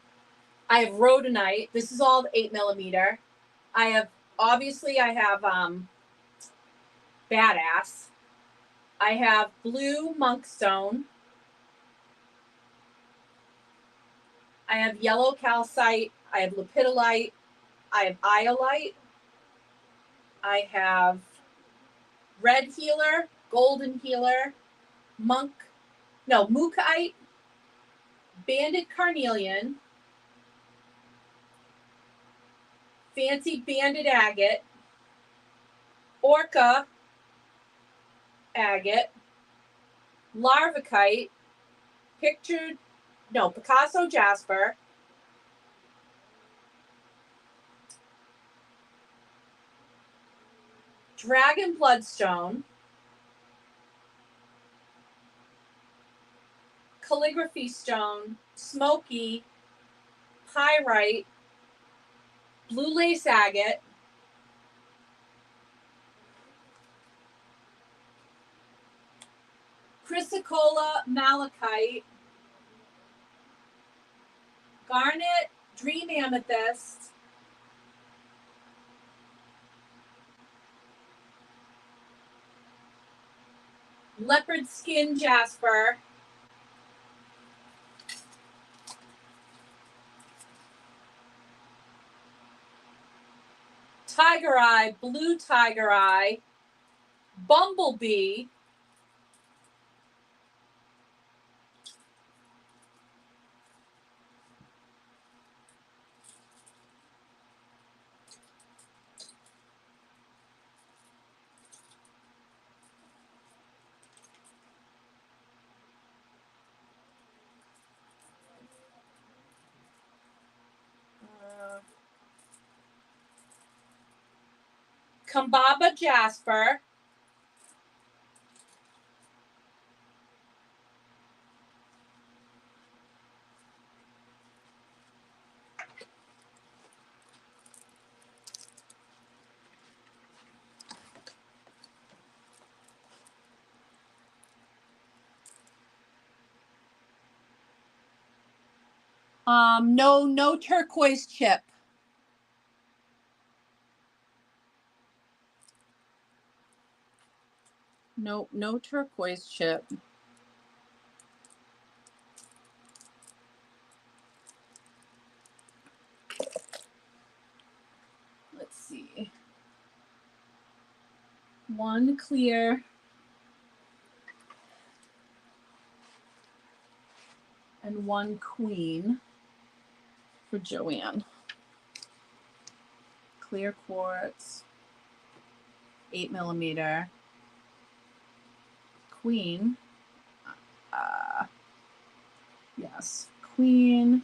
I have rhodonite. This is all 8mm. I have badass. I have blue monkstone. I have yellow calcite. I have lepidolite. I have iolite. I have red healer, golden healer, mookaite, banded carnelian, fancy banded agate, orca agate, larvicite, Picasso jasper, dragon bloodstone, calligraphy stone, smoky, pyrite, blue lace agate, chrysocolla malachite, garnet, dream amethyst, leopard skin jasper, tiger eye, blue tiger eye, bumblebee, Kambaba jasper, no turquoise chip. No turquoise chip. Let's see. One clear and one queen for Joanne. Clear quartz, 8mm. Queen. Yes, queen,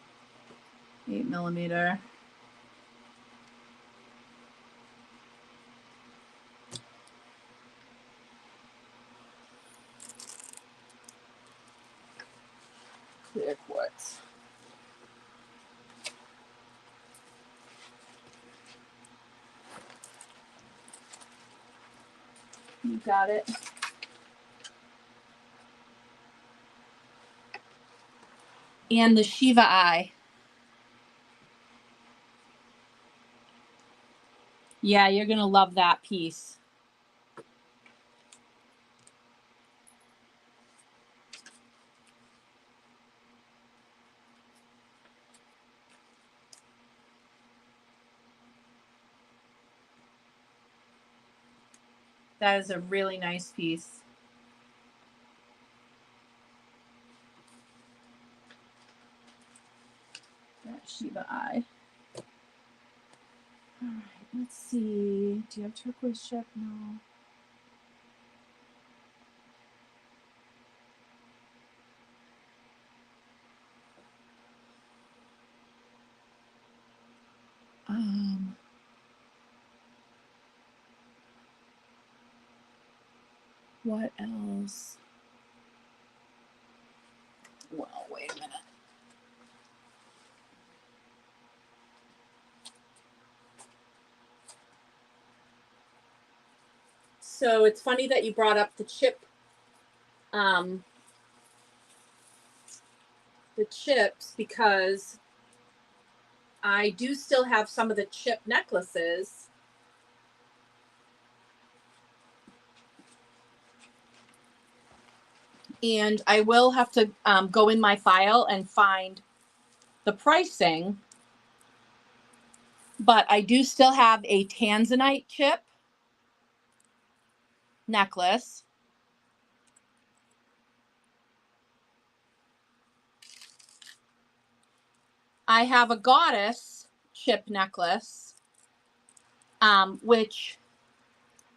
8mm. Clear quartz. You got it. And the Shiva eye. Yeah, you're going to love that piece. That is a really nice piece. That Shiba eye. All right, let's see. Do you have turquoise chip? No. What else? Well, wait a minute. So it's funny that you brought up the chips, because I do still have some of the chip necklaces. And I will have to go in my file and find the pricing. But I do still have a tanzanite chip necklace. I have a goddess chip necklace, which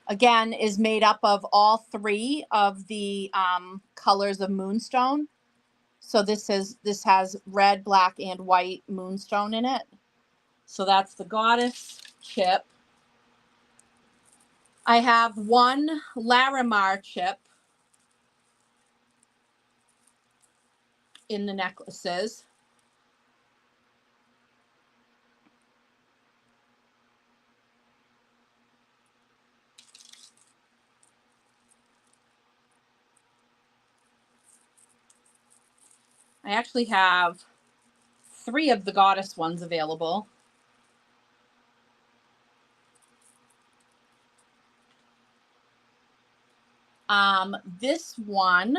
again is made up of all three of the colors of moonstone. So this has red, black, and white moonstone in it. So that's the goddess chip. I have one Larimar chip in the necklaces. I actually have 3 of the goddess ones available. This one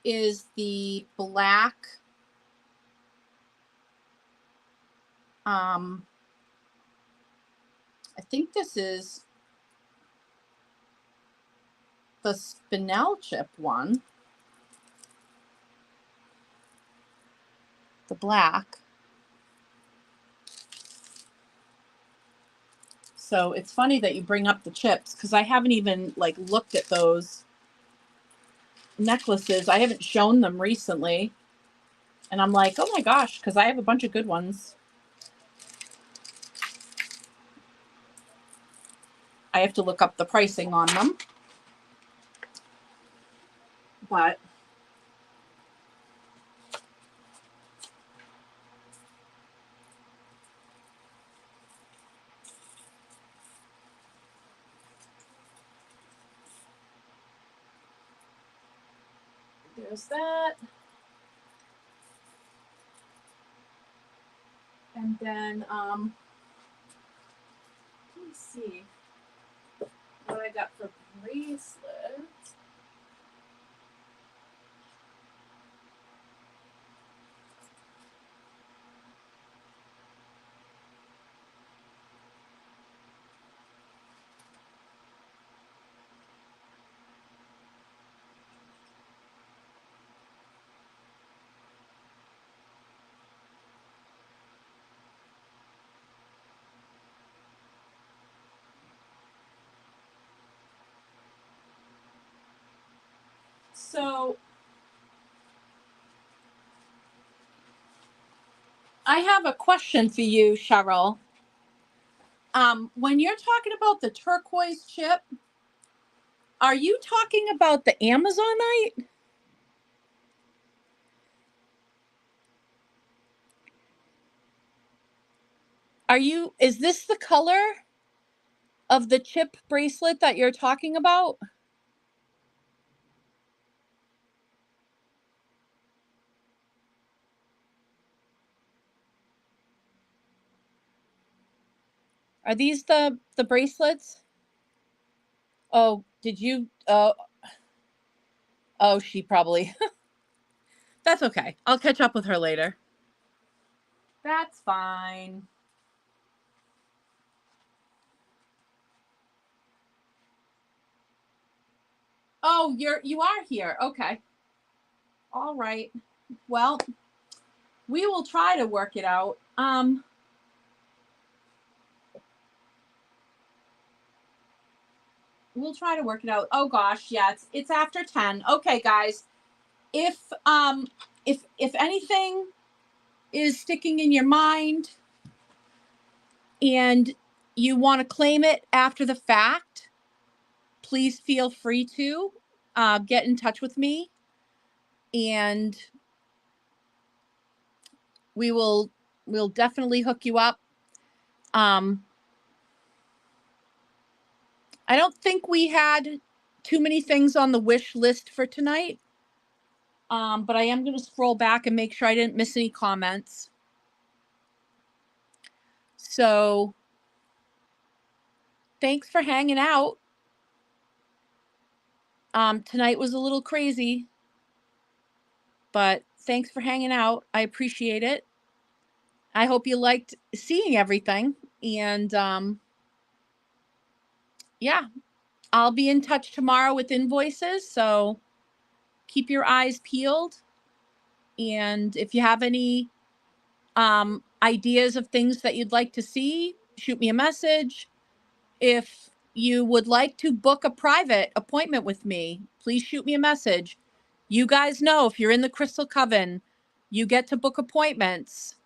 is the black I think this is the spinel chip one, the black. So it's funny that you bring up the chips, because I haven't even like looked at those necklaces. I haven't shown them recently. And I'm like, oh my gosh, because I have a bunch of good ones. I have to look up the pricing on them. But there's that. And then let me see what I got for bracelets. So I have a question for you, Cheryl. When you're talking about the turquoise chip, are you talking about the Amazonite? Is this the color of the chip bracelet that you're talking about? Are these the bracelets? Oh, did you oh, she probably That's okay. I'll catch up with her later. That's fine. Oh, you are here. Okay. All right. Well, we will try to work it out. We'll try to work it out. Oh gosh, yeah, it's after 10. Okay, guys. If anything is sticking in your mind and you want to claim it after the fact, please feel free to get in touch with me, and we'll definitely hook you up. I don't think we had too many things on the wish list for tonight, but I am going to scroll back and make sure I didn't miss any comments. So thanks for hanging out. Tonight was a little crazy, but thanks for hanging out. I appreciate it. I hope you liked seeing everything. And yeah, I'll be in touch tomorrow with invoices. So keep your eyes peeled. And if you have any ideas of things that you'd like to see, shoot me a message. If you would like to book a private appointment with me, please shoot me a message. You guys know if you're in the Crystal Coven, you get to book appointments.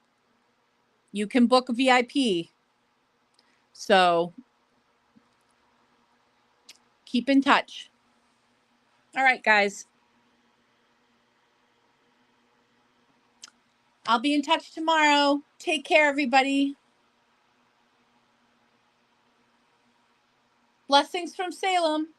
You can book a VIP. So keep in touch. All right, guys. I'll be in touch tomorrow. Take care, everybody. Blessings from Salem.